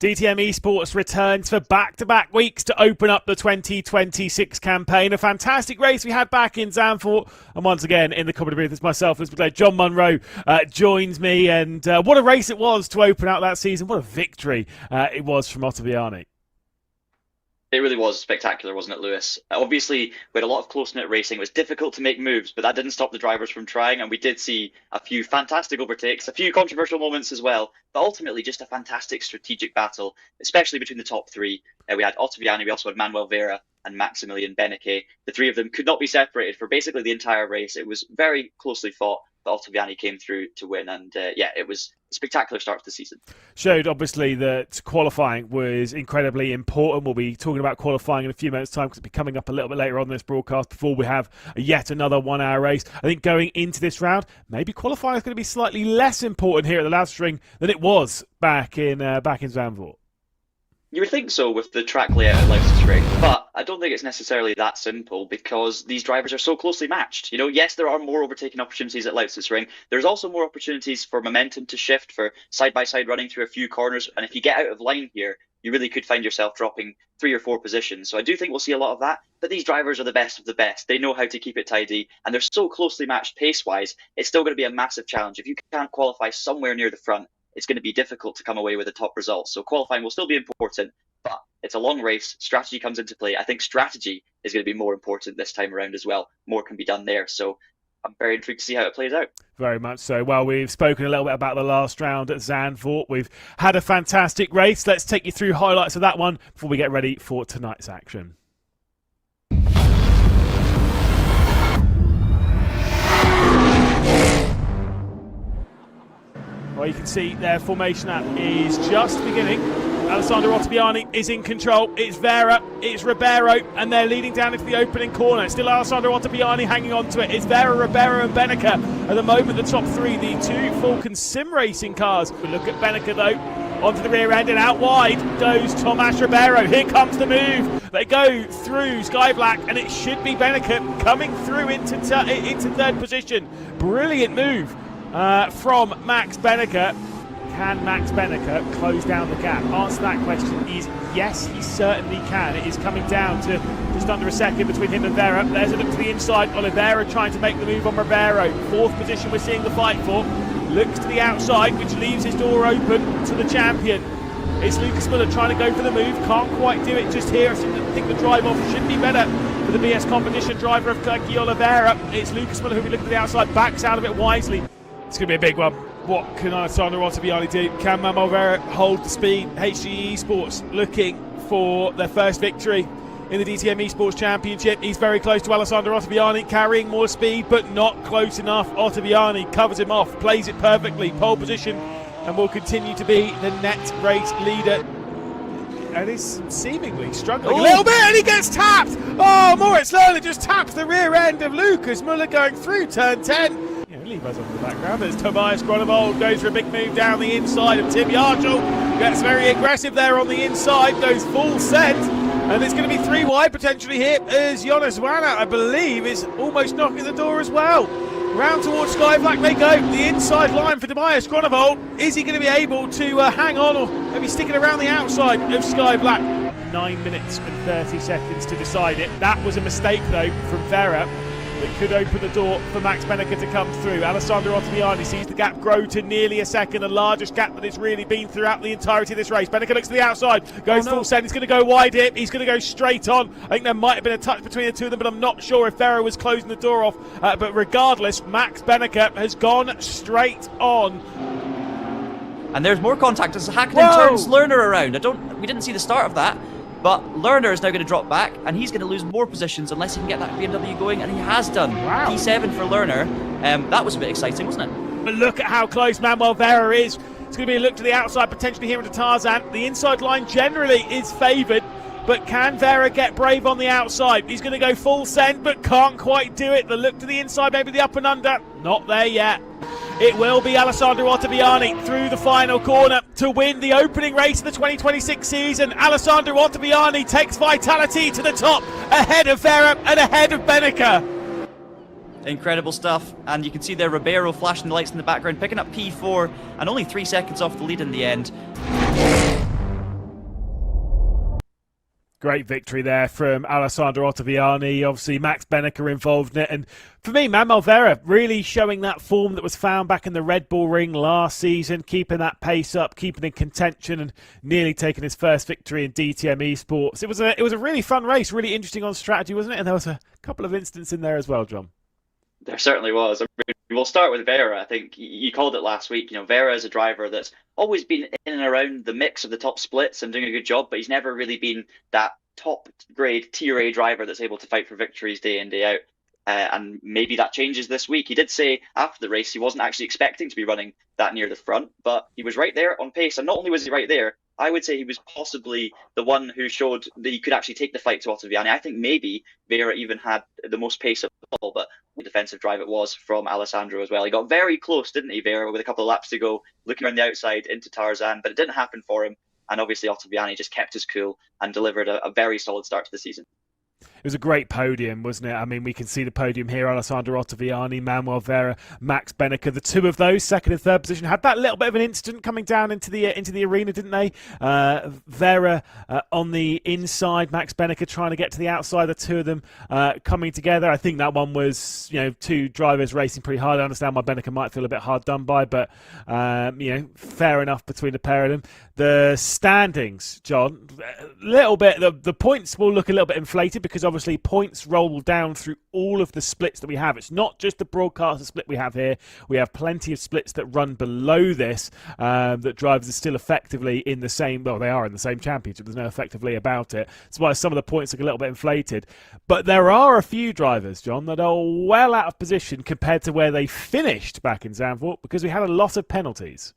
DTM Esports returns for back-to-back weeks to open up the 2026 campaign. A fantastic race we had back in Zandvoort. And once again, in the commentary booth, it's myself, as declared, John Munro joins me. And what a race it was to open out that season. What a victory it was from Ottaviani. It really was spectacular, wasn't it, Lewis? Obviously, we had a lot of close-knit racing. It was difficult to make moves, but that didn't stop the drivers from trying, and we did see a few fantastic overtakes, a few controversial moments as well, but ultimately just a fantastic strategic battle, especially between the top three. We had Ottaviani, we also had Manuel Vera and Maximilian Beneke. The three of them could not be separated for basically the entire race. It was very closely fought, but Ottaviani came through to win, and it was a spectacular start to the season. Showed, obviously, that qualifying was incredibly important. We'll be talking about qualifying in a few minutes' time because it'll be coming up a little bit later on this broadcast before we have yet another one-hour race. I think going into this round, maybe qualifying is going to be slightly less important here at the Lausitzring than it was back in Zandvoort. You would think so with the track layout at Lausitzring, but I don't think it's necessarily that simple because these drivers are so closely matched. You know, yes, there are more overtaking opportunities at Lausitzring. There's also more opportunities for momentum to shift, for side-by-side running through a few corners. And if you get out of line here, you really could find yourself dropping 3 or 4 positions. So I do think we'll see a lot of that. But these drivers are the best of the best. They know how to keep it tidy, and they're so closely matched pace-wise. It's still going to be a massive challenge. If you can't qualify somewhere near the front, it's going to be difficult to come away with the top results. So qualifying will still be important, but it's a long race. Strategy comes into play. I think strategy is going to be more important this time around as well. More can be done there. So I'm very intrigued to see how it plays out. Very much so. Well, we've spoken a little bit about the last round at Zandvoort. We've had a fantastic race. Let's take you through highlights of that one before we get ready for tonight's action. Well, you can see their formation app is just beginning. Alessandro Ottaviani is in control. It's Vera, it's Ribeiro, and they're leading down into the opening corner. Still Alessandro Ottaviani hanging on to it. It's Vera, Ribeiro, and Beneke. At the moment, the top three, the two Falcon Sim Racing cars. We look at Beneke, though, onto the rear end, and out wide goes Tomas Ribeiro. Here comes the move. They go through Sky Black, and it should be Beneke coming through into third position. Brilliant move from Max Beneke. Can Max Beneke close down the gap? Answer that question is yes, he certainly can. It is coming down to just under a second between him and Vera. There's a look to the inside. Oliveira trying to make the move on Ribeiro. 4th position we're seeing the fight for. Looks to the outside, which leaves his door open to the champion. It's Lucas Muller trying to go for the move. Can't quite do it just here. I think the drive off should be better for the BS competition driver of Kaki Oliveira. It's Lucas Muller who we look to the outside, backs out of it wisely. It's going to be a big one. What can Alessandro Ottaviani do? Can Manuel Vera hold the speed? HGE Esports looking for their first victory in the DTM Esports Championship. He's very close to Alessandro Ottaviani, carrying more speed, but not close enough. Ottaviani covers him off, plays it perfectly, pole position, and will continue to be the net race leader. And is seemingly struggling a little bit, and he gets tapped! Oh, Moritz Lerner just taps the rear end of Lucas Muller going through turn 10. Leave us on the background. There's Tobias Gronewold, goes for a big move down the inside of Tim Yarchel. Gets very aggressive there on the inside, goes full send. And it's going to be 3 wide potentially here as Jonas Wana, I believe, is almost knocking the door as well. Round towards Sky Black they go. The inside line for Tobias Gronewold. Is he going to be able to hang on, or maybe sticking around the outside of Sky Black? 9 minutes and 30 seconds to decide it. That was a mistake, though, from Vera. That could open the door for Max Beneke to come through. Alessandro Ottaviani sees the gap grow to nearly a second, the largest gap that it's really been throughout the entirety of this race. Beneke looks to the outside, goes full send. He's going to go wide here. He's going to go straight on. I think there might have been a touch between the two of them, but I'm not sure if Vera was closing the door off. But regardless, Max Beneke has gone straight on. And there's more contact as Hakkinen turns Lerner around. We didn't see the start of that. But Lerner is now going to drop back, and he's going to lose more positions unless he can get that BMW going, and he has done. Wow. P7 for Lerner. That was a bit exciting, wasn't it? But look at how close Manuel Vera is. It's going to be a look to the outside, potentially here into Tarzan. The inside line generally is favoured, but can Vera get brave on the outside? He's going to go full send, but can't quite do it. The look to the inside, maybe the up and under. Not there yet. It will be Alessandro Ottaviani through the final corner to win the opening race of the 2026 season. Alessandro Ottaviani takes Vitality to the top, ahead of Vera and ahead of Beneke. Incredible stuff, and you can see there Ribeiro flashing the lights in the background, picking up P4, and only 3 seconds off the lead in the end. Great victory there from Alessandro Ottaviani. Obviously, Max Benneker involved in it. And for me, Manuel Vera really showing that form that was found back in the Red Bull Ring last season, keeping that pace up, keeping in contention, and nearly taking his first victory in DTM Esports. It was a really fun race, really interesting on strategy, wasn't it? And there was a couple of incidents in there as well, John. There certainly was. I mean, we'll start with Vera. I think you called it last week. Vera is a driver that's always been in and around the mix of the top splits and doing a good job, but he's never really been that top grade Tier A driver that's able to fight for victories day in, day out. And maybe that changes this week. He did say after the race he wasn't actually expecting to be running that near the front, but he was right there on pace. And not only was he right there, I would say he was possibly the one who showed that he could actually take the fight to Ottaviani. I think maybe Vera even had the most pace of all, but what defensive drive it was from Alessandro as well. He got very close, didn't he, Vera, with a couple of laps to go, looking around the outside into Tarzan, but it didn't happen for him. And obviously Ottaviani just kept his cool and delivered a very solid start to the season. It was a great podium, wasn't it? I mean, we can see the podium here. Alessandro Ottaviani, Manuel Vera, Max Benneker. The two of those, second and third position, had that little bit of an incident coming down into the arena, didn't they? Vera on the inside, Max Benneker trying to get to the outside. The two of them coming together. I think that one was, two drivers racing pretty hard. I understand why Benneker might feel a bit hard done by, but fair enough between the pair of them. The standings, John, a little bit. The points will look a little bit inflated because obviously points roll down through all of the splits that we have. It's not just the broadcaster split we have here. We have plenty of splits that run below this that drivers are still effectively in the same, well, they are in the same championship. There's no effectively about it. That's why some of the points look a little bit inflated. But there are a few drivers, John, that are well out of position compared to where they finished back in Zandvoort because we had a lot of penalties.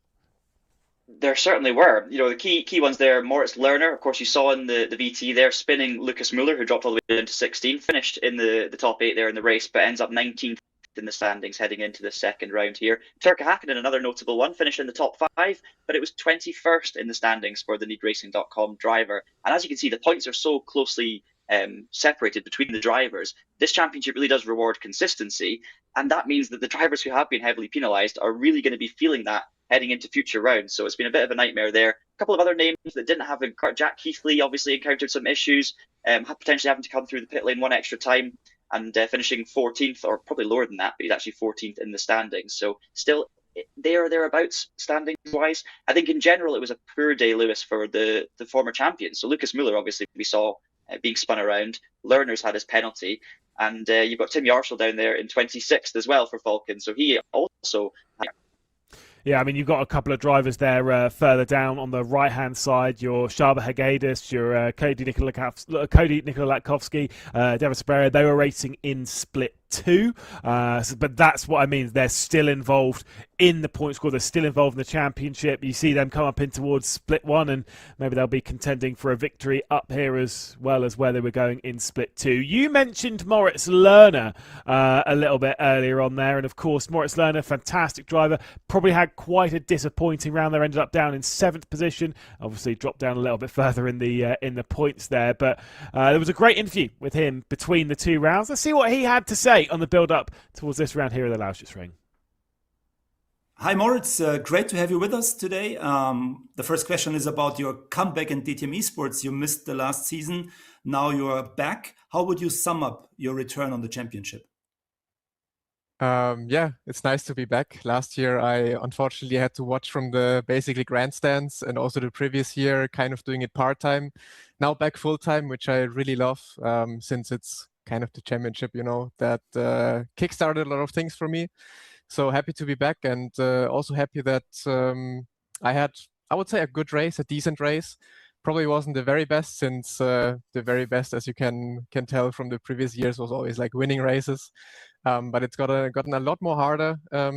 There certainly were. The key ones there, Moritz Lerner, of course, you saw in the VT there, spinning Lucas Muller, who dropped all the way into 16, finished in the top 8 there in the race, but ends up 19th in the standings heading into the second round here. Turka Hakkinen, another notable one, finished in the top 5, but it was 21st in the standings for the NeedRacing.com driver. And as you can see, the points are so closely separated between the drivers. This championship really does reward consistency, and that means that the drivers who have been heavily penalised are really going to be feeling that heading into future rounds. So it's been a bit of a nightmare there. A couple of other names that didn't have a Jack Heathley obviously encountered some issues, potentially having to come through the pit lane one extra time and finishing 14th, or probably lower than that, but he's actually 14th in the standings. So still there or thereabouts standings wise. I think in general it was a poor day, Lewis, for the former champions. So Lucas Muller obviously we saw being spun around. Lerner's had his penalty. And you've got Tim Yarshall down there in 26th as well for Falcon. So he also... Yeah, I mean, you've got a couple of drivers there further down on the right-hand side. Your Shaba Hagedis, your Cody Nikolakovsky, Devin Sperry, they were racing in split 2. But that's what I mean. They're still involved in the point score. They're still involved in the championship. You see them come up in towards split 1, and maybe they'll be contending for a victory up here as well as where they were going in split 2. You mentioned Moritz Lerner a little bit earlier on there, and of course Moritz Lerner, fantastic driver, probably had quite a disappointing round there, ended up down in 7th position, obviously dropped down a little bit further in the points there, but there was a great interview with him between the two rounds. Let's see what he had to say on the build-up towards this round here at the Lausitzring. Hi Moritz, great to have you with us today. The first question is about your comeback in DTM Esports. You missed the last season, now you're back. How would you sum up your return on the championship? Yeah, it's nice to be back. Last year, I unfortunately had to watch from the basically grandstands, and also the previous year kind of doing it part-time. Now back full-time, which I really love, since it's kind of the championship, that kickstarted a lot of things for me. So happy to be back, and also happy that I had, I would say, a good race, a decent race. Probably wasn't the very best, since the very best, as you can tell from the previous years, was always like winning races. But it's gotten a lot more harder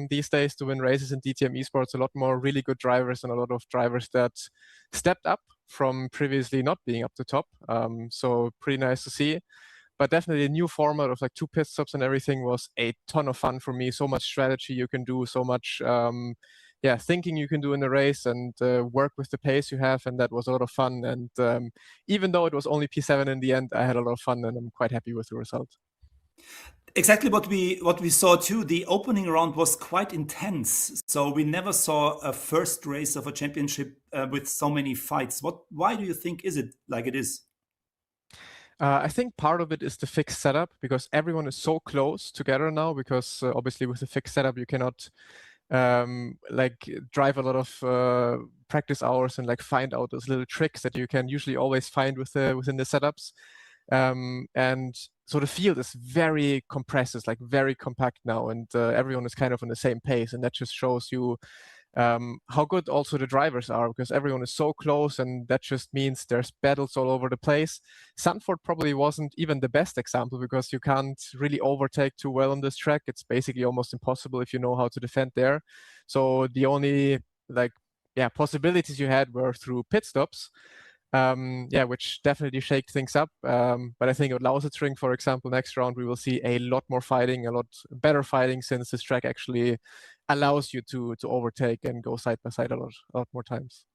these days to win races in DTM Esports. A lot more really good drivers, and a lot of drivers that stepped up from previously not being up to top. So pretty nice to see. But definitely a new format of like 2 pit stops and everything was a ton of fun for me. So much strategy you can do, so much thinking you can do in the race, and work with the pace you have, and that was a lot of fun. And even though it was only P7 in the end, I had a lot of fun, and I'm quite happy with the result. Exactly what we saw too. The opening round was quite intense, so we never saw a first race of a championship with so many fights. Why do you think is it like it is? I think part of it is the fixed setup, because everyone is so close together now, because obviously with the fixed setup you cannot like drive a lot of practice hours and like find out those little tricks that you can usually always find within the setups. And so the field is very compressed, it's like very compact now, and everyone is kind of on the same pace, and that just shows you how good also the drivers are, because everyone is so close, and that just means there's battles all over the place. Zandvoort probably wasn't even the best example, because you can't really overtake too well on this track. It's basically almost impossible if you know how to defend there. So the only possibilities you had were through pit stops. Which definitely shake things up. But I think at Lausitzring, for example, next round we will see a lot more fighting, a lot better fighting, since this track actually allows you to overtake and go side by side a lot more times.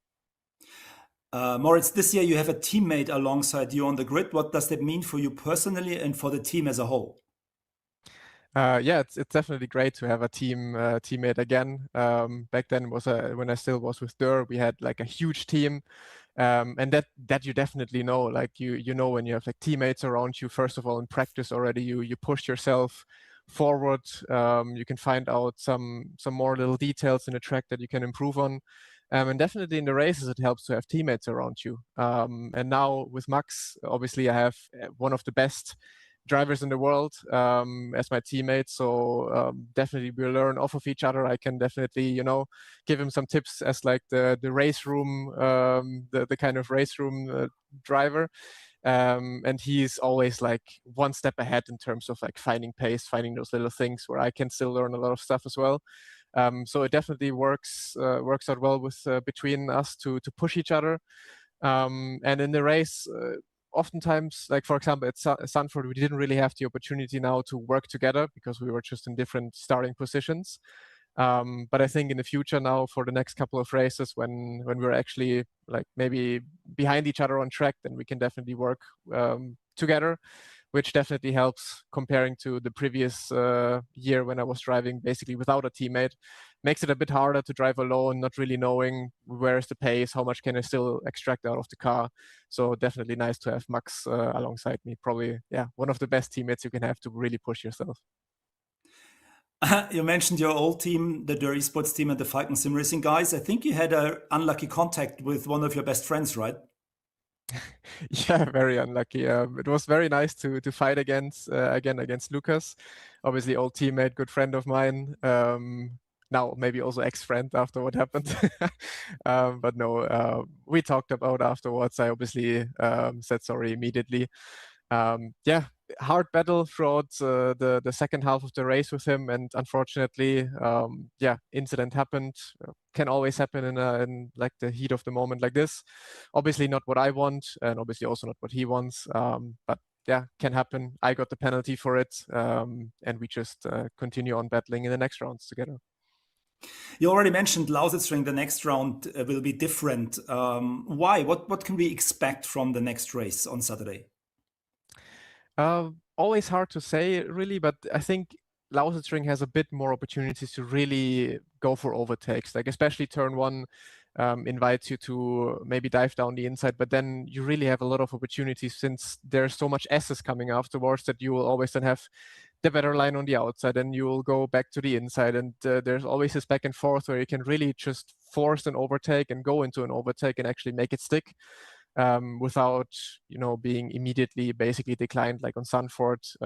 Moritz, this year you have a teammate alongside you on the grid. What does that mean for you personally and for the team as a whole? It's definitely great to have a teammate again. Back then was when I still was with Dur, we had like a huge team. And that you definitely know, like you know when you have like teammates around you, first of all in practice already you push yourself forward. You can find out some more little details in the track that you can improve on, and definitely in the races it helps to have teammates around you. And now with Max, obviously I have one of the best drivers in the world as my teammate, so definitely we learn off of each other. I can definitely give him some tips as like the RaceRoom the kind of RaceRoom driver, and he's always like one step ahead in terms of like finding pace, finding those little things where I can still learn a lot of stuff as well. So it definitely works out well with between us to push each other, and in the race oftentimes, like for example at Zandvoort, we didn't really have the opportunity now to work together because we were just in different starting positions. But I think in the future now, for the next couple of races, when we're actually like maybe behind each other on track, then we can definitely work together, which definitely helps comparing to the previous year when I was driving basically without a teammate. Makes it a bit harder to drive alone, not really knowing where's the pace, how much can I still extract out of the car. So definitely nice to have Max alongside me. Probably, one of the best teammates you can have to really push yourself. You mentioned your old team, the DTM Esports team and the Falcon Sim Racing guys. I think you had an unlucky contact with one of your best friends, right? Yeah, very unlucky. It was very nice to fight again against Lucas, obviously old teammate, good friend of mine. Now maybe also ex-friend after what happened. But no, we talked about afterwards. I obviously said sorry immediately. Hard battle throughout the second half of the race with him, and unfortunately, incident happened. Can always happen in like the heat of the moment like this. Obviously not what I want, and obviously also not what he wants. But yeah, can happen. I got the penalty for it, and we just continue on battling in the next rounds together. You already mentioned Lausitzring. The next round will be different. Why? What can we expect from the next race on Saturday? Always hard to say, really, but I think Lausitzring has a bit more opportunities to really go for overtakes, like especially turn one invites you to maybe dive down the inside, but then you really have a lot of opportunities since there's so much S's coming afterwards that you will always then have the better line on the outside and you will go back to the inside, and there's always this back and forth where you can really just force an overtake and go into an overtake and actually make it stick. Without being immediately basically declined like on Zandvoort.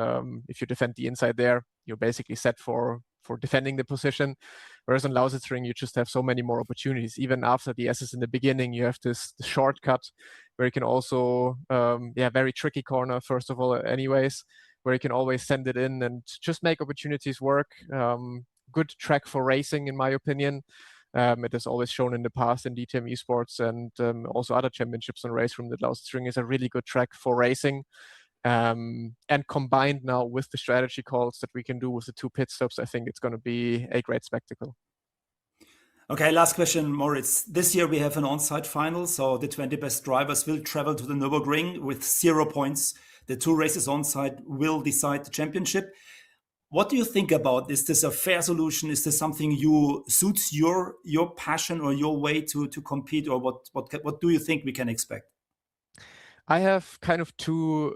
If you defend the inside there, you're basically set for defending the position, whereas on Lausitzring you just have so many more opportunities. Even after the S's in the beginning, you have this shortcut where you can also very tricky corner first of all anyways, where you can always send it in and just make opportunities work. Good track for racing in my opinion. It has always shown in the past in DTM Esports and also other championships on RaceRoom that Lausitzring is a really good track for racing. And combined now with the strategy calls that we can do with the 2 pit stops, I think it's going to be a great spectacle. Okay, last question, Moritz. This year we have an on-site final, so the 20 best drivers will travel to the Nürburgring with 0 points. The 2 races on-site will decide the championship. What do you think about? Is this a fair solution? Is this something suits your passion or your way to compete, or what do you think we can expect? I have kind of two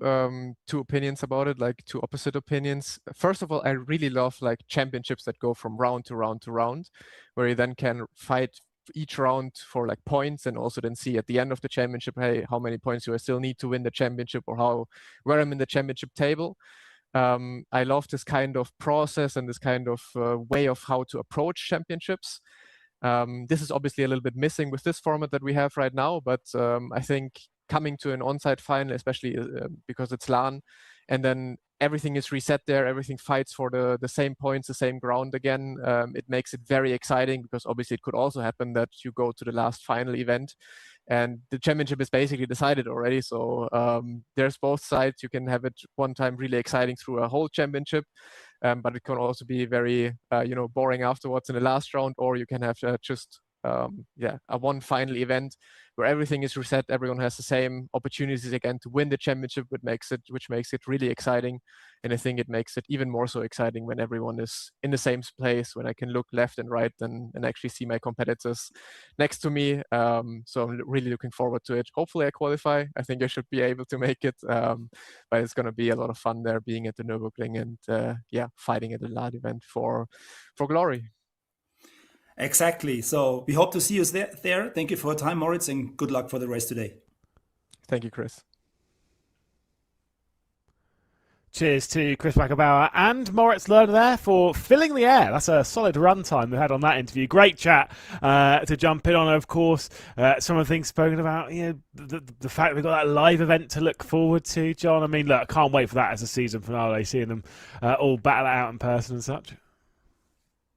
opinions about it, like two opposite opinions. First of all, I really love like championships that go from round to round to round, where you then can fight each round for like points, and also then see at the end of the championship, hey, how many points do I still need to win the championship, or where I'm in the championship table. I love this kind of process and this kind of way of how to approach championships. This is obviously a little bit missing with this format that we have right now, but I think coming to an on-site final, especially because it's LAN, and then everything is reset there, everything fights for the same points, the same ground again. It makes it very exciting, because obviously it could also happen that you go to the last final event and the championship is basically decided already. So there's both sides. You can have it one time really exciting through a whole championship, but it can also be very boring afterwards in the last round, or you can have just a one final event where everything is reset, everyone has the same opportunities again to win the championship, which makes it really exciting. And I think it makes it even more so exciting when everyone is in the same place, when I can look left and right and actually see my competitors next to me. So I'm really looking forward to it. Hopefully I qualify. I think I should be able to make it, but it's going to be a lot of fun there, being at the Nürburgring and fighting at the LAN event for glory. Exactly. So we hope to see you there. Thank you for your time, Moritz, and good luck for the race today. Thank you, Chris. Cheers to Chris Wackerbauer and Moritz Lerner there for filling the air. That's a solid run time we had on that interview. Great chat to jump in on, of course. Some of the things spoken about, the fact we've got that live event to look forward to, John. I mean, look, I can't wait for that as a season finale, seeing them all battle it out in person and such.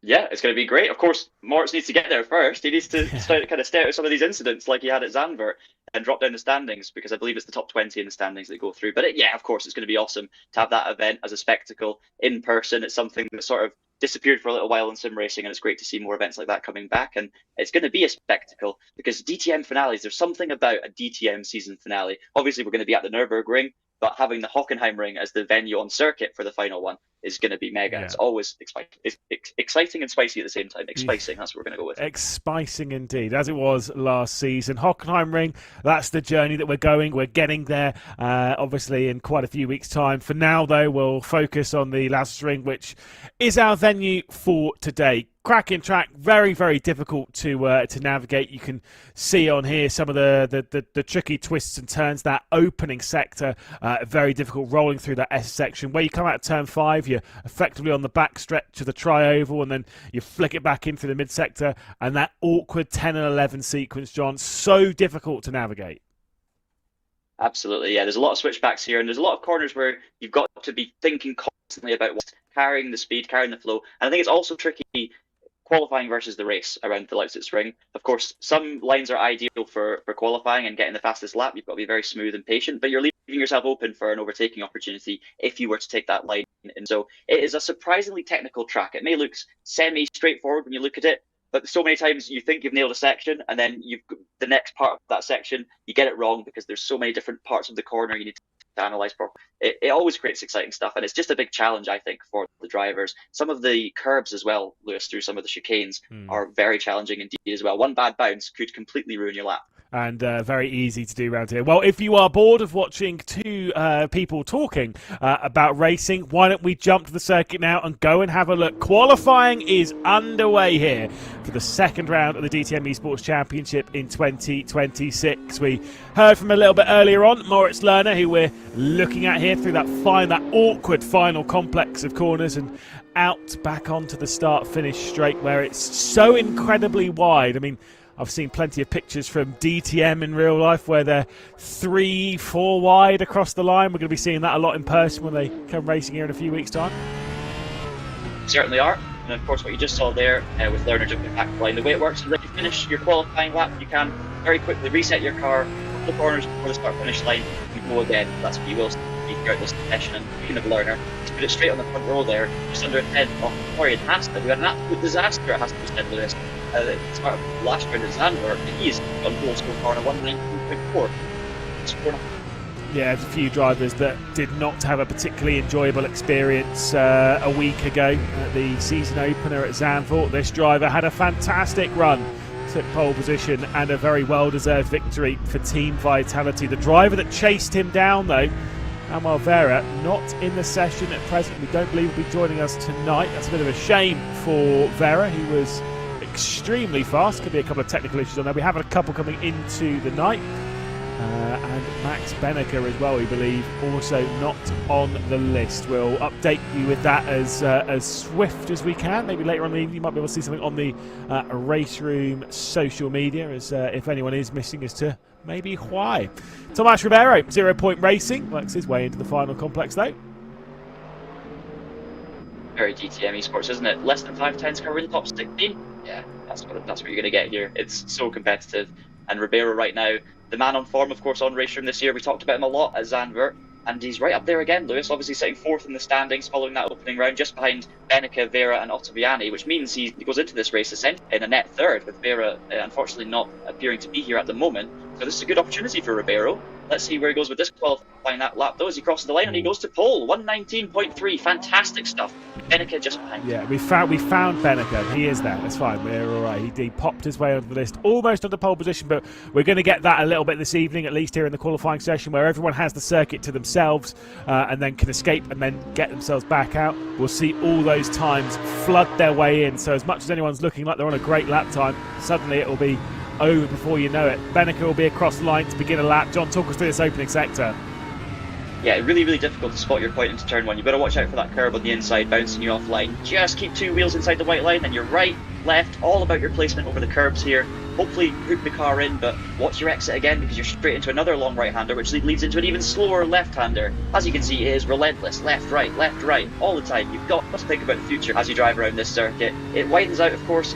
Yeah, it's going to be great. Of course, Moritz needs to get there first. He needs to stay out of some of these incidents like he had at Zandvoort and drop down the standings, because I believe it's the top 20 in the standings that go through. But of course, it's going to be awesome to have that event as a spectacle in person. It's something that sort of disappeared for a little while in sim racing, and it's great to see more events like that coming back. And it's going to be a spectacle, because DTM finales, there's something about a DTM season finale. Obviously, we're going to be at the Nürburgring, but having the Hockenheimring as the venue on circuit for the final one is going to be mega. Yeah. It's always exciting and spicy at the same time. Expicing, that's what we're going to go with. Expicing indeed, as it was last season. Hockenheimring, that's the journey that we're going. We're getting there, obviously, in quite a few weeks' time. For now, though, we'll focus on the Lausitzring, which is our venue for today. Cracking track, very, very difficult to navigate. You can see on here some of the tricky twists and turns. That opening sector, very difficult, rolling through that S section. Where you come out of turn 5, you're effectively on the back stretch of the tri-oval, and then you flick it back into the mid sector, and that awkward 10 and 11 sequence, John, so difficult to navigate. Absolutely, yeah. There's a lot of switchbacks here, and there's a lot of corners where you've got to be thinking constantly about carrying the speed, carrying the flow. And I think it's also tricky qualifying versus the race around the Lausitzring. Of course, some lines are ideal for qualifying and getting the fastest lap. You've got to be very smooth and patient, but you're leaving yourself open for an overtaking opportunity if you were to take that line. And so it is a surprisingly technical track. It may look semi-straightforward when you look at it, but so many times you think you've nailed a section, and then the next part of that section, you get it wrong, because there's so many different parts of the corner you need to analyze properly. It always creates exciting stuff, and it's just a big challenge, I think, for the drivers. Some of the curbs as well, Lewis, through some of the chicanes are very challenging indeed as well. One bad bounce could completely ruin your lap. And very easy to do around here. Well, if you are bored of watching two people talking about racing, why don't we jump to the circuit now and go and have a look. Qualifying is underway here for the second round of the DTM Esports Championship in 2026. We heard from a little bit earlier on Moritz Lerner, who we're looking at here through that awkward final complex of corners, and out back onto the start-finish straight where it's so incredibly wide. I mean, I've seen plenty of pictures from DTM in real life where they're 3-4 wide across the line. We're going to be seeing that a lot in person when they come racing here in a few weeks' time. Certainly are. And of course, what you just saw there with Lerner jumping back the line, the way it works is that you finish your qualifying lap, you can very quickly reset your car, the corners before the start-finish line, and go again. That's what you will see throughout this session. And speaking of Lerner, he's put it straight on the front row there, just under a 10 off Florian Hasta. We had an absolute disaster at Hasta said with this. It's part of last round at Zandvoort, and he's on goal score corner 119.4. Yeah, there's a few drivers that did not have a particularly enjoyable experience a week ago at the season opener at Zandvoort. This driver had a fantastic run took pole position, and a very well-deserved victory for Team Vitality. The driver that chased him down, though, Manuel Vera, not in the session at present. We don't believe he'll be joining us tonight. That's a bit of a shame for Vera. He was extremely fast. Could be a couple of technical issues on there. We have a couple coming into the night. And Max Benneker as well, we believe, also not on the list. We'll update you with that as swift as we can. Maybe later on in the evening you might be able to see something on the RaceRoom social media, as if anyone is missing as to maybe why. Tomas Ribeiro, 0 Point Racing, works his way into the final complex though. Very DTM Esports, isn't it? Less than 5 tenths covering the top 16. Yeah, that's what you're going to get here. It's so competitive. And Ribeiro right now, the man on form, of course, on RaceRoom this year. We talked about him a lot at Zandvoort, and he's right up there again, Lewis, obviously sitting 4th in the standings following that opening round, just behind Benneker, Vera and Ottaviani, which means he goes into this race essentially in a net 3rd, with Vera unfortunately not appearing to be here at the moment. So this is a good opportunity for Ribeiro. Let's see where he goes with this qualifying that lap, though, as he crosses the line and he goes to pole. 119.3, fantastic stuff. Benneker just behind. Yeah, we found Benneker. He is there. That's fine. We're all right. He popped his way onto the list, almost under pole position, but we're going to get that a little bit this evening, at least here in the qualifying session, where everyone has the circuit to themselves and then can escape and then get themselves back out. We'll see all those times flood their way in. So as much as anyone's looking like they're on a great lap time, suddenly it will be over before you know it. Benneker will be across the line to begin a lap. John, talk us through this opening sector. Yeah, really, really difficult to spot your point into turn 1. You've got to watch out for that curb on the inside, bouncing you offline. Just keep 2 wheels inside the white line, and you're right, left, all about your placement over the curbs here. Hopefully hook the car in, but watch your exit again, because you're straight into another long right-hander, which leads into an even slower left-hander. As you can see, it is relentless, left, right, all the time. You've got to think about the future as you drive around this circuit. It widens out, of course,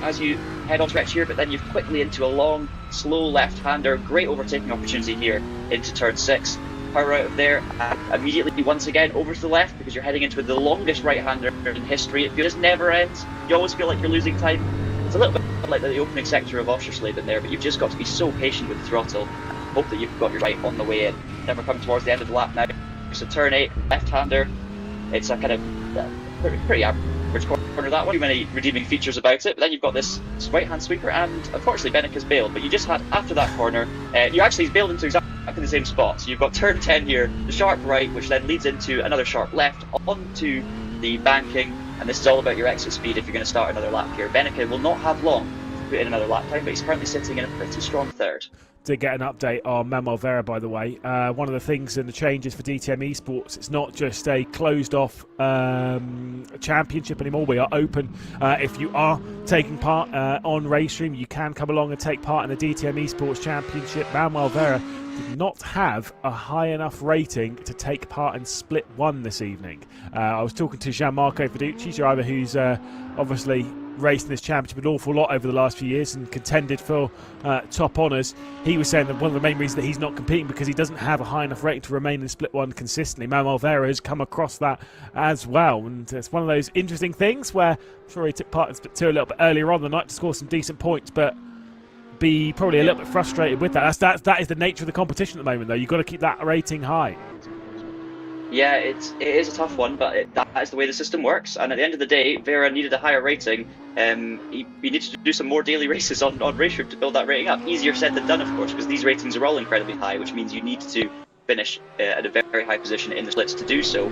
as you head on stretch here, but then you're quickly into a long, slow left-hander. Great overtaking opportunity here into turn 6. Power out of there, and immediately once again over to the left, because you're heading into the longest right-hander in history. It just never ends. You always feel like you're losing time. It's a little bit like the opening sector of Oschersleben there, but you've just got to be so patient with the throttle. Hope that you've got your right on the way in. Then we're coming towards the end of the lap now. So turn 8, left-hander. It's a kind of pretty average corner, that one. Too many redeeming features about it, but then you've got this right-hand sweeper, and unfortunately Benneker's bailed, but you just had, after that corner, you actually bailed into exactly in the same spot. So you've got turn 10 here, the sharp right, which then leads into another sharp left onto the banking, and this is all about your exit speed if you're going to start another lap here. Benneker will not have long to put in another lap time, but he's currently sitting in a pretty strong 3rd. To get an update on Manuel Vera, by the way. One of the things and the changes for DTM Esports, it's not just a closed-off championship anymore. We are open. If you are taking part on RaceRoom, you can come along and take part in the DTM Esports Championship. Manuel Vera did not have a high enough rating to take part in Split 1 this evening. I was talking to Gianmarco Fiducci, driver who's obviously raced in this championship an awful lot over the last few years and contended for top honours. He was saying that one of the main reasons that he's not competing because he doesn't have a high enough rating to remain in Split 1 consistently. Manuel Vera has come across that as well, and it's one of those interesting things where I'm sure he took part in Split 2 a little bit earlier on the night to score some decent points, but be probably a little bit frustrated with that. That is the nature of the competition at the moment, though. You've got to keep that rating high. Yeah, it is a tough one, but that is the way the system works. And at the end of the day, Vera needed a higher rating. He needed to do some more daily races on RaceRoom to build that rating up. Easier said than done, of course, because these ratings are all incredibly high, which means you need to finish at a very high position in the splits to do so.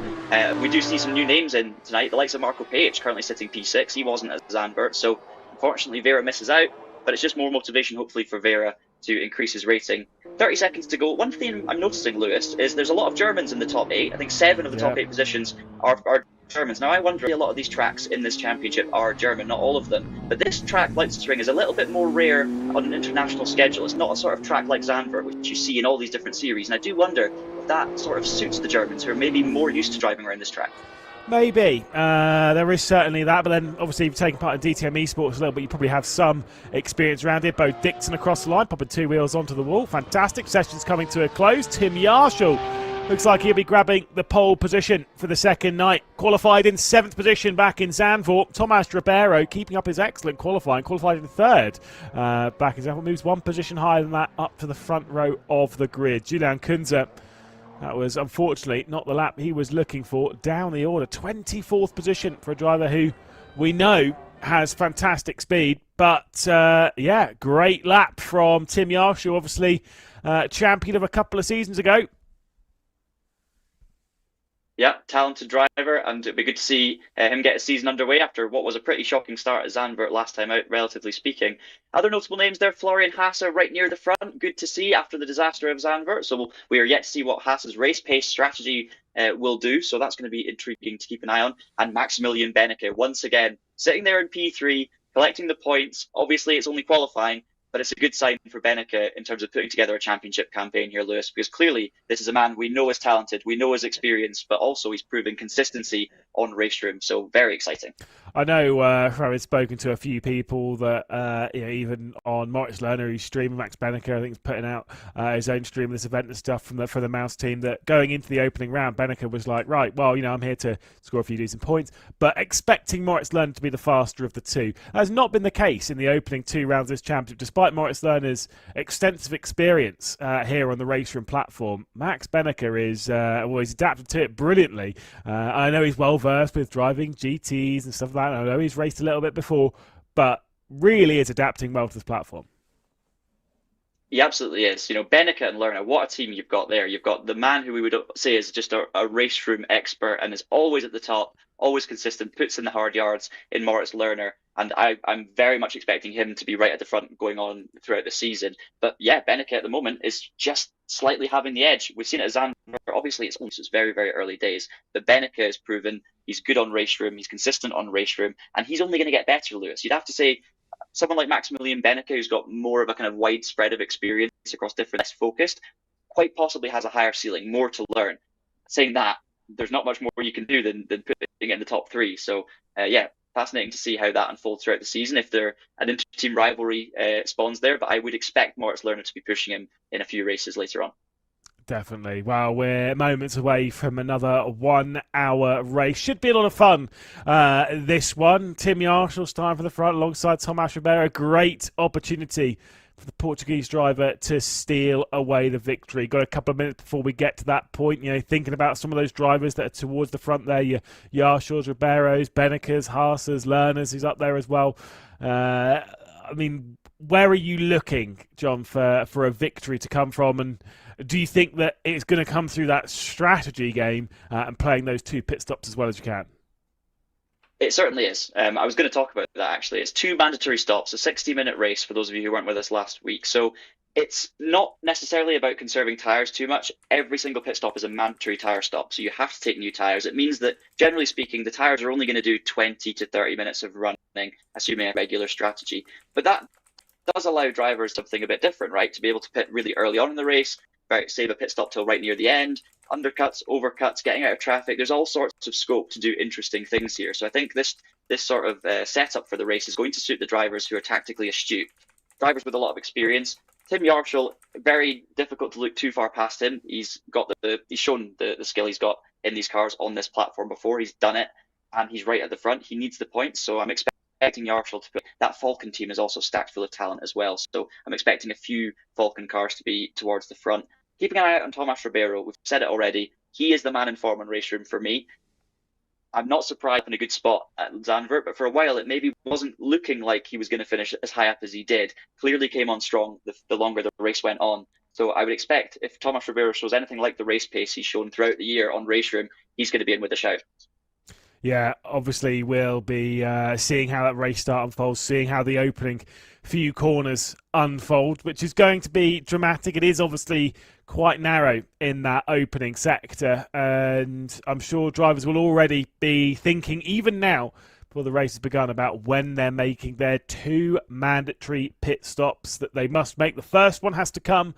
We do see some new names in tonight, the likes of Marco Page, currently sitting P6. He wasn't at Zandvoort, so unfortunately Vera misses out, but it's just more motivation, hopefully, for Vera to increase his rating. 30 seconds to go. One thing I'm noticing, Lewis, is there's a lot of Germans in the top 8. I think 7 of the top 8 positions are Germans. Now, I wonder if a lot of these tracks in this championship are German, not all of them. But this track, Lausitzring, is a little bit more rare on an international schedule. It's not a sort of track like Zandvoort, which you see in all these different series. And I do wonder if that sort of suits the Germans, who are maybe more used to driving around this track. Maybe. There is certainly that, but then obviously you've taken part in DTM Esports a little bit, you probably have some experience around it. Bo Dixon across the line, popping 2 wheels onto the wall. Fantastic. Session's coming to a close. Tim Yarshall looks like he'll be grabbing the pole position for the second night. Qualified in 7th position back in Zandvoort. Tomas Ribeiro keeping up his excellent qualifying. Qualified in 3rd back in Zandvoort. Moves 1 position higher than that up to the front row of the grid. Julian Kunze, that was unfortunately not the lap he was looking for. Down the order, 24th position for a driver who we know has fantastic speed. But yeah, great lap from Tim Yarshall, obviously champion of a couple of seasons ago. Yeah, talented driver, and it'd be good to see him get a season underway after what was a pretty shocking start at Zandvoort last time out, relatively speaking. Other notable names there, Florian Haase right near the front. Good to see after the disaster of Zandvoort. So we are yet to see what Haase's race pace strategy will do. So that's going to be intriguing to keep an eye on. And Maximilian Benneke, once again, sitting there in P3, collecting the points. Obviously, it's only qualifying, but it's a good sign for Benneke in terms of putting together a championship campaign here, Lewis, because clearly this is a man we know is talented, we know is experienced, but also he's proven consistency on RaceRoom. So very exciting. I know having spoken to a few people that even on Moritz Lerner, who's streaming, Max Benneke, I think, is putting out his own stream of this event and stuff for the Mouse team, that going into the opening round, Benneke was like, right, well, I'm here to score a few decent points, but expecting Moritz Lerner to be the faster of the two. That has not been the case in the opening 2 rounds of this championship, despite Moritz Lerner's extensive experience here on the RaceRoom platform. Max Benneke is, he's adapted to it brilliantly. I know he's well versed with driving GTs and stuff like that. I know he's raced a little bit before, but really is adapting well to this platform. He absolutely is. Benneke and Lerner, what a team you've got there. You've got the man who we would say is just a RaceRoom expert and is always at the top, always consistent, puts in the hard yards in Moritz Lerner. And I'm very much expecting him to be right at the front going on throughout the season. But yeah, Benneke at the moment is just slightly having the edge. We've seen it at Zandvoort. Obviously, it's very, very early days. But Benneke has proven he's good on RaceRoom, he's consistent on RaceRoom, and he's only going to get better, Lewis. You'd have to say someone like Maximilian Benneke, who's got more of a kind of widespread of experience across different, less focused, quite possibly has a higher ceiling, more to learn. Saying that, there's not much more you can do than putting it in the top 3. So yeah, fascinating to see how that unfolds throughout the season, if there an inter-team rivalry spawns there. But I would expect Moritz Lerner to be pushing him in a few races later on. Definitely. Well, we're moments away from another 1 hour race. Should be a lot of fun, this one. Tim Yarshall starting for the front alongside Tomás Ribeiro. Great opportunity for the Portuguese driver to steal away the victory. Got a couple of minutes before we get to that point. Thinking about some of those drivers that are towards the front there. Your Yarshall's, Ribeiro's, Benneke's, Haase's, Lerner's, who's up there as well. Where are you looking, John, for a victory to come from? And do you think that it's going to come through that strategy game and playing those 2 pit stops as well as you can? It certainly is. I was going to talk about that, actually. It's 2 mandatory stops, a 60-minute race for those of you who weren't with us last week. So it's not necessarily about conserving tyres too much. Every single pit stop is a mandatory tyre stop, so you have to take new tyres. It means that, generally speaking, the tyres are only going to do 20 to 30 minutes of running, assuming a regular strategy. But that does allow drivers something a bit different, right? To be able to pit really early on in the race, save a pit stop till right near the end, undercuts, overcuts, getting out of traffic. There's all sorts of scope to do interesting things here. So I think this sort of setup for the race is going to suit the drivers who are tactically astute. Drivers with a lot of experience. Tim Yarshall, very difficult to look too far past him. He's shown the skill he's got in these cars on this platform before. He's done it, and he's right at the front. He needs the points, so I'm expecting Yarshall to put that Falcon team is also stacked full of talent as well. So I'm expecting a few Falcon cars to be towards the front. Keeping an eye out on Tomás Ribeiro, we've said it already. He is the man in form on RaceRoom for me. I'm not surprised in a good spot at Zandvoort, but for a while it maybe wasn't looking like he was going to finish as high up as he did. Clearly came on strong the longer the race went on. So I would expect if Tomás Ribeiro shows anything like the race pace he's shown throughout the year on RaceRoom, he's going to be in with a shout. Yeah, obviously we'll be seeing how that race start unfolds, seeing how the opening few corners unfold, which is going to be dramatic. It is obviously quite narrow in that opening sector, and I'm sure drivers will already be thinking, even now, before the race has begun, about when they're making their 2 mandatory pit stops that they must make. The first one has to come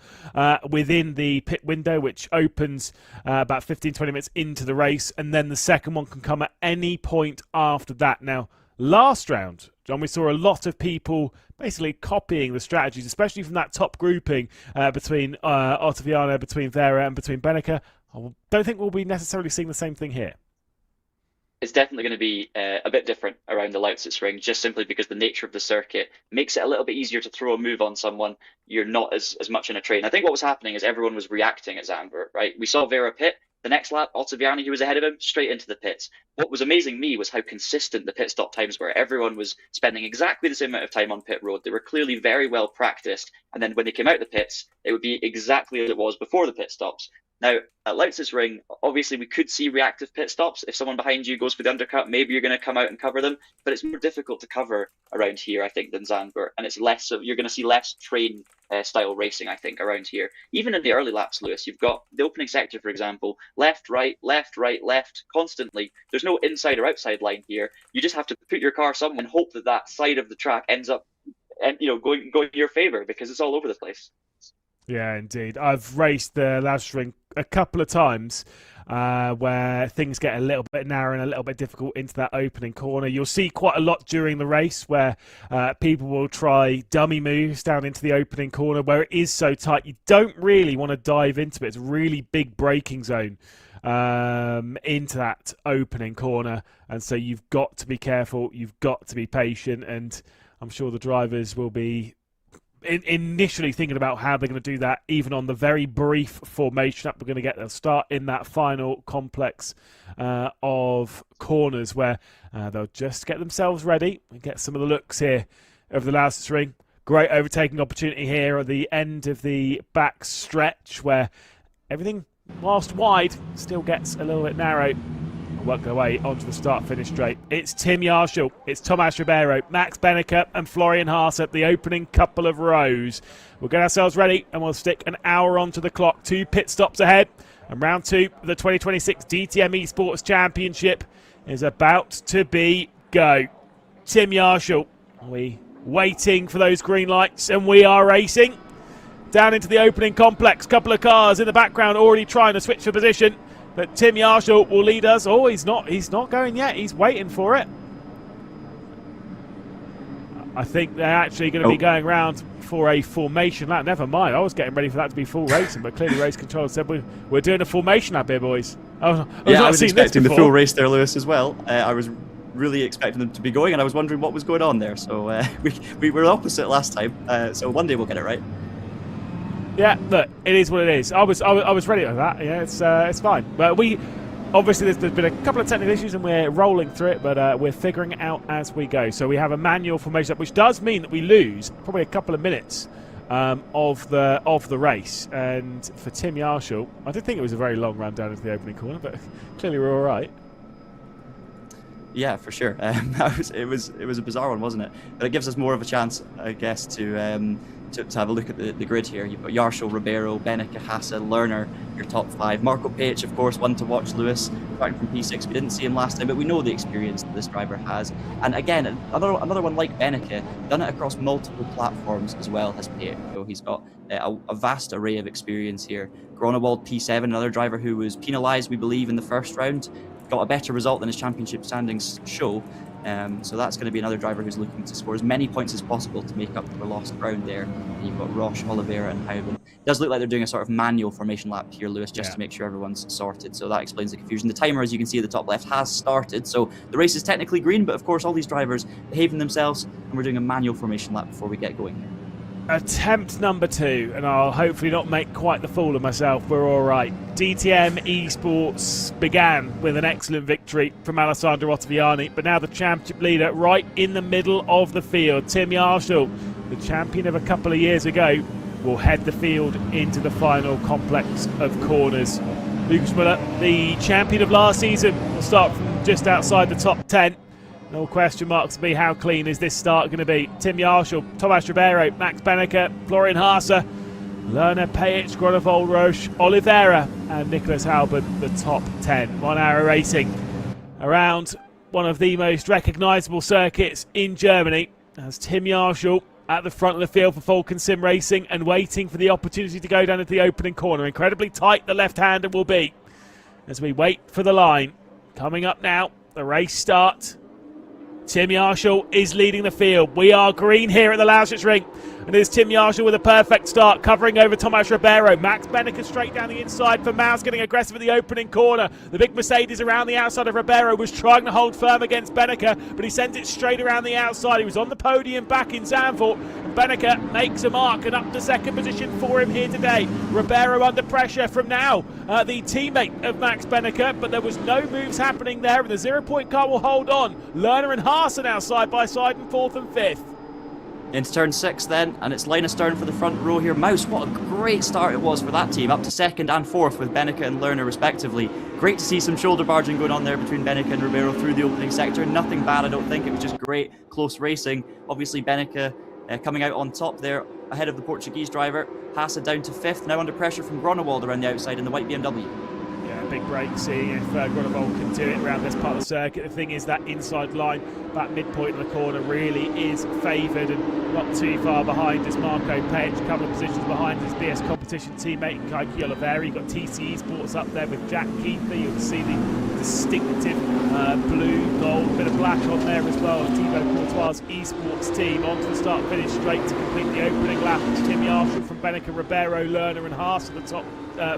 within the pit window, which opens about 15-20 minutes into the race, and then the second one can come at any point after that. Now, last round, John, we saw a lot of people basically copying the strategies, especially from that top grouping between Ottaviano, between Vera and between Benneke. I don't think we'll be necessarily seeing the same thing here. It's definitely going to be a bit different around the Lausitzring, just simply because the nature of the circuit makes it a little bit easier to throw a move on someone. You're not as much in a train. I think what was happening is everyone was reacting at Zandvoort, right? We saw Vera pit. The next lap, Ottaviani, who was ahead of him, straight into the pits. What was amazing to me was how consistent the pit stop times were. Everyone was spending exactly the same amount of time on pit road. They were clearly very well practiced. And then when they came out the pits, it would be exactly as it was before the pit stops. Now, at Lausitzring, obviously we could see reactive pit stops. If someone behind you goes for the undercut, maybe you're going to come out and cover them. But it's more difficult to cover around here, I think, than Zandvoort. And it's less of, you're going to see less train style racing, I think, around here. Even in the early laps, Lewis, you've got the opening sector, for example, left, right, constantly. There's no inside or outside line here. You just have to put your car somewhere and hope that that side of the track ends up, going in your favor, because it's all over the place. Yeah, indeed. I've raced the Lausitzring a couple of times where things get a little bit narrow and a little bit difficult into that opening corner. You'll see quite a lot during the race where people will try dummy moves down into the opening corner where it is so tight. You don't really want to dive into it. It's a really big braking zone into that opening corner. And so you've got to be careful. You've got to be patient. And I'm sure the drivers will be initially thinking about how they're going to do that, even on the very brief formation up we're going to get. They'll start in that final complex of corners where they'll just get themselves ready and get some of the looks here of the Lausitzring. Great overtaking opportunity here at the end of the back stretch where everything, whilst wide, still gets a little bit narrow. Work their way onto the start-finish straight. It's Tim Yarshall, it's Tomas Ribeiro, Max Benneker and Florian Haase at the opening couple of rows. We'll get ourselves ready and we'll stick an hour onto the clock. 2 pit stops ahead, and round 2 of the 2026 DTM Esports Championship is about to be go. Tim Yarshall, are we waiting for those green lights? And we are racing down into the opening complex. Couple of cars in the background already trying to switch for position. But Tim Yarshall will lead us. Oh, he's not going yet. He's waiting for it. I think they're actually going to be going round for a formation lap. Never mind. I was getting ready for that to be full racing, but clearly race control said we're doing a formation lap here, boys. I was expecting the full race there, Lewis, as well. I was really expecting them to be going, and I was wondering what was going on there. So we were opposite last time. So one day we'll get it right. Yeah, look, it is what it is. I was ready with that. Yeah, it's fine. But we obviously there's been a couple of technical issues and we're rolling through it, but we're figuring it out as we go. So we have a manual formation up, which does mean that we lose probably a couple of minutes of the race. And for Tim Yarshall, I did think it was a very long run down into the opening corner, but clearly we're all right. Yeah, for sure. It was a bizarre one, wasn't it? But it gives us more of a chance, I guess, to have a look at the grid here. You've got Yarshall, Ribeiro, Benneker, Haase, Lerner, your top 5. Marco Page, of course, one to watch. Lewis, back from P6. We didn't see him last time, but we know the experience that this driver has. And again, another one like Benneker, done it across multiple platforms as well, has Page. So he's got a vast array of experience here. Gronewald, P7, another driver who was penalised, we believe, in the first round. Got a better result than his championship standings show. So that's going to be another driver who's looking to score as many points as possible to make up for lost ground there. And you've got Roche, Oliveira and Houben. It does look like they're doing a sort of manual formation lap here, Lewis, just to make sure everyone's sorted. So that explains the confusion. The timer, as you can see at the top left, has started. So the race is technically green, but of course all these drivers behaving themselves, and we're doing a manual formation lap before we get going. Attempt number 2, and I'll hopefully not make quite the fool of myself. We're all right. DTM Esports began with an excellent victory from Alessandro Ottaviani, but now the championship leader right in the middle of the field. Tim Yarshall, the champion of a couple of years ago, will head the field into the final complex of corners. Lucas Müller, the champion of last season, will start from just outside the top 10. No question marks to be how clean is this start going to be. Tim Yarshall, Tomas Ribeiro, Max Benneker, Florian Haase, Lerner, Page, Gronewald, Roche, Oliveira and Nicholas Houben, the top 10. 1 hour racing around one of the most recognisable circuits in Germany as Tim Yarshall at the front of the field for Falcon Sim Racing and waiting for the opportunity to go down into the opening corner. Incredibly tight the left-hander will be as we wait for the line. Coming up now, the race start. Tim Yarshall is leading the field. We are green here at the Lausitzring. And there's Tim Yarshall with a perfect start, covering over Tomas Ribeiro. Max Benneker straight down the inside for Maus, getting aggressive at the opening corner. The big Mercedes around the outside of Ribeiro was trying to hold firm against Benneker, but he sent it straight around the outside. He was on the podium back in Zandvoort. And Beneke makes a mark and up to second position for him here today. Ribeiro under pressure from now, the teammate of Max Beneke, but there was no moves happening there, and the 0-point car will hold on. Lerner and Haas are now side by side in 4th and 5th. Into turn 6 then, and it's Linus Stern for the front row here. Mouse, what a great start it was for that team, up to 2nd and 4th with Beneke and Lerner respectively. Great to see some shoulder barging going on there between Beneke and Ribeiro through the opening sector. Nothing bad, I don't think. It was just great, close racing. Obviously Beneke coming out on top there, ahead of the Portuguese driver. Hasse down to 5th, now under pressure from Gronewald around the outside in the white BMW. Yeah, big break, seeing if Gronewald can do it around this part of the circuit. The thing is that inside line, that midpoint of the corner really is favoured and not too far behind is Marco Page, a couple of positions behind his BS competition teammate Kaiki Oliveira. You've got TC Esports up there with Jack Keithley. You can see the distinctive blue, gold, bit of black on there as well as Thibaut Courtois' Esports team. On to the start-finish straight to complete the opening lap. It's Tim Yarshall from Beneke, Ribeiro, Lerner and Haas at the top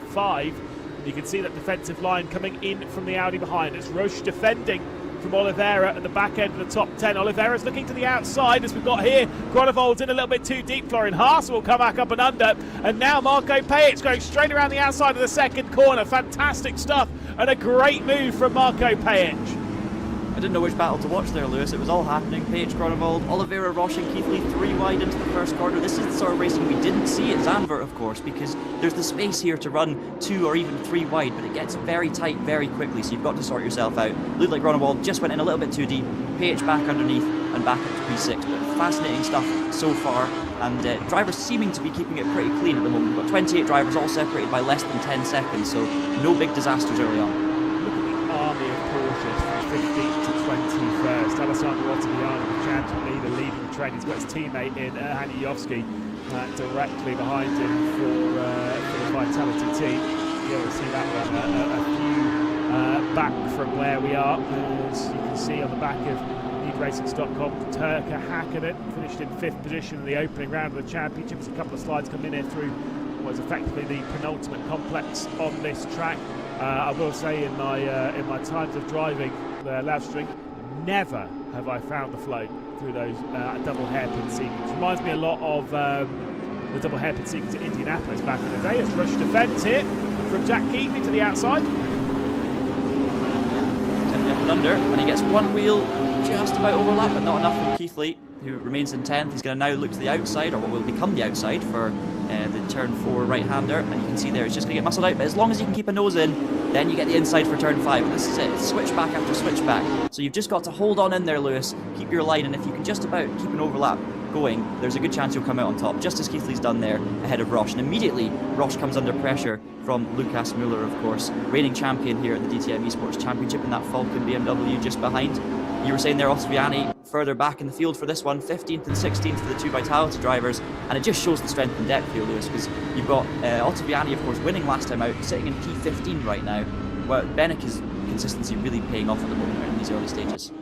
5. You can see that defensive line coming in from the Audi behind. It's Roche defending from Oliveira at the back end of the top 10. Oliveira's looking to the outside as we've got here. Gronewald's in a little bit too deep. Florian Haas will come back up and under. And now Marco Page going straight around the outside of the second corner. Fantastic stuff and a great move from Marco Page. I didn't know which battle to watch there, Lewis. It was all happening. Page, Gronewald, Oliveira, Roche and Keithley 3 wide into the first corner. This is the sort of racing we didn't see at Zandvoort, of course, because there's the space here to run 2 or even 3 wide, but it gets very tight very quickly, so you've got to sort yourself out. Looked like Gronewald just went in a little bit too deep. Page back underneath and back up to P6. But fascinating stuff so far, and drivers seeming to be keeping it pretty clean at the moment. We've got 28 drivers all separated by less than 10 seconds, so no big disasters early on. Look at the army of Porsches from 15th to 21st. Alessandro Ottaviani, the champion leader, leading the train. He's got his teammate in Hani Jovski directly behind him for the Vitality team. Yeah, we'll see that one a few back from where we are. As you can see on the back of NeedRacing.com, Turka Hakkinen finished in 5th position in the opening round of the championship. There's a couple of slides coming in here through what is effectively the penultimate complex on this track. I will say in my times of driving the Lausitzring, never have I found the flow through those double hairpin sequence. Reminds me a lot of the double hairpin sequence at Indianapolis back in the day. It's rush defence here from Jack Keithley to the outside. Up and under, and he gets one wheel just about overlap, but not enough from Keithley, who remains in 10th. He's going to now look to the outside, or what will become the outside, for the turn 4 right-hander, and you can see there he's just going to get muscled out, but as long as you can keep a nose in, then you get the inside for turn 5, and this is it. It's switchback after switchback, so you've just got to hold on in there, Lewis, keep your line, and if you can just about keep an overlap going, there's a good chance you'll come out on top, just as Keithley's done there ahead of Roche. And immediately Roche comes under pressure from Lukas Müller, of course, reigning champion here at the DTM Esports Championship in that Falcon BMW just behind. You were saying there, Ottaviani further back in the field for this one, 15th and 16th for the 2 Vitality drivers, and it just shows the strength and depth here, Lewis, because you've got Ottaviani, of course, winning last time out, sitting in P15 right now, where Beneke's consistency really paying off at the moment in these early stages.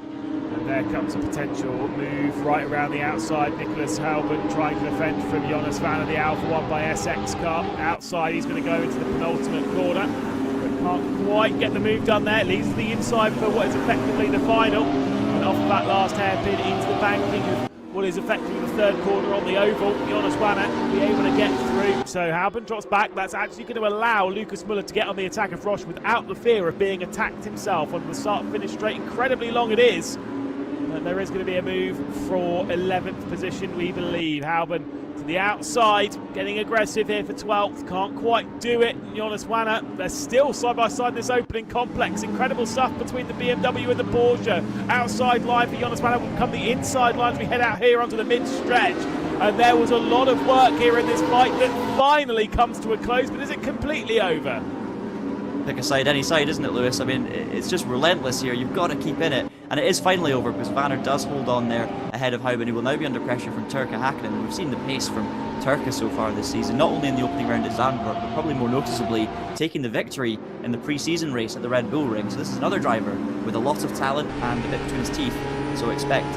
And there comes a potential move right around the outside. Nicholas Halbert trying to defend from Jonas Vanna, the Alpha 1 by SX car. Outside, he's going to go into the penultimate corner, but can't quite get the move done there. Leads to the inside for what is effectively the final. And off of that last hairpin into the banking of what is effectively the 3rd corner on the oval. Jonas Vanna will be able to get through. So Halbert drops back. That's actually going to allow Lukas Müller to get on the attack of Roche without the fear of being attacked himself on the start-finish straight. Incredibly long it is. And there is going to be a move for 11th position, we believe. Halben to the outside, getting aggressive here for 12th. Can't quite do it. Jonas Vanna, they're still side by side in this opening complex. Incredible stuff between the BMW and the Porsche. Outside line for Jonas Vanna will come the inside line as we head out here onto the mid-stretch. And there was a lot of work here in this fight that finally comes to a close, but is it completely over? Pick a side, any side, isn't it, Lewis? I mean, it's just relentless here. You've got to keep in it. And it is finally over because Vanner does hold on there ahead of Hauben, who will now be under pressure from Turka Hakkinen. And we've seen the pace from Turka so far this season, not only in the opening round at Zandvoort, but probably more noticeably taking the victory in the pre-season race at the Red Bull Ring. So this is another driver with a lot of talent and a bit between his teeth. So expect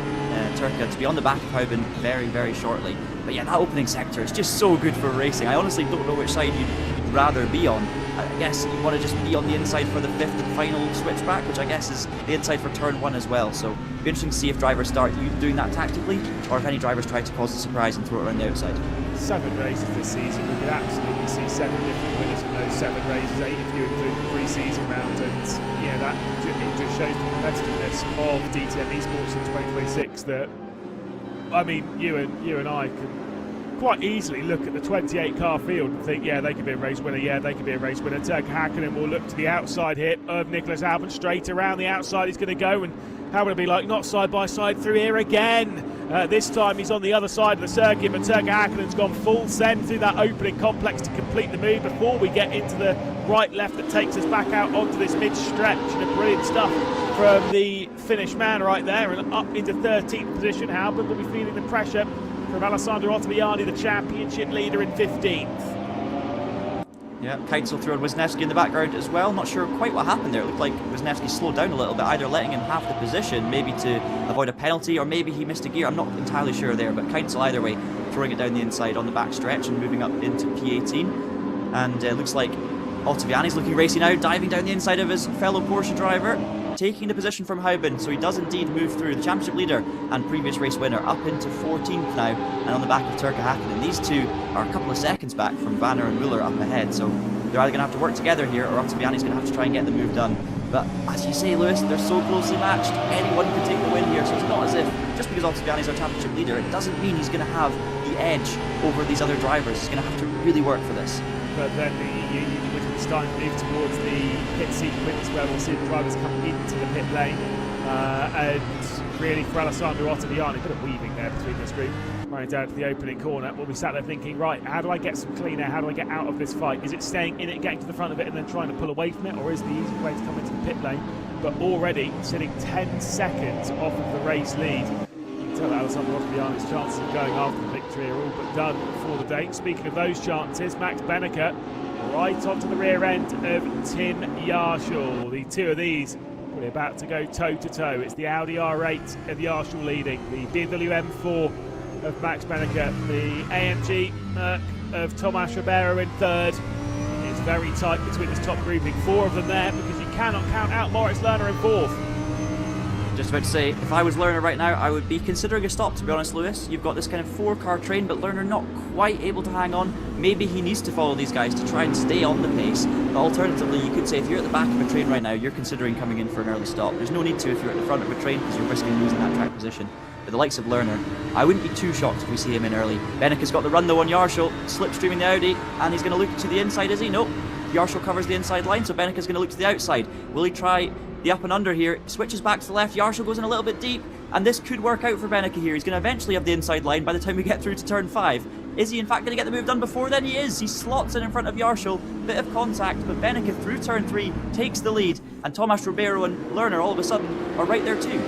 Turka to be on the back of Hauben very, very shortly. But yeah, that opening sector is just so good for racing. I honestly don't know which side you'd rather be on. I guess you want to just be on the inside for the 5th and final switchback, which I guess is the inside for turn 1 as well. So it'll be interesting to see if drivers start doing that tactically, or if any drivers try to cause a surprise and throw it around the outside. 7 races this season, we could absolutely see 7 different winners in those 7 races, 8 if you include the pre-season round, and yeah, that it just shows the competitiveness of DTM Esports in 2026. That, I mean, you and I can quite easily look at the 28 car field and think, yeah, they could be a race winner, yeah, they could be a race winner. Turk Hakkinen will look to the outside here of Nicholas Albon, straight around the outside he's going to go, and how would it be like, not side by side through here again. This time he's on the other side of the circuit, but Turk Hakkinen's gone full send through that opening complex to complete the move before we get into the right-left that takes us back out onto this mid-stretch. And brilliant stuff from the Finnish man right there, and up into 13th position. Albon will be feeling the pressure from Alessandro Ottaviani, the championship leader, in 15th. Yeah, Keitzel threw on Wisniewski in the background as well. Not sure quite what happened there. It looked like Wisniewski slowed down a little bit, either letting him have the position, maybe to avoid a penalty, or maybe he missed a gear. I'm not entirely sure there, but Keitzel either way, throwing it down the inside on the back stretch and moving up into P18. And it looks like Ottaviani's looking racy now, diving down the inside of his fellow Porsche driver, taking the position from Hauben, so he does indeed move through the championship leader and previous race winner up into 14th now, and on the back of Turkka Hakkinen. These two are a couple of seconds back from Vanner and Muller up ahead, so they're either going to have to work together here, or Ottaviani's going to have to try and get the move done. But as you say, Lewis, they're so closely matched, anyone can take the win here, so it's not as if, just because Ottaviani's our championship leader, it doesn't mean he's going to have the edge over these other drivers. He's going to have to really work for this. But then it's time to move towards the pit sequence where we'll see the drivers come into the pit lane. And really for Alessandro Ottaviani, a bit of weaving there between this group, running down to the opening corner. We'll be sat there thinking, right, how do I get some clean air? How do I get out of this fight? Is it staying in it, getting to the front of it and then trying to pull away from it? Or is the easy way to come into the pit lane? But already sitting 10 seconds off of the race lead. You can tell that Alessandro Ottaviani's chances of going after the victory are all but done for the day. Speaking of those chances, Max Benneker right onto the rear end of Tim Yarshall. The two of these are about to go toe-to-toe. It's the Audi R8 of Yarshall leading, the BMW M4 of Max Benneker, the AMG Merc of Tomas Ribeiro in third. It's very tight between this top grouping. 4 of them there, because you cannot count out Moritz Lerner in fourth. Just about to say, if I was Lerner right now, I would be considering a stop, to be honest, Lewis. You've got this kind of 4-car train, but Lerner not quite able to hang on. Maybe he needs to follow these guys to try and stay on the pace. But alternatively, you could say if you're at the back of a train right now, you're considering coming in for an early stop. There's no need to if you're at the front of a train, because you're risking losing that track position. But the likes of Lerner, I wouldn't be too shocked if we see him in early. Benneker's got the run though on Yarshall, slipstreaming the Audi, and he's going to look to the inside, is he? Nope. Yarshall covers the inside line, so Benneker's going to look to the outside. Will he try the up and under here? Switches back to the left, Yarshall goes in a little bit deep, and this could work out for Benneker here. He's going to eventually have the inside line by the time we get through to turn 5. Is he in fact going to get the move done before then? He is. He slots in front of Yarshall. Bit of contact, but Benneker through turn 3 takes the lead, and Tomas Ribeiro and Lerner all of a sudden are right there too.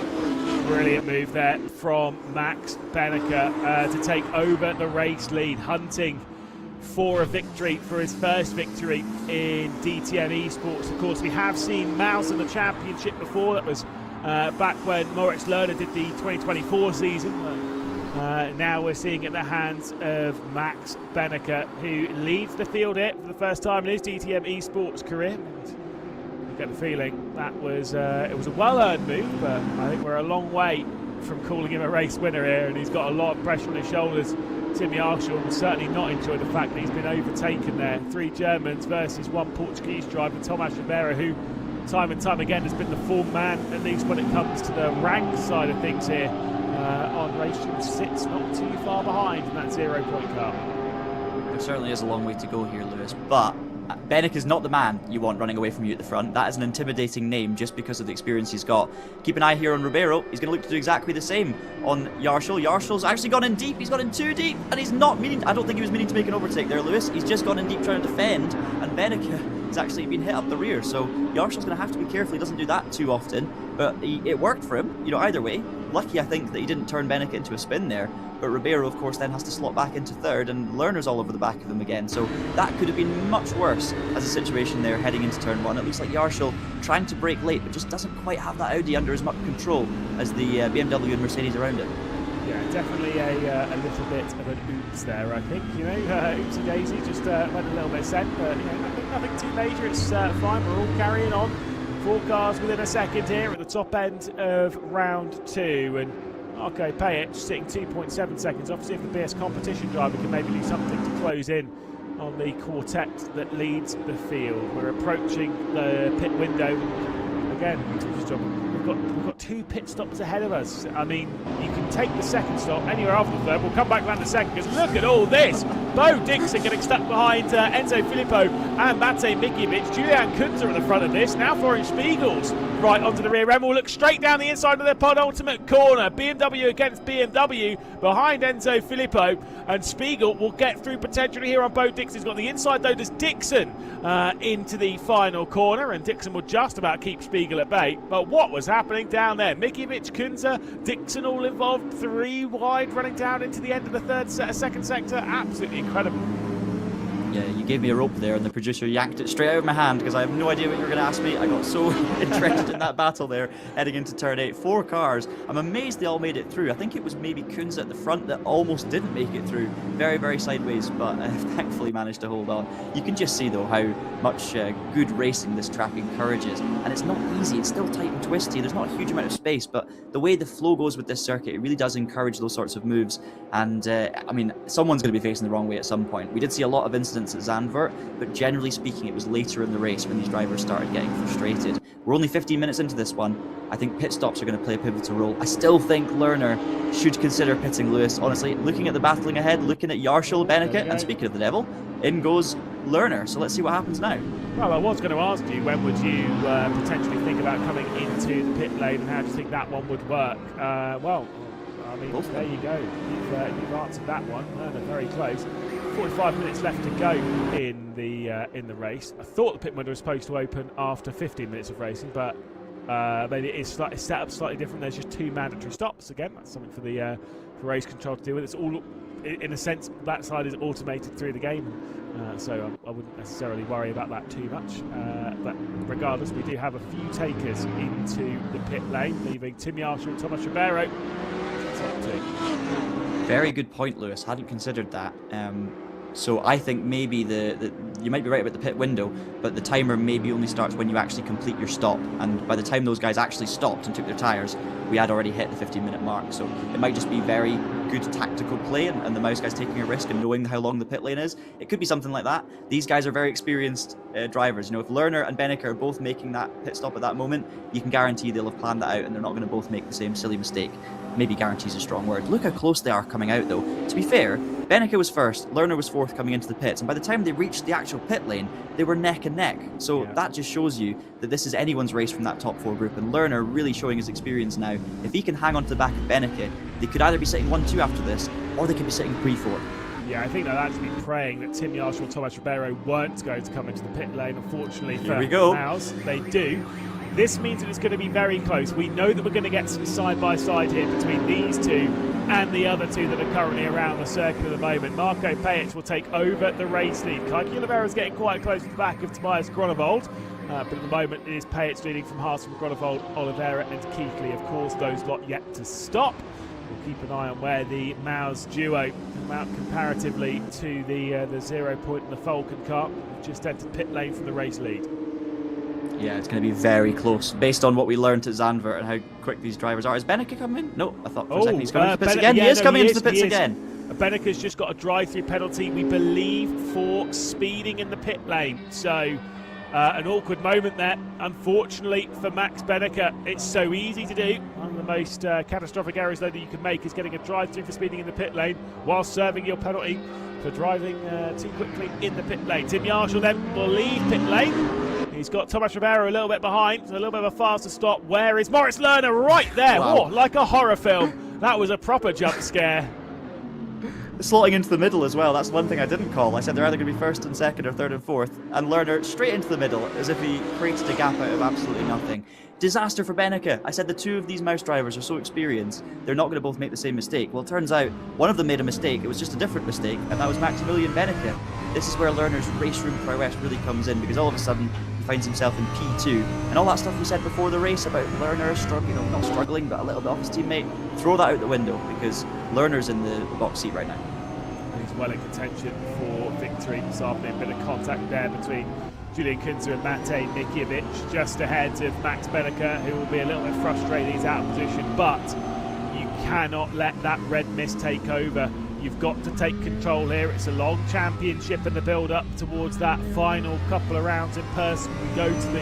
Brilliant move there from Max Benneker to take over the race lead, hunting for a victory, for his first victory in DTM Esports. Of course, we have seen Mouse in the championship before. That was back when Moritz Lerner did the 2024 season. Now we're seeing it in the hands of Max Benneker, who leads the field here for the first time in his DTM Esports career. I get the feeling that was it was a well-earned move, but I think we're a long way from calling him a race winner here, and he's got a lot of pressure on his shoulders. Tim Yarshall will certainly not enjoy the fact that he's been overtaken there. 3 Germans versus 1 Portuguese driver, Tomas Ribeiro, who time and time again has been the form man, at least when it comes to the rank side of things here. On RaceRoom, sits not too far behind in that 0-point car. There certainly is a long way to go here, Lewis, but Benneker's not the man you want running away from you at the front. That is an intimidating name just because of the experience he's got. Keep an eye here on Ribeiro. He's going to look to do exactly the same on Yarshall. Yarshall's actually gone in deep. He's gone in too deep, and he's not meaning... I don't think he was meaning to make an overtake there, Lewis. He's just gone in deep trying to defend, and Benneker has actually been hit up the rear. So Yarshall's going to have to be careful. He doesn't do that too often, but it worked for him, you know, either way. Lucky, I think, that he didn't turn Benneker into a spin there. But Ribeiro, of course, then has to slot back into third, and Lerner's all over the back of them again. So that could have been much worse as a situation there heading into turn 1. It looks like Yarshall trying to brake late, but just doesn't quite have that Audi under as much control as the BMW and Mercedes around it. Yeah, definitely a little bit of an oops there, I think. You know, oopsie daisy, just went a little bit sent, but you know, nothing too major. It's fine. We're all carrying on. 4 cars within a second here at the top end of round 2, and Marco Payet sitting 2.7 seconds off. See if the BS competition driver can maybe do something to close in on the quartet that leads the field. We're approaching the pit window. Again, we've got 2 pit stops ahead of us. I mean, you can take the second stop anywhere after the third. We'll come back around the second, because look at all this. Bo Dixon getting stuck behind Enzo Filippo and Mate Mikiewicz. Julian Kunze at the front of this. Now Florian Spiegel's right onto the rear end. We'll look straight down the inside of the penultimate corner. BMW against BMW behind Enzo Filippo, and Spiegel will get through potentially here on Bo Dixon. He's got the inside though, does Dixon into the final corner, and Dixon will just about keep Spiegel at bay. But what was happening down there? Mikiewicz, Kunze, Dixon all involved, 3 wide running down into the end of the second sector. Absolutely incredible. Yeah, you gave me a rope there, and the producer yanked it straight out of my hand because I have no idea what you were going to ask me. I got so interested in that battle there, heading into turn 8. 4 cars. I'm amazed they all made it through. I think it was maybe Kunze at the front that almost didn't make it through. Very, very sideways, but thankfully managed to hold on. You can just see, though, how much good racing this track encourages. And it's not easy. It's still tight and twisty. There's not a huge amount of space, but the way the flow goes with this circuit, it really does encourage those sorts of moves. And, I mean, someone's going to be facing the wrong way at some point. We did see a lot of incidents at Zandvoort, but generally speaking it was later in the race when these drivers started getting frustrated. We're only 15 minutes into this one. I think pit stops are going to play a pivotal role. I still think Lerner should consider pitting Lewis. Honestly, looking at the battling ahead, looking at Yarshall, Benneke, and speaking of the devil, in goes Lerner. So let's see what happens now. Well, I was going to ask you, when would you potentially think about coming into the pit lane, and how do you think that one would work? Well, I mean, there you go. You've answered that one. Lerner very close. 45 minutes left to go in the race. I thought the pit window was supposed to open after 15 minutes of racing, but maybe it is set up slightly different. There's just 2 mandatory stops. Again, that's something for the for race control to deal with. It's all, in a sense, that side is automated through the game, so I wouldn't necessarily worry about that too much. But regardless, we do have a few takers into the pit lane, leaving Tim Yarshall and Thomas Ribeiro. Top 2. Very good point, Lewis. Hadn't considered that. So I think maybe you might be right about the pit window, but the timer maybe only starts when you actually complete your stop. And by the time those guys actually stopped and took their tyres, we had already hit the 15-minute mark. So it might just be very good tactical play, and the mouse guys taking a risk and knowing how long the pit lane is. It could be something like that. These guys are very experienced drivers. You know, if Lerner and Benneke are both making that pit stop at that moment, you can guarantee they'll have planned that out, and they're not going to both make the same silly mistake. Maybe guarantee is a strong word. Look how close they are coming out, though. To be fair, Benneke was first, Lerner was fourth coming into the pits, and by the time they reached the actual pit lane, they were neck and neck. So that just shows you that this is anyone's race from that top 4 group, and Lerner really showing his experience now. If he can hang on to the back of Benneke, they could either be sitting 1-2 after this, or they could be sitting 3-4. Yeah, I think they'll actually be praying that Tim Yarshall and Thomas Ribeiro weren't going to come into the pit lane. Unfortunately for Mouse, they do. This means that it's going to be very close. We know that we're going to get some side-by-side here between these 2 and the other 2 that are currently around the circuit at the moment. Marco Payet will take over the race lead. Kaiki Oliveira is getting quite close to the back of Tobias Gronewold. But at the moment it is Payet leading from Haas, from Gronewold, Oliveira and Keithley. Of course, those lot yet to stop. We'll keep an eye on where the Maus duo come out comparatively to the 0 point in the Falcon car. We've just entered pit lane from the race lead. Yeah, it's going to be very close, based on what we learned at Zandvoort and how quick these drivers are. Is Benneke coming in? No, I thought for a second he's coming into the pits again. He is coming into the pits again. Benneke's just got a drive-through penalty, we believe, for speeding in the pit lane. So, an awkward moment there, unfortunately, for Max Benneke. It's so easy to do. One of the most catastrophic errors, though, that you can make is getting a drive-through for speeding in the pit lane while serving your penalty for driving too quickly in the pit lane. Tim Yarshall then will leave pit lane. He's got Thomas Ribeiro a little bit behind, so a little bit of a faster stop. Where is Moritz Lerner? Right there. Wow. Oh, like a horror film. That was a proper jump scare. Slotting into the middle as well, that's one thing I didn't call. I said they're either going to be first and second or third and fourth, and Lerner straight into the middle as if he created a gap out of absolutely nothing. Disaster for Benneke. I said the 2 of these Mouse drivers are so experienced, they're not going to both make the same mistake. Well, it turns out one of them made a mistake. It was just a different mistake, and that was Maximilian Benneke. this is where Lerner's RaceRoom prowess really comes in, because all of a sudden he finds himself in P2, and all that stuff we said before the race about Lerner struggling, not struggling, but a little bit off his teammate, throw that out the window, because Lerner's in the box seat right now. He's well in contention for victory this afternoon. Bit of contact there between Julian Kunze and Matej Nikiewicz, just ahead of Max Benneker, who will be a little bit frustrated. He's out of position, but you cannot let that red mist take over. You've got to take control here. It's a long championship and the build-up towards that final couple of rounds in person. We go to the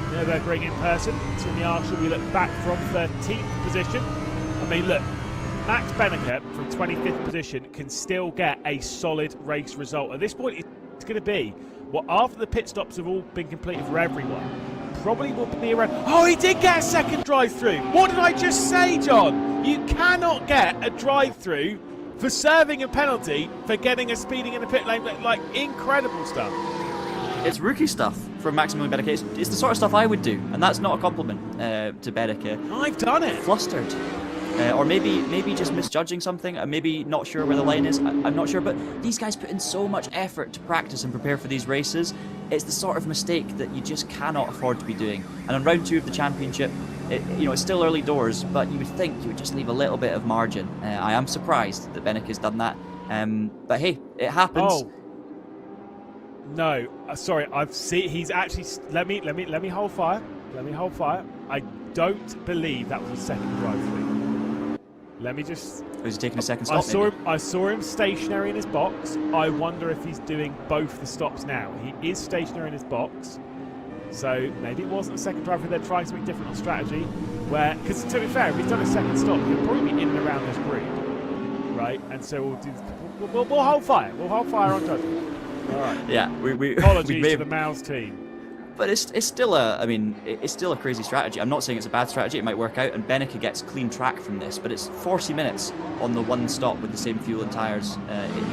Nürburgring in person. So in the Arshall, we look back from 13th position. I mean, look, Max Benneker from 25th position can still get a solid race result. At this point, it's going to be, well, after the pit stops have all been completed for everyone, probably will be around. Oh, he did get a second drive-through. What did I just say, John? You cannot get a drive-through for serving a penalty for getting a speeding in the pit lane. Like, incredible stuff. It's rookie stuff from Maximilian Benneker. It's the sort of stuff I would do, and that's not a compliment to Benneker. I've done it. Flustered. Or maybe just misjudging something, and maybe not sure where the line is. I'm not sure, but these guys put in so much effort to practice and prepare for these races. It's the sort of mistake that you just cannot afford to be doing. And on round 2 of the championship, it's still early doors, but you would think you would just leave a little bit of margin. I am surprised that Benneker's done that, but hey, it happens. Oh. No, sorry. I've seen. He's actually. Let me hold fire. Let me hold fire. I don't believe that was a second drive-through. Let me just. Was he taking a second stop? I saw him stationary in his box. I wonder if he's doing both the stops now. He is stationary in his box, so maybe it wasn't a second drive-through. They're trying something different on strategy. Where, because to be fair, if he's done a second stop, he'll probably be in and around this group, right? And so we'll do. We'll hold fire. We'll hold fire on judgment. All right. Yeah, we apologies we to the Mouse team. But it's still it's still a crazy strategy. I'm not saying it's a bad strategy. It might work out, and Benneker gets clean track from this. But it's 40 minutes on the one stop with the same fuel and tyres.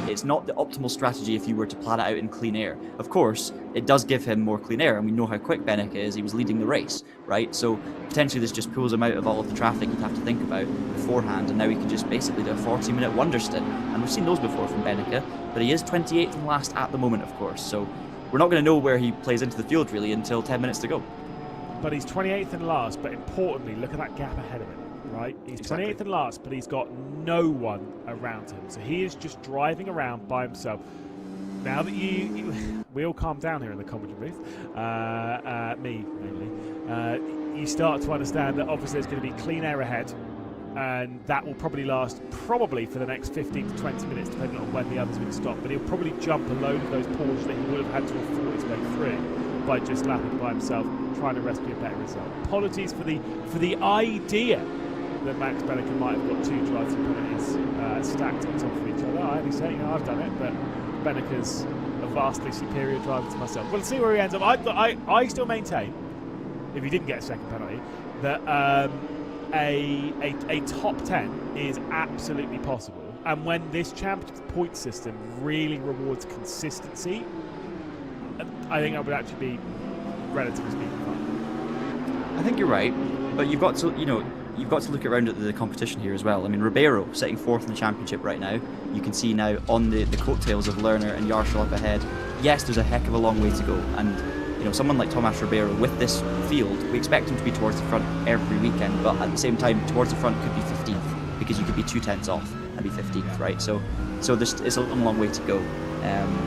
It's not the optimal strategy if you were to plan it out in clean air. Of course, it does give him more clean air, and we know how quick Benneker is. He was leading the race, right? So potentially this just pulls him out of all of the traffic he'd have to think about beforehand, and now he can just basically do a 40-minute wonder stint. And we've seen those before from Benneker, but he is 28th and last at the moment, of course. So we're not going to know where he plays into the field really until 10 minutes to go. But he's 28th and last, but importantly, look at that gap ahead of him, right? He's 28th and last, but he's got no one around him. So he is just driving around by himself. Now that we all calm down here in the commentary booth, me mainly, you start to understand that obviously there's going to be clean air ahead, and that will probably last for the next 15 to 20 minutes, depending on when the others will stop. But he'll probably jump a load of those portions that he would have had to have fought his way through by just lapping by himself, trying to rescue a better result. Apologies for the idea that Max Benneker might have got 2 drive-through penalties stacked on top of each other. I only say, I've done it, but Benneker's a vastly superior driver to myself. We'll see where he ends up. I still maintain, if he didn't get a second penalty, that a top 10 is absolutely possible. And when this championship point system really rewards consistency, I think that would actually be, relatively speaking, fun. I think you're right, but you've got to look around at the competition here as well. I mean, Ribeiro sitting 4th in the championship right now. You can see now on the coattails of Lerner and Yarshall up ahead. Yes, there's a heck of a long way to go, and someone like Tomas Ribeiro with this field, we expect him to be towards the front every weekend, but at the same time, towards the front could be 15th, because you could be 2 tenths off and be 15th, right? So it's a long way to go.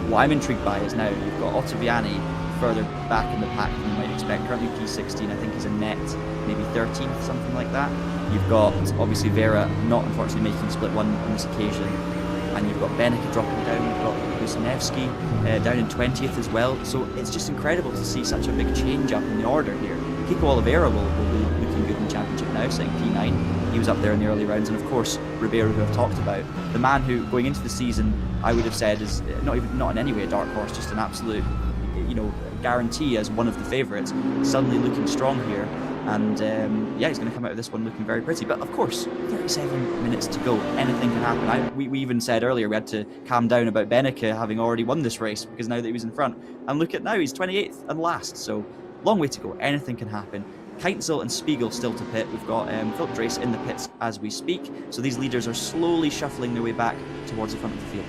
What I'm intrigued by is now you've got Ottaviani further back in the pack than you might expect. Currently P16, I think he's a net maybe 13th, something like that. You've got obviously Vera not unfortunately making split 1 on this occasion, and you've got Benneker dropping down, you've got Wisniewski down in 20th as well. So it's just incredible to see such a big change up in the order here. Kiko Oliveira will be looking good in the championship now, sitting P9. He was up there in the early rounds, and of course Ribeiro, who I've talked about, the man who going into the season I would have said is not in any way a dark horse, just an absolute guarantee as one of the favourites, suddenly looking strong here. And he's going to come out of this one looking very pretty. But of course, 37 minutes to go. Anything can happen. We even said earlier we had to calm down about Benneker having already won this race, because now that he was in front. And look at now, he's 28th and last. So long way to go. Anything can happen. Keitzel and Spiegel still to pit. We've got Philip Drace in the pits as we speak. So these leaders are slowly shuffling their way back towards the front of the field.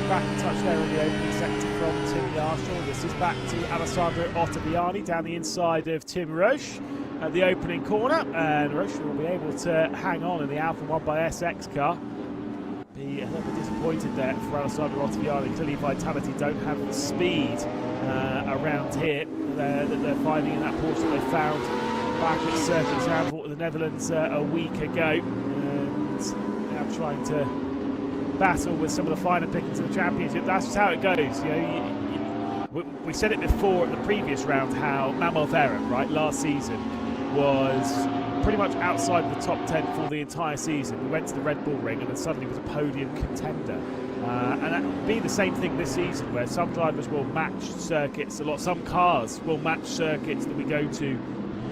back in touch there in the opening sector from Tim Yarshall. This is back to Alessandro Ottaviani down the inside of Tim Roche at the opening corner, and Roche will be able to hang on in the Alpha 1 by SX car. Be a little bit disappointed there for Alessandro Ottaviani. Clearly Vitality don't have the speed around here that they're finding in that Porsche that they found back at Circuit Zandvoort in the Netherlands a week ago, and now trying to battle with some of the finer pickings of the championship. That's just how it goes. You know, we said it before at the previous round how Manuel Vera, right, last season was pretty much outside of the top 10 for the entire season. We went to the Red Bull Ring and then suddenly was a podium contender. And that will be the same thing this season, where some drivers will match circuits a lot. Some cars will match circuits that we go to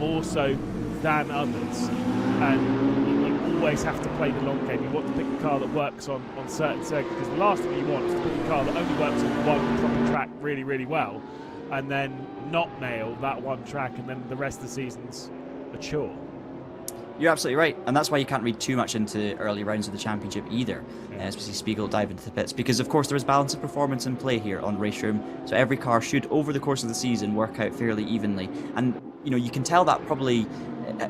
more so than others. And you always have to play the long game. You want to pick a car that works on certain circuits, because the last thing you want is to pick a car that only works on one proper track really, really well, and then not nail that one track, and then the rest of the season's a chore. You're absolutely right, and that's why you can't read too much into early rounds of the championship either, especially Spiegel dive into the pits, because of course there is balance of performance in play here on RaceRoom, so every car should, over the course of the season, work out fairly evenly. And you know, you can tell that probably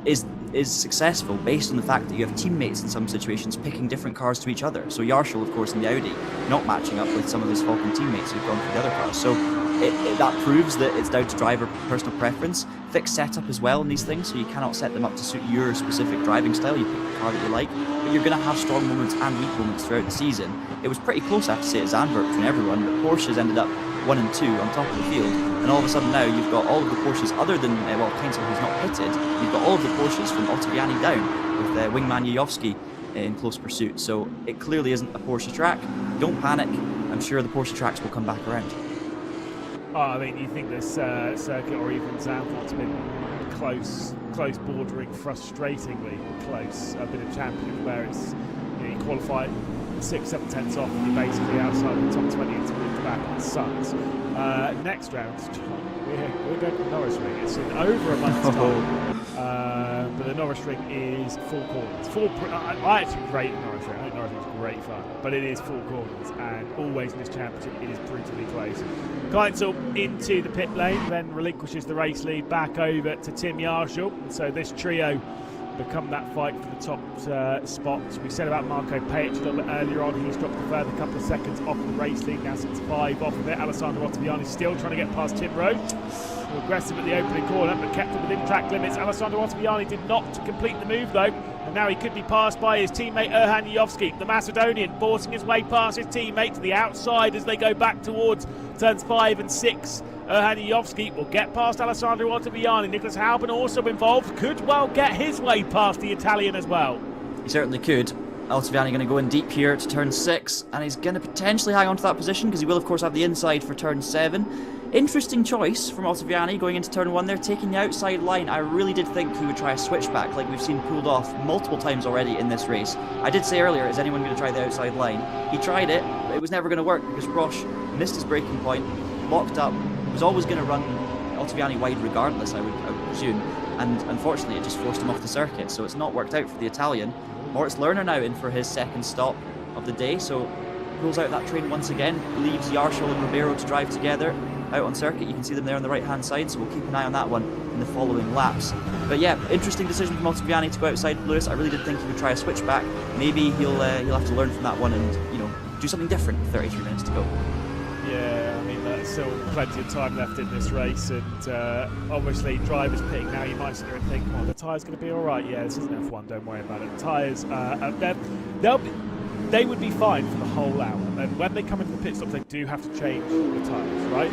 is successful based on the fact that you have teammates in some situations picking different cars to each other. So Yarshall, of course, in the Audi, not matching up with some of his Falcon teammates who've gone for the other cars. So that proves that it's down to driver personal preference, fixed setup as well in these things, so you cannot set them up to suit your specific driving style. You pick the car that you like, but you're going to have strong moments and weak moments throughout the season. It was pretty close, I have to say, at Zandvoort between everyone, but Porsches ended up 1 and 2 on top of the field, and all of a sudden now you've got all of the Porsches other than, well, Keinsel, who's not pitted, you've got all of the Porsches from Ottaviani down, with wingman Jajowski in close pursuit. So it clearly isn't a Porsche track. Don't panic, I'm sure the Porsche tracks will come back around. Oh, I mean, you think this circuit or even Zandvoort's been close, bordering frustratingly close. A bit of champion where it's, you know, you qualify 6-7 tenths off and you're basically outside of the top 20 until the back of the Suns. Next round, we're going to the Norris Ring. It's in over a month's time, but the Norris Ring is full corners. I actually rate the Norris Ring. I think Norris Ring is great fun, but it is full corners, and always in this championship it is brutally close. Keinsel into the pit lane, then relinquishes the race lead back over to Tim Yarshall, and so this trio become that fight for the top spots. We said about Marco Pajic a little bit earlier on, he's dropped a further couple of seconds off the race lead, now sits 5 off of it. Alessandro Ottaviani still trying to get past Tim Roche. Aggressive at the opening corner, but kept it within track limits. Alessandro Ottaviani did not complete the move though, and now he could be passed by his teammate Erhan Jajowski, the Macedonian, forcing his way past his teammate to the outside as they go back towards turns 5 and 6. Erhan Jajowski will get past Alessandro Ottaviani. Nicholas Halban also involved, could well get his way past the Italian as well. He certainly could. Ottaviani going to go in deep here to turn 6, and he's going to potentially hang on to that position because he will of course have the inside for turn 7. Interesting choice from Ottaviani going into turn 1 there, taking the outside line. I really did think he would try a switchback like we've seen pulled off multiple times already in this race. I did say earlier, is anyone going to try the outside line? He tried it, but it was never going to work because Roche missed his braking point, locked up, was always going to run Ottaviani wide regardless, I would presume, and unfortunately it just forced him off the circuit, so it's not worked out for the Italian. Moritz Lerner now in for his second stop of the day, so pulls out that train once again, leaves Yarshall and Ribeiro to drive together out on circuit. You can see them there on the right hand side, so we'll keep an eye on that one in the following laps. But yeah, interesting decision from Ottaviani to go outside Lewis. I really did think he would try a switchback. Maybe he'll have to learn from that one and, you know, do something different with 33 minutes to go. Yeah, I mean, there's still plenty of time left in this race, and obviously drivers pitting now. You might sit there and think, well, the tyre's going to be all right. Yeah, this isn't F1, don't worry about it. The tyres, they would be fine for the whole hour, and when they come into the pit stops they do have to change the tyres, right?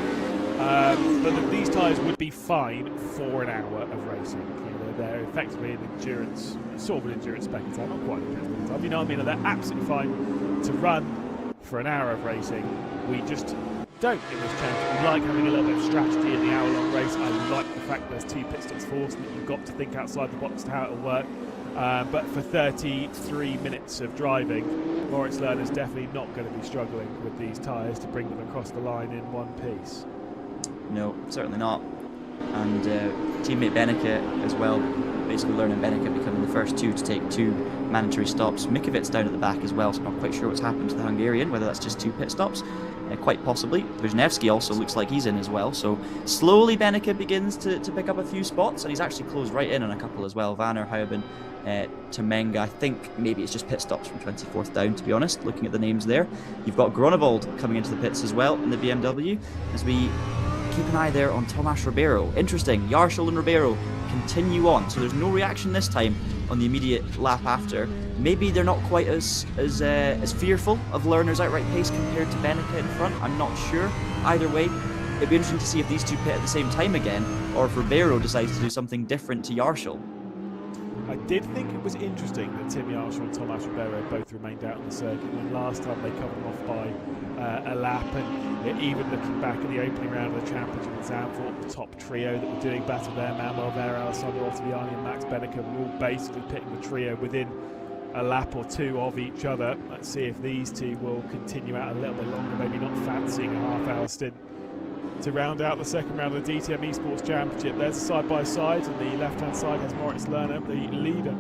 But these tyres would be fine for an hour of racing. You know, they're effectively an endurance, sort of an endurance spec time, not quite an endurance spec time, you know what I mean? They're absolutely fine to run for an hour of racing. We just don't in this championship. We like having a little bit of strategy in the hour-long race. I like the fact there's 2 pit stops forced and that you've got to think outside the box to how it'll work. But for 33 minutes of driving, Moritz Lerner's definitely not going to be struggling with these tyres to bring them across the line in one piece. No, certainly not. And teammate Beneke as well, basically Lerner and Beneke becoming the first 2 to take 2 mandatory stops. Mikovic's down at the back as well, so I'm not quite sure what's happened to the Hungarian, whether that's just 2 pit stops. Quite possibly. Wisniewski also looks like he's in as well, so slowly Beneke begins to pick up a few spots, and he's actually closed right in on a couple as well. Vanner, Hauben, Temenga. I think maybe it's just pit stops from 24th down, to be honest, looking at the names there. You've got Groenewold coming into the pits as well in the BMW, as we keep an eye there on Tomas Ribeiro. Interesting, Yarshall and Ribeiro continue on, so there's no reaction this time on the immediate lap after. Maybe they're not quite as fearful of Lerner's outright pace compared to Beneke in front. I'm not sure. Either way, it'd be interesting to see if these two pit at the same time again, or if Ribeiro decides to do something different to Yarshall. I did think it was interesting that Tim Yarshall and Tomas Ribeiro both remained out on the circuit. And last time they covered them off by a lap, and even looking back at the opening round of the championship in Zandvoort, the top trio that were doing battle there, Manuel Vera, Alessandro Ottaviani and Max Beneke, were all basically pitting the trio within a lap or two of each other. Let's see if these two will continue out a little bit longer, maybe not fancying a half-hour stint to round out the second round of the DTM Esports Championship. There's side by side, and the left-hand side has Moritz Lerner, the leader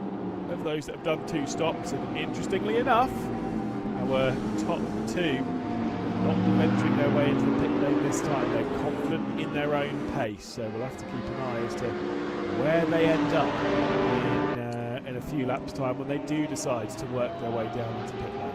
of those that have done 2 stops. And interestingly enough, our top 2 not venturing their way into the pit lane this time. They're confident in their own pace, so we'll have to keep an eye as to where they end up in a few laps' time when they do decide to work their way down into pit lane.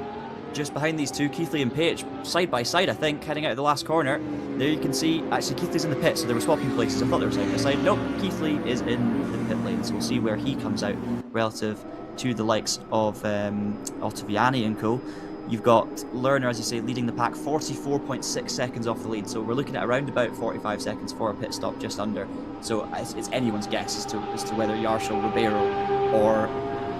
Just behind these two, Keithley and Page, side by side, I think, heading out of the last corner. There you can see, actually, Keithley's in the pit, so they were swapping places. I thought they were side by side. Nope, Keithley is in the pit lane, so we'll see where he comes out relative to the likes of Ottaviani and co. You've got Lerner, as you say, leading the pack, 44.6 seconds off the lead, so we're looking at around about 45 seconds for a pit stop, just under. So it's anyone's guess as to whether Yarshall, Ribeiro, or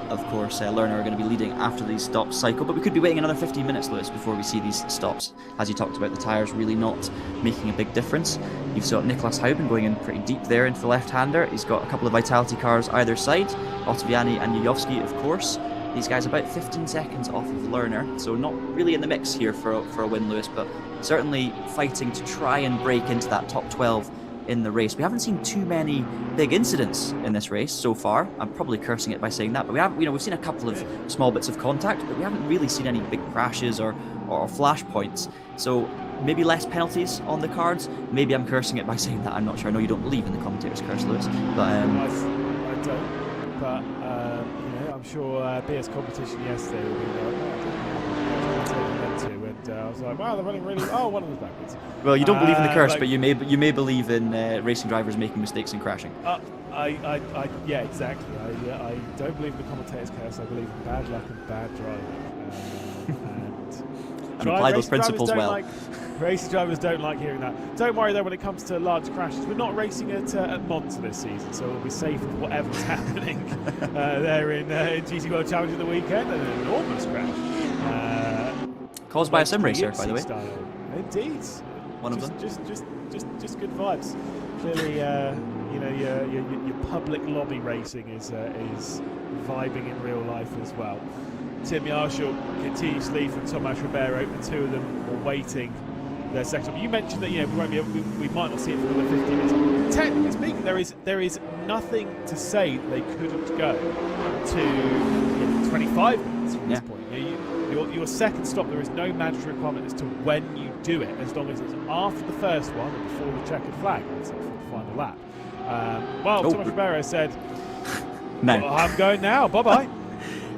of course, Lerner are going to be leading after these stops cycle, but we could be waiting another 15 minutes, Lewis, before we see these stops. As you talked about, the tyres really not making a big difference. You've got Niklas Hauben going in pretty deep there into the left-hander. He's got a couple of Vitality cars either side, Ottaviani and Jujovski, of course. These guys about 15 seconds off of Lerner, so not really in the mix here for a win, Lewis, but certainly fighting to try and break into that top 12 in the race. We haven't seen too many big incidents in this race so far. I'm probably cursing it by saying that, but we've seen a couple of small bits of contact, but we haven't really seen any big crashes or flashpoints. So maybe less penalties on the cards. Maybe I'm cursing it by saying that. I'm not sure. I know you don't believe in the commentator's curse, Lewis, but I don't. But I'm sure BS competition yesterday will be and I was like, wow, they're running really. Oh, one of them's backwards. Well, you don't believe in the curse, but you may believe in racing drivers making mistakes and crashing. Yeah, exactly. I don't believe in the commentator's curse. I believe in bad luck and bad driving. And apply those principles well. Racing drivers don't like hearing that. Don't worry though, when it comes to large crashes, we're not racing at Monza this season, so we'll be safe with whatever's happening there in GT World Challenge of the weekend. An enormous crash. Caused by a sim racer, by the way. Indeed. One of them. Just good vibes. Clearly, your public lobby racing is vibing in real life as well. Tim Yarshall continues to lead from Tomas Ribeiro. The two of them are waiting their second. You mentioned that we might not see it for another 15 minutes. Technically speaking, there is nothing to say that they couldn't go to 25 minutes from this point. Your second stop, there is no mandatory requirement as to when you do it, as long as it's after the first one and before the checkered flag, for the final lap. Tomas Ribeiro said, no. Oh, I'm going now, bye-bye.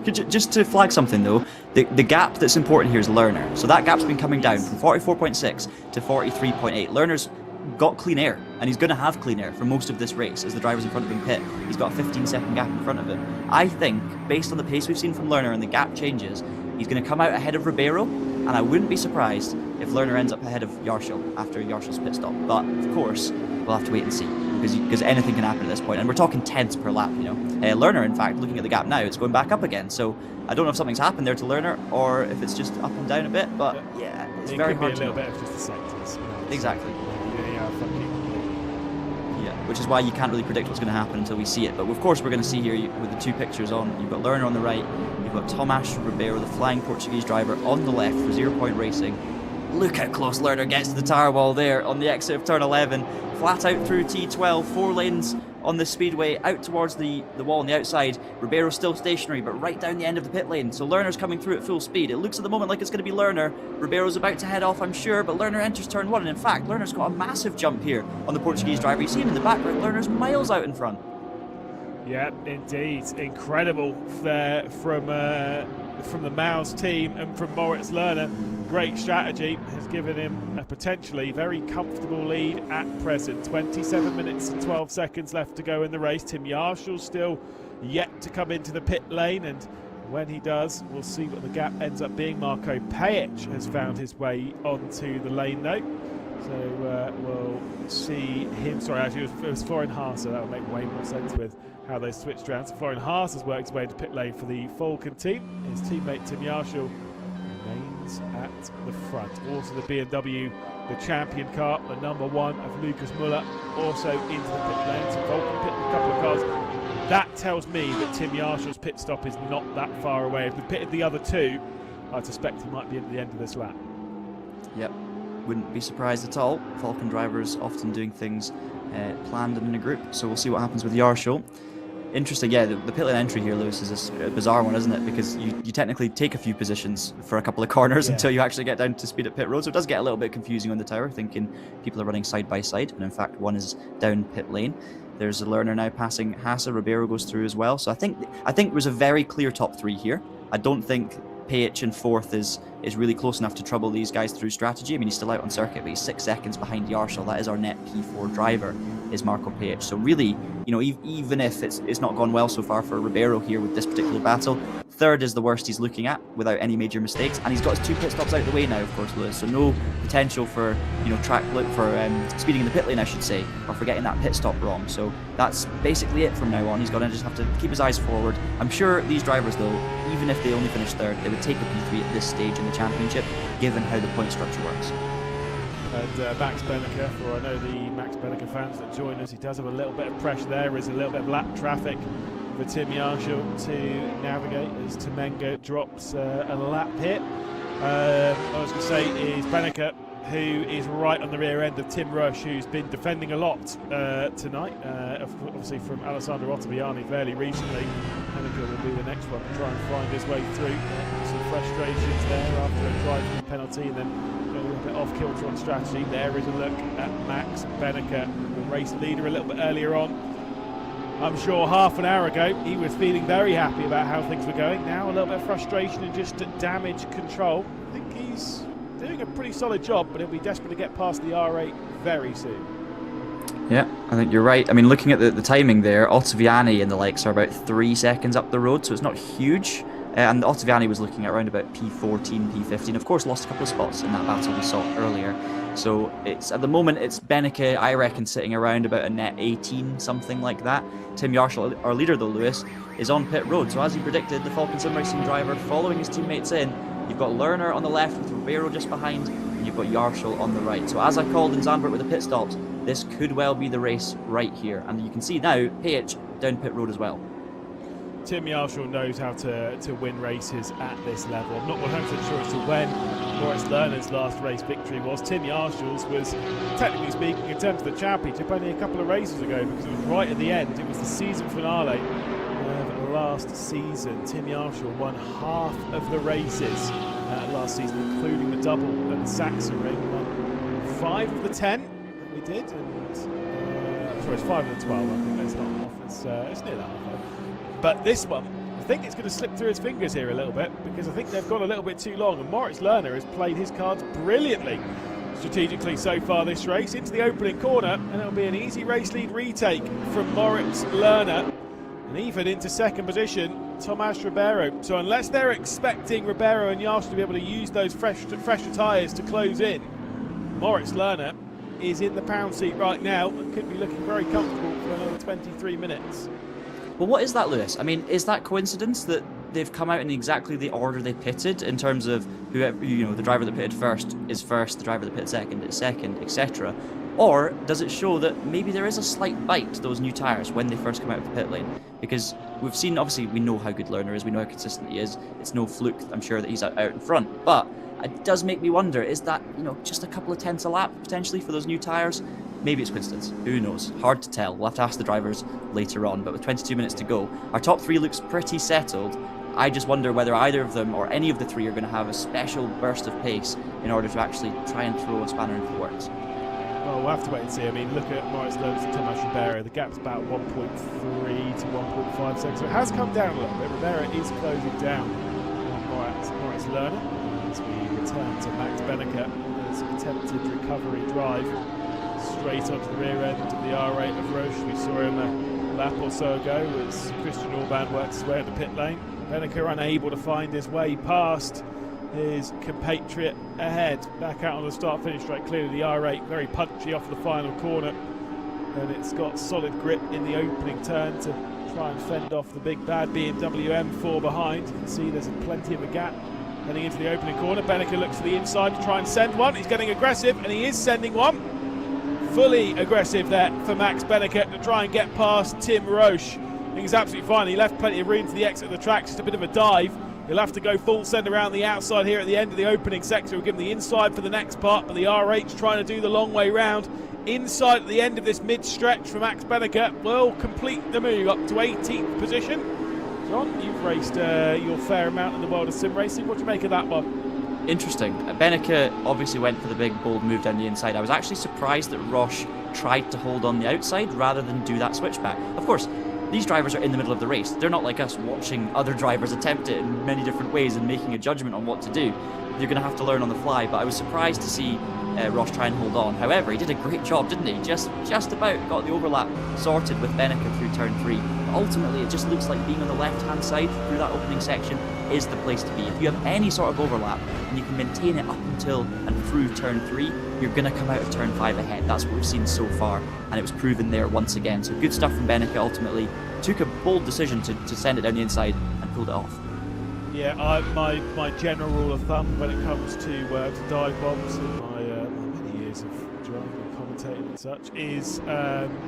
Just to flag something though, the gap that's important here is Lerner. So that gap's been coming down from 44.6 to 43.8. Lerner's got clean air, and he's going to have clean air for most of this race as the drivers in front of him pit. He's got a 15-second gap in front of him. I think, based on the pace we've seen from Lerner and the gap changes, he's going to come out ahead of Ribeiro, and I wouldn't be surprised if Lerner ends up ahead of Yarshall after Yarshall's pit stop. But, of course, we'll have to wait and see, because anything can happen at this point, and we're talking tenths per lap, Lerner, in fact, looking at the gap now, it's going back up again, so I don't know if something's happened there to Lerner, or if it's just up and down a bit, but yeah, it's very hard to know. It could be a little bit of just the sectors. Exactly. Yeah, which is why you can't really predict what's going to happen until we see it. But of course, we're going to see here with the two pictures on. You've got Lerner on the right, you've got Tomas Ribeiro, the flying Portuguese driver, on the left for 0 Point Racing. Look how close Lerner gets to the tyre wall there on the exit of turn 11. Flat out through T12, 4 lanes on the speedway, out towards the wall on the outside. Ribeiro's still stationary, but right down the end of the pit lane. So Lerner's coming through at full speed. It looks at the moment like it's going to be Lerner. Ribeiro's about to head off, I'm sure, but Lerner enters turn 1. And in fact, Lerner's got a massive jump here on the Portuguese driver. You see him in the background. Lerner's miles out in front. Yeah, indeed. Incredible there from the Maus team and from Moritz Lerner. Great strategy has given him a potentially very comfortable lead at present. 27 minutes and 12 seconds left to go in the race. Tim Yarshall's still yet to come into the pit lane, and when he does, we'll see what the gap ends up being. Marco Pajic has found his way onto the lane though. So we'll see him. Sorry, actually, it was Florian Haas, so that would make way more sense with how they switched around. So Florian Haas has worked his way to pit lane for the Falcon team. His teammate Tim Yarshall remains at the front. Also the BMW, the champion car, the number 1 of Lucas Muller, also into the pit lane. So Falcon pitting a couple of cars. That tells me that Tim Yarshall's pit stop is not that far away. If we pitted the other 2, I'd suspect he might be at the end of this lap. Yep. Wouldn't be surprised at all. Falcon drivers often doing things planned and in a group, so we'll see what happens with Yarshall. Interesting, yeah, the pit lane entry here, Lewis, is a bizarre one, isn't it? Because you technically take a few positions for a couple of corners until you actually get down to speed at pit road, so it does get a little bit confusing on the tower, thinking people are running side by side, and in fact one is down pit lane. There's a Lerner now passing Hassa, Ribeiro goes through as well, so I think there was a very clear top 3 here. I don't think Pajic in 4th is really close enough to trouble these guys through strategy. I mean, he's still out on circuit, but he's 6 seconds behind Yarshall. That is our net P4 driver, is Marco Pajic. So really, you know, even if it's not gone well so far for Ribeiro here with this particular battle, 3rd is the worst he's looking at without any major mistakes, and he's got his 2 pit stops out the way now, of course, Lewis. So no potential for, you know, speeding in the pit lane, I should say, or for getting that pit stop wrong. So that's basically it from now on. He's going to just have to keep his eyes forward. I'm sure these drivers, though, even if they only finish 3rd, they would take a P3 at this stage in the championship, given how the point structure works. And Max Benneker, for I know the Max Benneker fans that join us, he does have a little bit of pressure there. There is a little bit of lap traffic for Tim Yarshall to navigate as Temenga drops a lap hit. I was going to say is Benneker, who is right on the rear end of Tim Rush, who's been defending a lot tonight, obviously from Alessandro Ottaviani fairly recently. Benneker will be the next one to try and find his way through. Some frustrations there after a driving penalty, and then a little bit off kilter on strategy. There is a look at Max Benneker, the race leader a little bit earlier on. I'm sure half an hour ago he was feeling very happy about how things were going. Now a little bit of frustration and just damage control. I think he's doing a pretty solid job, but he'll be desperate to get past the R8 very soon. Yeah, I think you're right. I mean, looking at the timing there, Ottaviani and the likes are about 3 seconds up the road, so it's not huge. And Ottaviani was looking at around about P14, P15. Of course, lost a couple of spots in that battle we saw earlier. So it's at the moment, it's Benneker, I reckon, sitting around about a net 18, something like that. Tim Yarshall, our leader though, Lewis, is on pit road. So as he predicted, the Falcon Sim Racing driver following his teammates in. You've got Lerner on the left with Ribeiro just behind, and you've got Yarshall on the right. So as I called in Zandvoort with the pit stops, this could well be the race right here. And you can see now, Pajic down pit road as well. Tim Yarshall knows how to win races at this level. I'm not 100% sure as to when Moritz Lerner's last race victory was. Tim Yarshall's was, technically speaking, in terms of the championship, only a couple of races ago, because it was right at the end. It was the season finale of last season. Tim Yarshall won half of the races last season, including the double at the Sachsenring. Won 5 of the 10 that we did, and sorry, it's 5 of the 12. I think that's not off. It's near that. But this one, I think it's going to slip through his fingers here a little bit, because I think they've gone a little bit too long, and Moritz Lerner has played his cards brilliantly strategically so far this race into the opening corner, and it'll be an easy race lead retake from Moritz Lerner, and even into second position Tomas Ribeiro. So unless they're expecting Ribeiro and Yarshall to be able to use those fresher tyres to close in, Moritz Lerner is in the pound seat right now and could be looking very comfortable for another 23 minutes. Well, what is that, Lewis? I mean, is that coincidence that they've come out in exactly the order they pitted, in terms of whoever, you know, the driver that pitted first is first, the driver that pitted second is second, etc.? Or does it show that maybe there is a slight bite to those new tyres when they first come out of the pit lane? Because we've seen, obviously, we know how good Lerner is, we know how consistent he is. It's no fluke, I'm sure, that he's out in front. But It does make me wonder, is that, you know, just a couple of tenths a lap potentially for those new tyres? Maybe it's coincidence. Who knows? Hard to tell. We'll have to ask the drivers later on. But with 22 minutes to go, our top 3 looks pretty settled. I just wonder whether either of them or any of the 3 are going to have a special burst of pace in order to actually try and throw a spanner into the works. Well, we'll have to wait and see. I mean, look at Moritz Lorenz and Tomas Ribeiro. The gap's about 1.3 to 1.5 seconds. So it has come down a little bit. Ribeiro is closing down on Moritz Lorenz as we return to Max Benneker. His attempted recovery drive straight onto the rear end of the R8 of Roche. We saw him a lap or so ago as Christian Orban works his way at the pit lane. Benneker unable to find his way past his compatriot ahead, back out on the start-finish straight. Clearly the R8 very punchy off the final corner, and it's got solid grip in the opening turn to try and fend off the big bad BMW M4 behind. You can see there's plenty of a gap heading into the opening corner. Benneker looks to the inside to try and send one. He's getting aggressive, and he is sending one. Fully aggressive there for Max Benneker to try and get past Tim Roche. I think he's absolutely fine. He left plenty of room to the exit of the track, just a bit of a dive. He'll have to go full send around the outside here at the end of the opening sector. We'll give him the inside for the next part, but the R8's trying to do the long way round. Inside at the end of this mid-stretch for Max Benneker will complete the move up to 18th position. John, you've raced your fair amount in the world of sim racing. What do you make of that one? Interesting. Benneker obviously went for the big bold move down the inside. I was actually surprised that Roche tried to hold on the outside rather than do that switchback. Of course, these drivers are in the middle of the race. They're not like us watching other drivers attempt it in many different ways and making a judgment on what to do. You're going to have to learn on the fly, but I was surprised to see Roche try and hold on. However, he did a great job, didn't he? Just about got the overlap sorted with Benneker through turn 3. But ultimately, it just looks like being on the left-hand side through that opening section is the place to be. If you have any sort of overlap and you can maintain it up until and through turn 3, you're going to come out of turn 5 ahead. That's what we've seen so far, and it was proven there once again. So good stuff from Benneker. Ultimately took a bold decision to send it down the inside and pulled it off. Yeah, my general rule of thumb when it comes to dive bombs in my many years of driving and commentating and such is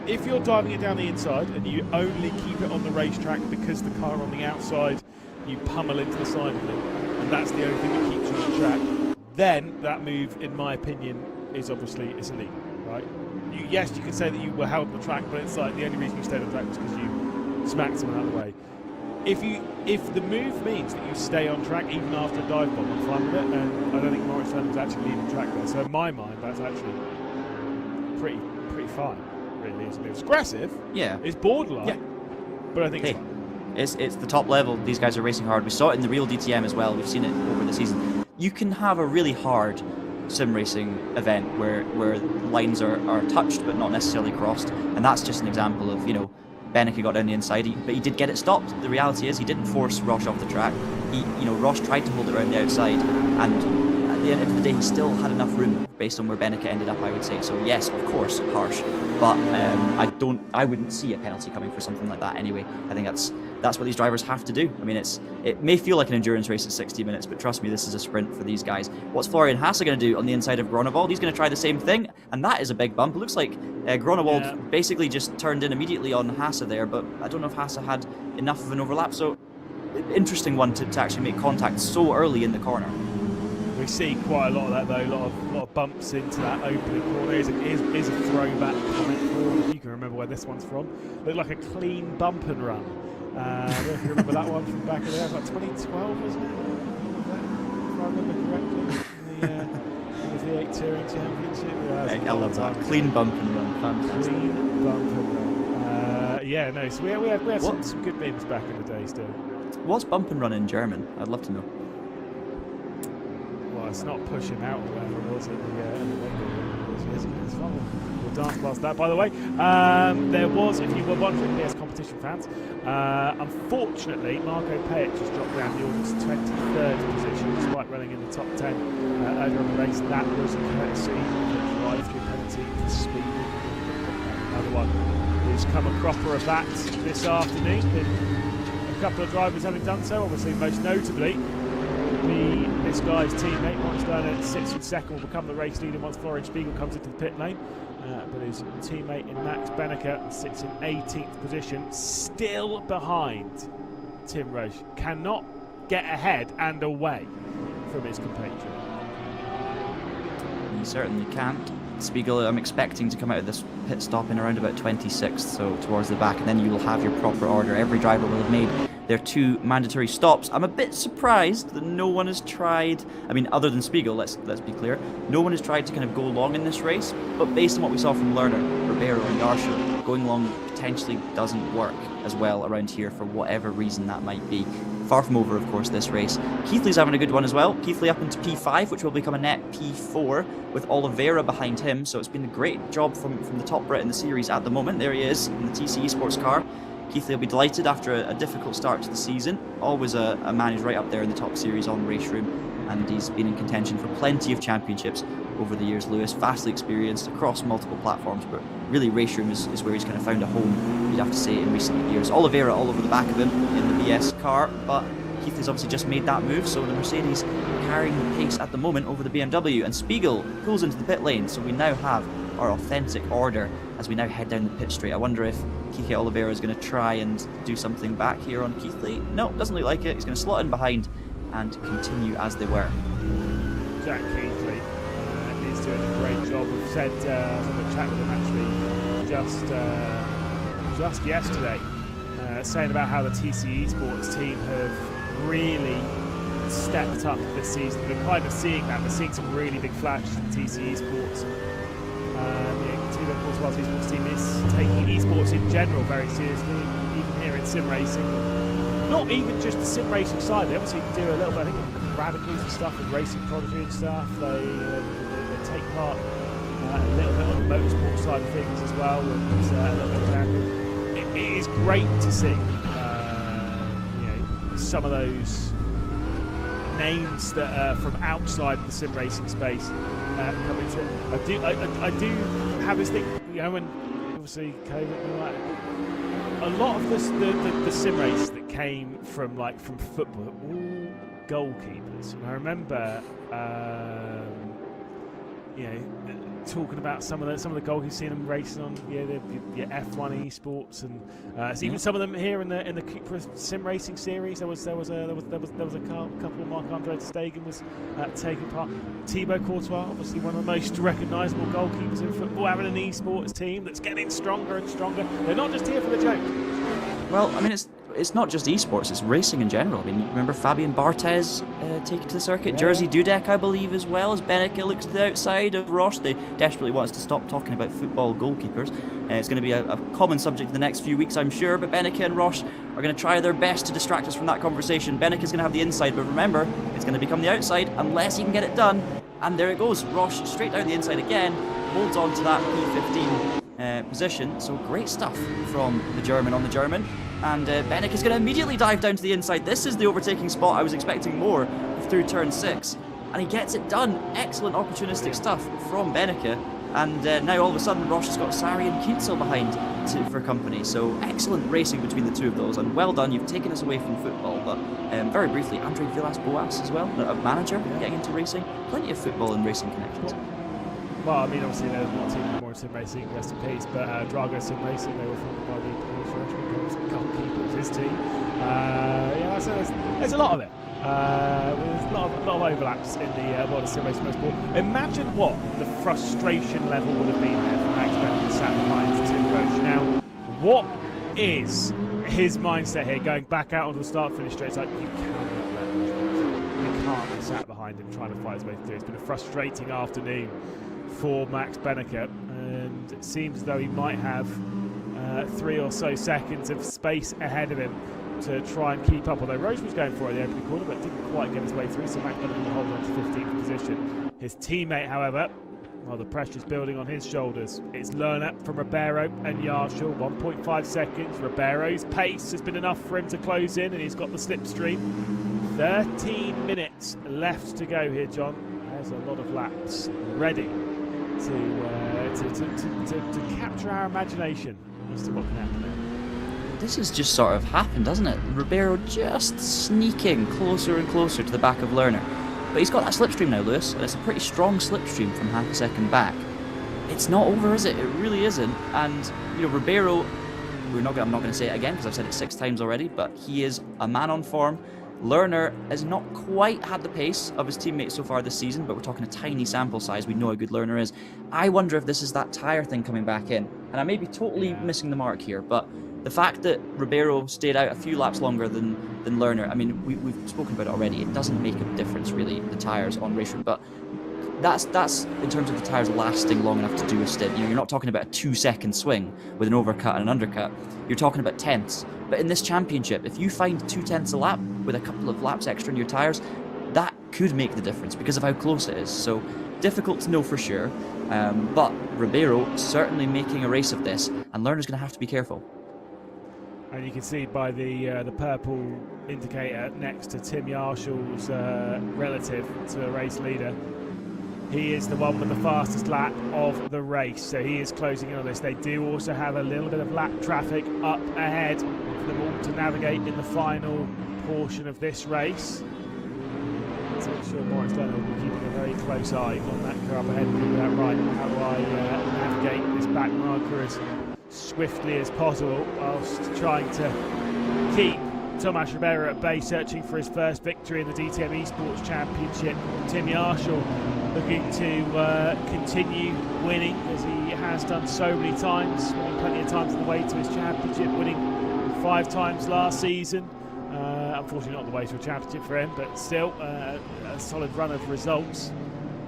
if you're diving it down the inside and you only keep it on the racetrack because the car on the outside, you pummel into the side of it, and that's the only thing that keeps you on the track, then that move, in my opinion, is obviously it's illegal, right? Yes, you can say that you were held on the track, but it's like the only reason you stayed on the track was because you smacked someone out of the way. If the move means that you stay on track even after a dive bomb, I'm fine with it, and I don't think Moritz Lorenz was actually leaving track there. So in my mind, that's actually pretty fine, really, isn't it? It's aggressive. Yeah. It's borderline. Yeah. But I think it's fine. It's the top level. These guys are racing hard. We saw it in the real DTM as well. We've seen it over the season. You can have a really hard sim racing event where lines are touched but not necessarily crossed, and that's just an example of, you know, Benneker got down the inside, but he did get it stopped. The reality is he didn't force Roche off the track. Roche tried to hold it around the outside, and at the end of the day, he still had enough room based on where Benneker ended up, I would say. So yes, of course, harsh, but I wouldn't see a penalty coming for something like that anyway. I think that's what these drivers have to do. I mean, it may feel like an endurance race at 60 minutes, but trust me, this is a sprint for these guys. What's Florian Hasse going to do on the inside of Gronewald? He's going to try the same thing, and that is a big bump. It looks like Gronewald basically just turned in immediately on Hasse there, but I don't know if Hasse had enough of an overlap. So, interesting one to actually make contact so early in the corner. We see quite a lot of that though, a lot of bumps into that opening corner. Here's a throwback comment for you can remember where this one's from. Looked like a clean bump and run. I don't know if you remember that one from back in the day. It was like 2012, wasn't it? If I remember correctly. In the V8 Touring Championship. I love that. Clean bump and run. Fantastic. Clean bump and run. So we had some good memes back in the day still. What's bump and run in German? I'd love to know. Well, it's not push him out or whatever it was at the it's fun. We'll dance past that, by the way. There was, if you were wondering, PS competition fans, unfortunately, Marco Pajic has dropped down the August 23rd position, despite running in the top 10 earlier in the race. That was courtesy of a drive-through penalty for speed. Another one who's come a cropper of that this afternoon. A couple of drivers having done so, obviously most notably this guy's teammate, Moritz Lorenz, sits in second, will become the race leader once Florian Spiegel comes into the pit lane. But his teammate in Max Benneker sits in 18th position, still behind Tim Roche. Cannot get ahead and away from his compatriot. He certainly can't. Spiegel, I'm expecting to come out of this pit stop in around about 26th, so towards the back, and then you will have your proper order. Every driver will have made their 2 mandatory stops. I'm a bit surprised that no one has tried, I mean, other than Spiegel, let's be clear, no one has tried to kind of go long in this race, but based on what we saw from Lerner, Ribeiro and Yarsho, going long potentially doesn't work as well around here for whatever reason that might be. Far from over, of course, this race. Keithley's having a good one as well. Keithley up into P5, which will become a net P4 with Oliveira behind him. So it's been a great job from the top Brit in the series at the moment. There he is in the TC Esports car. Keithley will be delighted after a difficult start to the season. Always a man who's right up there in the top series on RaceRoom, and he's been in contention for plenty of championships over the years. Lewis, vastly experienced across multiple platforms, but really RaceRoom is where he's kind of found a home, you'd have to say, in recent years. Oliveira all over the back of him in the BS car, but Keithley's obviously just made that move, so the Mercedes carrying the pace at the moment over the BMW, and Spiegel pulls into the pit lane, so we now have our authentic order as we now head down the pit straight. I wonder if Kike Oliveira is going to try and do something back here on Keithley. No, doesn't look like it. He's going to slot in behind and continue as they were. Jack Keithley is doing a great job. We've said, I was on the chat with him actually just yesterday, saying about how the TC Esports team have really stepped up this season. We're kind of seeing that. We're seeing some really big flashes in TC Esports. The Esports Esports team is taking esports in general very seriously, even here in sim racing. Not even just the sim racing side. They obviously do a little bit, I think, of radicals and stuff, and racing prodigy and stuff. They take part a little bit on the motorsport side of things as well, and a little bit of that. It is great to see, some of those names that are from outside the sim racing space come into. I do have this thing, when obviously COVID, a lot of the sim race that came from football, all goalkeepers. And I remember, talking about some of the goalkeepers, seeing them racing on the F1 esports, and even some of them here in the Cupra sim racing series. There was a couple. Marc-Andre ter Stegen was taking part. Thibaut Courtois, obviously one of the most recognisable goalkeepers in football, having an esports team that's getting stronger and stronger. They're not just here for the joke. Well, I mean, it's not just esports, it's racing in general. I mean, remember Fabian Barthez taking to the circuit? Yeah. Jersey Dudek, I believe, as well, as Beneke looks to the outside of Roche. They desperately want us to stop talking about football goalkeepers. It's going to be a common subject in the next few weeks, I'm sure, but Beneke and Roche are going to try their best to distract us from that conversation. Beneke is going to have the inside, but remember, it's going to become the outside unless he can get it done. And there it goes, Roche straight down the inside again, holds on to that P15 position. So great stuff from the German on the German. And Beneke is going to immediately dive down to the inside. This is the overtaking spot I was expecting more through turn 6. And he gets it done. Excellent opportunistic stuff from Beneke. And now all of a sudden Roche has got Sari and Kinsel behind for company. So excellent racing between the two of those. And well done, you've taken us away from football. But very briefly, Andre Villas-Boas as well, a manager getting into racing. Plenty of football and racing connections. Well, I mean, obviously there's not team more in sim racing, rest in peace, but Drago Sim Racing, they were funded by the goalkeepers, his team. So there's a lot of it. There's a lot of overlaps in the world of sim racing motorsport. Imagine what the frustration level would have been there for Max Verstappen sat behind Tim Roche. Now, what is his mindset here, going back out onto the start-finish straight? It's like, you cannot let him. You can't be sat behind him trying to fight his way through. It's been a frustrating afternoon for Max Beneke, and it seems as though he might have 3 or so seconds of space ahead of him to try and keep up. Although Roche was going for it at the opening corner, but didn't quite get his way through, so Max Beneke will hold on to 15th position. His teammate, however, well, the pressure's building on his shoulders. It's Lerner from Ribeiro and Yarsho, 1.5 seconds. Ribeiro's pace has been enough for him to close in, and he's got the slipstream. 13 minutes left to go here, John. There's a lot of laps ready to capture our imagination as to what can happen there. This has just sort of happened, hasn't it? Ribeiro just sneaking closer and closer to the back of Lerner. But he's got that slipstream now, Lewis, and it's a pretty strong slipstream from half a second back. It's not over, is it? It really isn't. And, Ribeiro, I'm not going to say it again because I've said it 6 times already, but he is a man on form. Lerner has not quite had the pace of his teammates so far this season, but we're talking a tiny sample size. We know how good Lerner is. I wonder if this is that tyre thing coming back in. And I may be totally missing the mark here, but the fact that Ribeiro stayed out a few laps longer than Lerner, I mean, we've spoken about it already. It doesn't make a difference, really, the tyres on RaceRoom, but that's in terms of the tyres lasting long enough to do a stint. You know, you're not talking about a 2-second swing with an overcut and an undercut. You're talking about tenths. But in this championship, if you find 2 tenths a lap with a couple of laps extra in your tyres, that could make the difference because of how close it is. So difficult to know for sure. But Ribeiro certainly making a race of this, and Lerner's going to have to be careful. And you can see by the purple indicator next to Tim Yarshall's relative to the race leader, he is the one with the fastest lap of the race, so he is closing in on this. They do also have a little bit of lap traffic up ahead for them all to navigate in the final portion of this race. So I'm sure Moritz Lerner will be keeping a very close eye on that car up ahead and figure out, right, how do I navigate this back marker as swiftly as possible whilst trying to keep Tomas Ribeiro at bay, searching for his first victory in the DTM Esports Championship. Tim Yarshall looking to continue winning as he has done so many times, winning plenty of times on the way to his championship, winning 5 times last season. Unfortunately not the way to a championship for him, but still a solid run of results.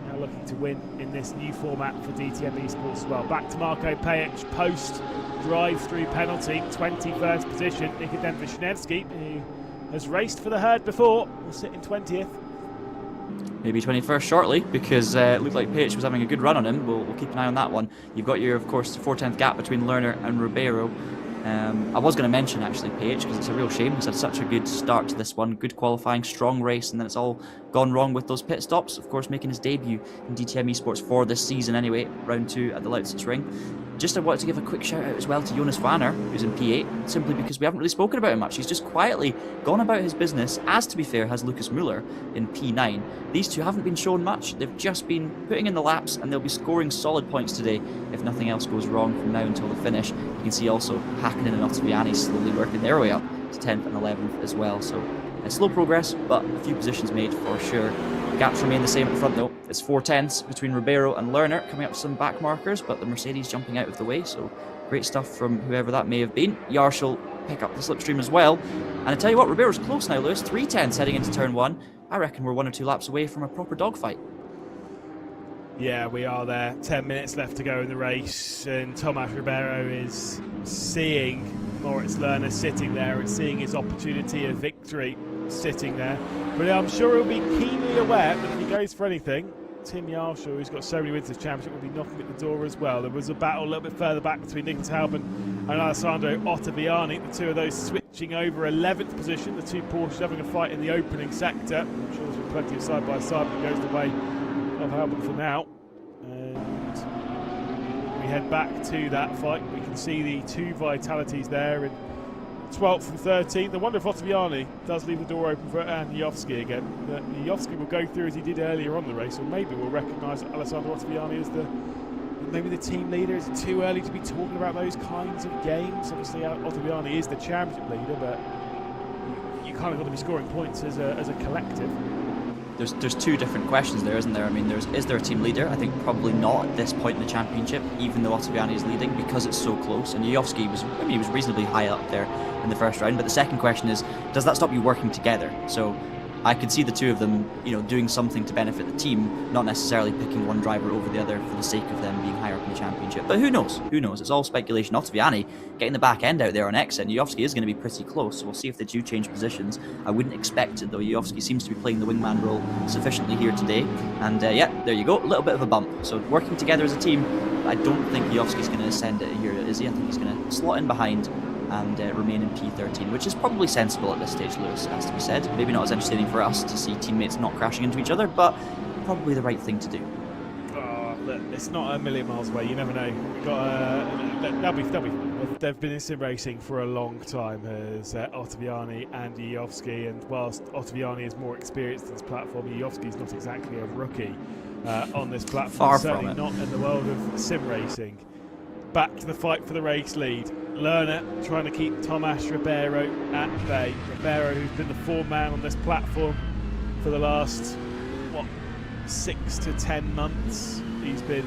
Now looking to win in this new format for DTM Esports as well. Back to Marko Pejic, post drive-through penalty, 21st position. Nikodem Vishnevsky, who has raced for the herd before, will sit in 20th. Maybe 21st shortly, because it looked like Pejic was having a good run on him. We'll keep an eye on that one. You've got your, of course, 4/10 gap between Lerner and Ribeiro. I was going to mention actually Pejic because it's a real shame. He's had such a good start to this one, good qualifying, strong race, and then it's all gone wrong with those pit stops. Of course, making his debut in DTM Esports for this season anyway, round 2 at the Lausitzring. Just I wanted to give a quick shout out as well to Jonas Vanner, who's in P8, simply because we haven't really spoken about him much. He's just quietly gone about his business, as to be fair has Lucas Müller in P9. These two haven't been shown much. They've just been putting in the laps, and they'll be scoring solid points today if nothing else goes wrong from now until the finish. You can see also Hakkinen and Ottaviani slowly working their way up to 10th and 11th as well. So slow progress, but a few positions made for sure. The gaps remain the same at the front though. It's 4/10 between Ribeiro and Lerner, coming up to some back markers, but the Mercedes jumping out of the way, so great stuff from whoever that may have been. Yarshall pick up the slipstream as well. And I tell you what, Ribeiro's close now, Lewis. 3/10 heading into turn 1. I reckon we're 1 or 2 laps away from a proper dogfight. Yeah, we are there. 10 minutes left to go in the race, and Tomas Ribeiro is seeing Moritz Lerner sitting there and seeing his opportunity of victory sitting there. But I'm sure he'll be keenly aware that if he goes for anything, Tim Yarshall, who's got so many wins this championship, will be knocking at the door as well. There was a battle a little bit further back between Nick Taubman and Alessandro Ottaviani, the two of those switching over 11th position, the two Porsches having a fight in the opening sector. I'm sure there's been plenty of side-by-side, but it goes the way of Albon for now. And we head back to that fight. We can see the 2 vitalities there in 12th and 13th. I wonder if Ottaviani does leave the door open for Janowski again. Janowski will go through as he did earlier on the race, or maybe we'll recognise Alessandro Ottaviani as maybe the team leader. Is it too early to be talking about those kinds of games? Obviously, Ottaviani is the championship leader, but you kind of got to be scoring points as a collective. There's 2 different questions there, isn't there? I mean, is there a team leader? I think probably not at this point in the championship, even though Ottaviani is leading, because it's so close. And Janowski was reasonably high up there in the first round. But the second question is, does that stop you working together? So I could see the 2 of them, doing something to benefit the team, not necessarily picking one driver over the other for the sake of them being higher up in the championship. But who knows? Who knows? It's all speculation. Ottaviani getting the back end out there on exit, and Janowski is going to be pretty close, so we'll see if they do change positions. I wouldn't expect it though. Janowski seems to be playing the wingman role sufficiently here today. And yeah, there you go, a little bit of a bump. So working together as a team, I don't think Janowski's going to ascend it here, is he? I think he's going to slot in behind and remain in P13, which is probably sensible at this stage, Lewis, has to be said. Maybe not as entertaining for us to see teammates not crashing into each other, but probably the right thing to do. Oh, look, it's not a million miles away, you never know. They'll be fine. They've been in sim racing for a long time, as Ottaviani and Janowski, and whilst Ottaviani is more experienced in this platform, Janowski's not exactly a rookie on this platform. Far certainly from it. not in the world of sim racing. Back to the fight for the race lead. Lerner trying to keep Tomas Ribeiro at bay. Ribeiro, who's been the form man on this platform for the last, 6 to 10 months. He's been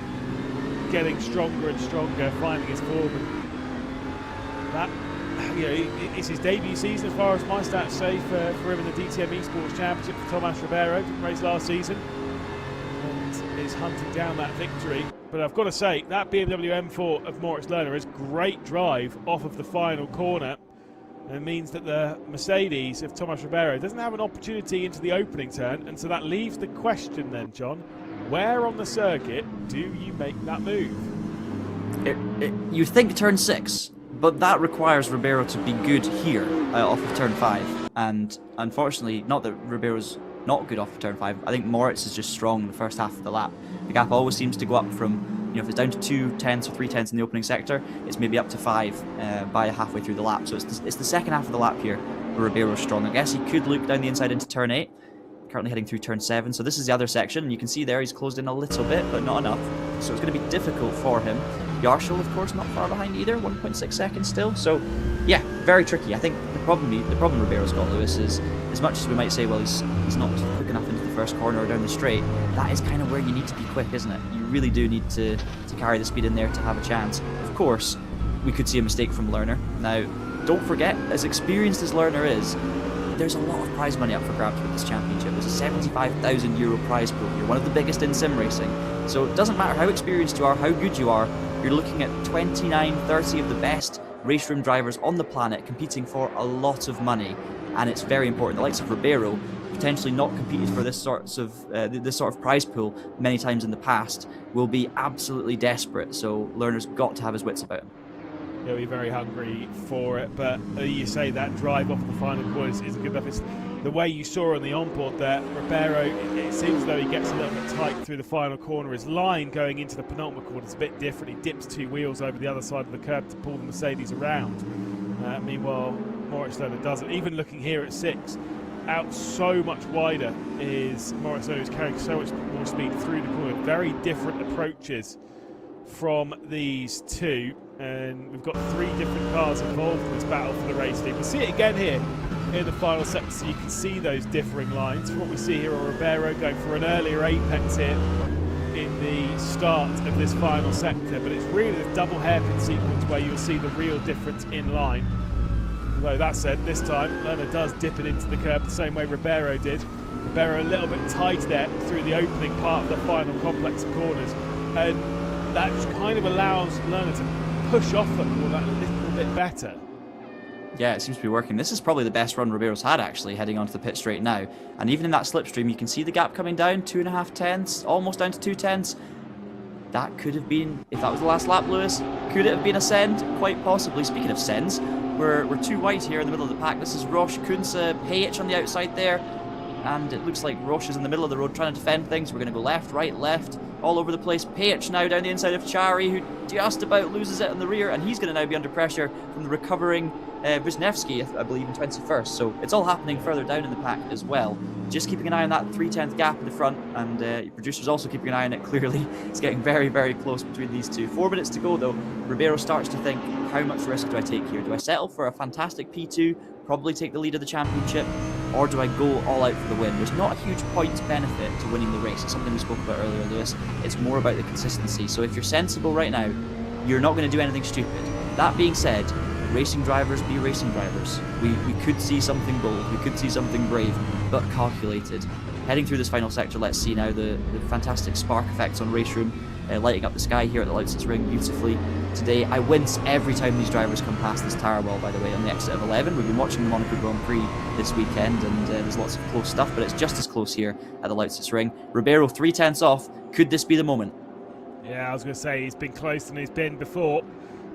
getting stronger and stronger, finding his form. And that, it's his debut season as far as my stats say for him in the DTM Esports Championship for Tomas Ribeiro. Didn't race last season and is hunting down that victory. But I've got to say, that BMW M4 of Moritz Lerner is great drive off of the final corner. And it means that the Mercedes of Tomas Ribeiro doesn't have an opportunity into the opening turn. And so that leaves the question then, John, where on the circuit do you make that move? You think turn 6, but that requires Ribeiro to be good here off of turn 5. And unfortunately, not that Ribeiro's not good off of turn 5. I think Moritz is just strong in the first half of the lap. The gap always seems to go up from, if it's down to 2 tenths or 3 tenths in the opening sector, it's maybe up to 5 by halfway through the lap. So it's the second half of the lap here where Ribeiro's strong. I guess he could look down the inside into turn 8. Currently heading through turn 7. So this is the other section. And you can see there he's closed in a little bit, but not enough. So it's going to be difficult for him. Yarshall, of course, not far behind either. 1.6 seconds still. So, yeah, very tricky. I think the problem Ribeiro's got, Lewis, is as much as we might say, well, he's not quick enough into the first corner or down the straight, that is kind of where you need to be quick, isn't it? You really do need to carry the speed in there to have a chance. Of course, we could see a mistake from Lerner. Now, don't forget, as experienced as Lerner is, there's a lot of prize money up for grabs with this championship. There's a €75,000 prize pool here, one of the biggest in sim racing. So it doesn't matter how experienced you are, how good you are, you're looking at 29, 30 of the best RaceRoom drivers on the planet competing for a lot of money. And it's very important. The likes of Ribeiro, potentially not competed for this sort of prize pool many times in the past, will be absolutely desperate. So Lerner's got to have his wits about him. He'll be very hungry for it, but you say that drive off the final corner isn't good enough. It's the way you saw on the onboard there, Ribeiro, it seems as though he gets a little bit tight through the final corner. His line going into the penultimate corner is a bit different. He dips 2 wheels over the other side of the curb to pull the Mercedes around. Meanwhile, Moritz Lerner doesn't. Even looking here at 6, out so much wider is Moritz Lerner, who's carrying so much more speed through the corner. Very different approaches from these two, and we've got 3 different cars involved in this battle for the race lead. We'll see it again here in the final sector, so you can see those differing lines. What we see here are Ribeiro going for an earlier apex here in the start of this final sector, but it's really the double hairpin sequence where you'll see the real difference in line. Although that said, this time Lerner does dip it into the curb the same way Ribeiro did. Ribeiro a little bit tight there through the opening part of the final complex of corners, and that just kind of allows Lerner to push off the corner a little bit better. Yeah, it seems to be working. This is probably the best run Ribeiro's had, actually, heading onto the pit straight now. And even in that slipstream, you can see the gap coming down, 2.5 tenths, almost down to 2 tenths. That could have been, if that was the last lap, Lewis, could it have been a send? Quite possibly. Speaking of sends, we're too wide here in the middle of the pack. This is Roche, Kunze, Payich on the outside there. And it looks like Roche is in the middle of the road trying to defend things. We're going to go left, right, left, all over the place. Payich now down the inside of Chari, who just about loses it in the rear, and he's going to now be under pressure from the recovering Wisniewski, I believe, in 21st. So it's all happening further down in the pack as well. Just keeping an eye on that 3/10 gap in the front, and your producer's also keeping an eye on it, clearly. It's getting very, very close between these two. 4 minutes to go, though. Ribeiro starts to think, how much risk do I take here? Do I settle for a fantastic P2, probably take the lead of the championship, or do I go all out for the win? There's not a huge points benefit to winning the race. It's something we spoke about earlier, Lewis. It's more about the consistency. So if you're sensible right now, you're not going to do anything stupid. That being said, racing drivers be racing drivers. We could see something bold, we could see something brave, but calculated. Heading through this final sector, let's see now the fantastic spark effects on RaceRoom, lighting up the sky here at the Lausitzring beautifully today. I wince every time these drivers come past this tire wall, by the way, on the exit of 11. We've been watching the Monaco Grand Prix this weekend, and there's lots of close stuff, but it's just as close here at the Lausitzring. Ribeiro 3/10 off. Could this be the moment? Yeah, I was going to say he's been closer than he's been before,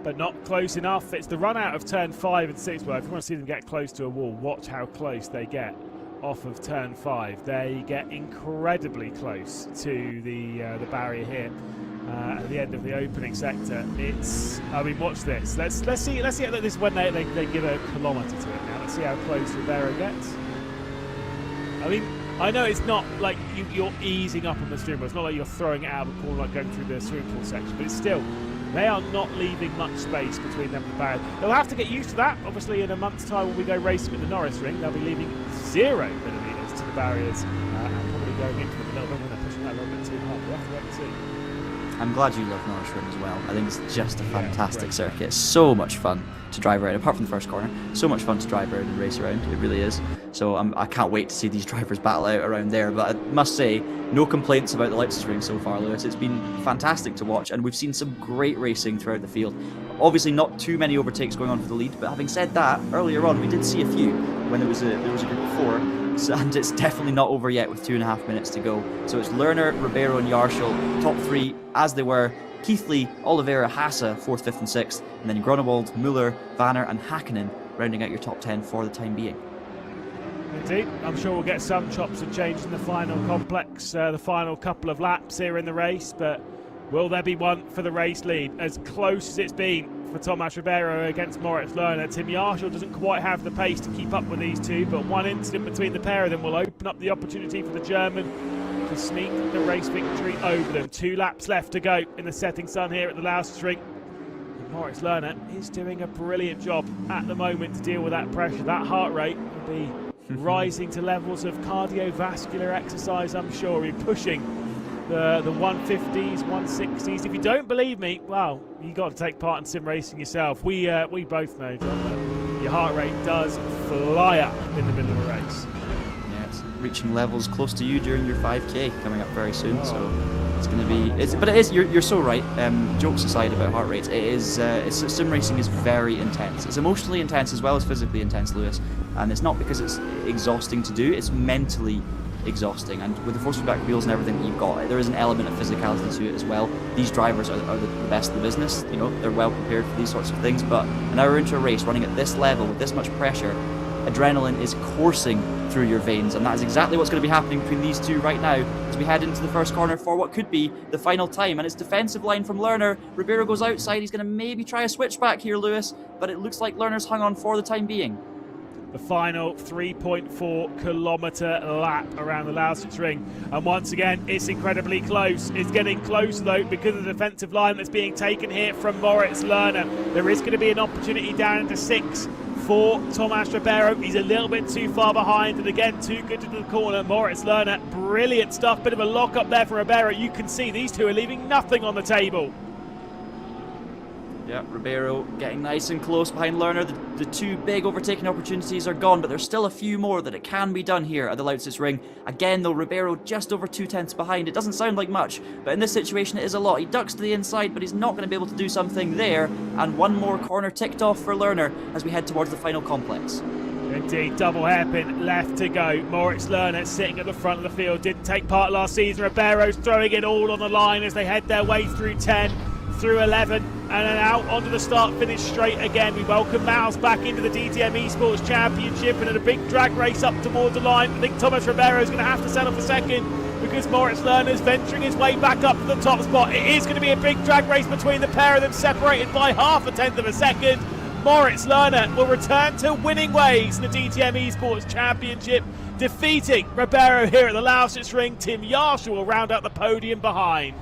but not close enough. It's the run out of turn 5 and 6. Well, if you want to see them get close to a wall, watch how close they get off of turn 5. They get incredibly close to the barrier here at the end of the opening sector. I mean, watch this. Let's see this is when they give a kilometre to it now. Let's see how close Ribeiro gets. I mean, I know it's not like you're easing up on the steering wheel. It's not like you're throwing it out of the corner like going through the swimming pool section, but it's still They are not leaving much space between them and the barrier. They'll have to get used to that. Obviously, in a month's time when we go racing at the Norrisring, they'll be leaving 0 millimetres to the barriers and probably going into them a little bit when they're pushing that a little bit too hard. We'll have to wait and see. I'm glad you love RaceRoom as well. I think it's just a fantastic circuit. It's so much fun to drive around, apart from the first corner. So much fun to drive around and race around. It really is. So I can't wait to see these drivers battle out around there. But I must say, no complaints about the Lausitzring so far, Lewis. It's been fantastic to watch, and we've seen some great racing throughout the field. Obviously, not too many overtakes going on for the lead, but having said that, earlier on we did see a few when there was a group of 4. And it's definitely not over yet with 2.5 minutes to go. So it's Lerner, Ribeiro and Yarshall, top 3 as they were. Keithley, Oliveira, Hasse, 4th, 5th and 6th. And then Grunewald, Muller, Vanner and Hakkinen rounding out your top 10 for the time being. Indeed, I'm sure we'll get some chops and changes in the final complex, the final couple of laps here in the race, but will there be one for the race lead? As close as it's been for Tomas Ribeiro against Moritz Lerner, Tim Yarshall doesn't quite have the pace to keep up with these two, but one incident between the pair of them will open up the opportunity for the German to sneak the race victory over them. 2 laps left to go in the setting sun here at the Lausitzring. Moritz Lerner is doing a brilliant job at the moment to deal with that pressure. That heart rate will be rising to levels of cardiovascular exercise, I'm sure. He's pushing the 150s, 160s. If you don't believe me, well, you got to take part in sim racing yourself. We both know, John, that your heart rate does fly up in the middle of a race. Yeah, it's reaching levels close to you during your 5k coming up very soon. So it's going to be. But it is. You're so right. Jokes aside about heart rates, sim racing is very intense. It's emotionally intense as well as physically intense, Lewis. And it's not because it's exhausting to do. It's mentally exhausting, and with the force feedback wheels and everything that you've got, there is an element of physicality to it as well. These drivers are the best in the business, you know, they're well prepared for these sorts of things, but an hour into a race running at this level with this much pressure, adrenaline is coursing through your veins, and that is exactly what's going to be happening between these two right now as we head into the first corner for what could be the final time. And it's defensive line from Lerner. Ribeiro goes outside, he's going to maybe try a switchback here, Lewis, but it looks like Lerner's hung on for the time being. The final 3.4 kilometre lap around the Lausitzring, and once again it's incredibly close. It's getting closer though because of the defensive line that's being taken here from Moritz Lerner. There is going to be an opportunity down into 6 for Tomas Ribeiro. He's a little bit too far behind, and again too good to the corner. Moritz Lerner, brilliant stuff, bit of a lock up there for Ribeiro. You can see these two are leaving nothing on the table. Yeah, Ribeiro getting nice and close behind Lerner. The 2 big overtaking opportunities are gone, but there's still a few more that it can be done here at the Lausitzring. Again, though, Ribeiro just over 2/10 behind. It doesn't sound like much, but in this situation it is a lot. He ducks to the inside, but he's not going to be able to do something there. And one more corner ticked off for Lerner as we head towards the final complex. Indeed, double hairpin left to go. Moritz Lerner sitting at the front of the field, didn't take part last season. Ribeiro's throwing it all on the line as they head their way through 10. Through 11 and then out onto the start finish straight again. We welcome Miles back into the DTM Esports Championship and in a big drag race up towards the line. I think Tomas Ribeiro is going to have to settle for second because Moritz Lerner is venturing his way back up to the top spot. It is going to be a big drag race between the pair of them, separated by 0.5 of a second. Moritz Lerner will return to winning ways in the DTM Esports Championship, defeating Ribeiro here at the Lausitzring. Tim Yarshall will round out the podium behind.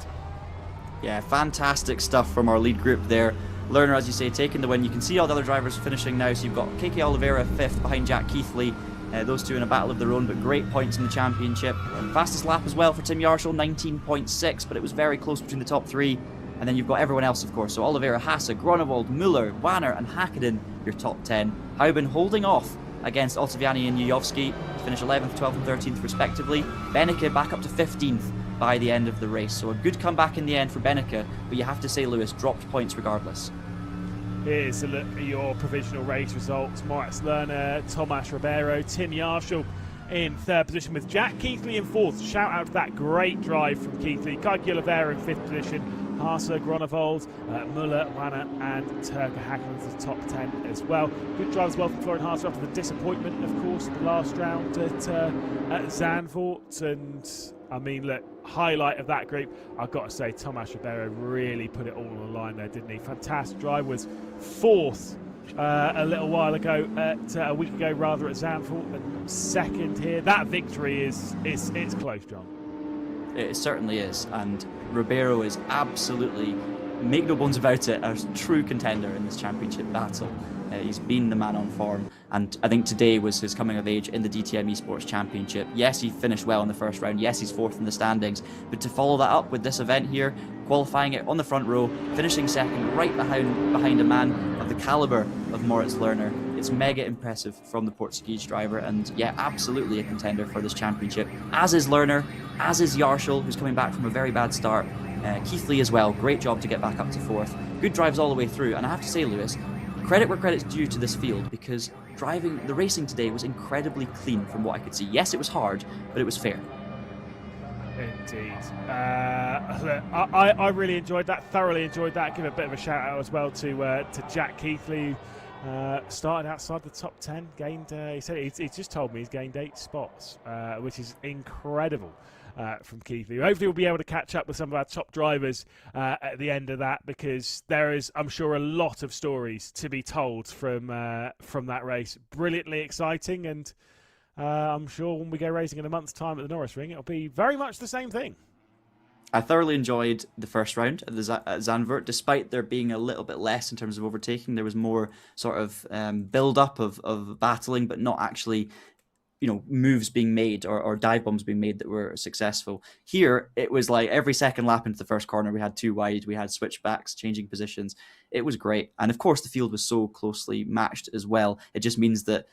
Yeah, fantastic stuff from our lead group there. Lerner, as you say, taking the win. You can see all the other drivers finishing now. So you've got KK Oliveira 5th behind Jack Keithley. Those two in a battle of their own, but great points in the championship. Fastest lap as well for Tim Yarshall, 19.6, but it was very close between the top 3. And then you've got everyone else, of course. So Oliveira, Hasse, Grunewald, Muller, Vanner and Hakkinen, your top 10. Hauben holding off against Ottaviani and Jujovski to finish 11th, 12th and 13th respectively. Benneke back up to 15th by the end of the race. So a good comeback in the end for Benneke, but you have to say, Lewis, dropped points regardless. Here's a look at your provisional race results. Moritz Lerner, Tomas Ribeiro, Tim Yarshall in 3rd position with Jack Keithley in 4th. Shout out to that great drive from Keithley. Kaki Oliveira in 5th position. Hasse, Grunewald, Muller, Vanner and Turka Hakkinen to the top 10 as well. Good drive as well from Florian Hasse after the disappointment, of course, the last round at Zandvoort. And I mean, look, highlight of that group, I've got to say, Tomas Ribeiro really put it all on the line there, didn't he? Fantastic drive, was 4th a little while ago, a week ago rather, at Zandvoort, and 2nd here. That victory is close, John. It certainly is, and Ribeiro is absolutely make no bones about it, a true contender in this championship battle. He's been the man on form, and I think today was his coming of age in the DTM Esports Championship. Yes, he finished well in the first round. Yes, he's 4th in the standings, but to follow that up with this event here, qualifying it on the front row, finishing 2nd, right behind a man of the caliber of Moritz Lerner, it's mega impressive from the Portuguese driver, and yeah, absolutely a contender for this championship. As is Lerner, as is Yarshall, who's coming back from a very bad start. Keith Lee as well, great job to get back up to 4th. Good drives all the way through, and I have to say, Lewis, credit where credit's due to this field, because the racing today was incredibly clean from what I could see. Yes, it was hard, but it was fair. Indeed. I really enjoyed that, thoroughly enjoyed that. Give a bit of a shout out as well to Jack Keithley. Started outside the top 10, gained, he said he's just told me he's gained 8 spots, which is incredible from Keithley. Hopefully we'll be able to catch up with some of our top drivers at the end of that, because there is, I'm sure, a lot of stories to be told from that race. Brilliantly exciting, and I'm sure when we go racing in a month's time at the Norris Ring, it'll be very much the same thing. I thoroughly enjoyed the first round at the Zandvoort, despite there being a little bit less in terms of overtaking. There was more sort of build-up of battling, but not actually, moves being made or dive bombs being made that were successful. Here, it was like every second lap into the first corner, we had 2 wide, we had switchbacks, changing positions. It was great. And of course, the field was so closely matched as well. It just means that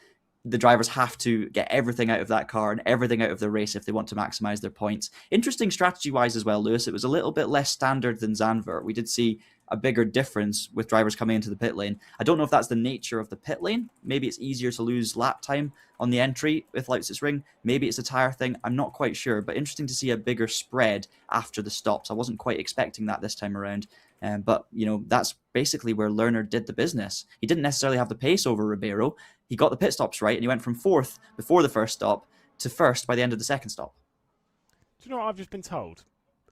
the drivers have to get everything out of that car and everything out of the race if they want to maximize their points. Interesting strategy-wise as well, Lewis. It was a little bit less standard than Zandvoort. We did see a bigger difference with drivers coming into the pit lane. I don't know if that's the nature of the pit lane. Maybe it's easier to lose lap time on the entry with Lausitzring. Maybe it's a tire thing. I'm not quite sure, but interesting to see a bigger spread after the stops. I wasn't quite expecting that this time around. But, that's basically where Lerner did the business. He didn't necessarily have the pace over Ribeiro. He got the pit stops right, and he went from 4th before the first stop to 1st by the end of the second stop. Do you know what I've just been told?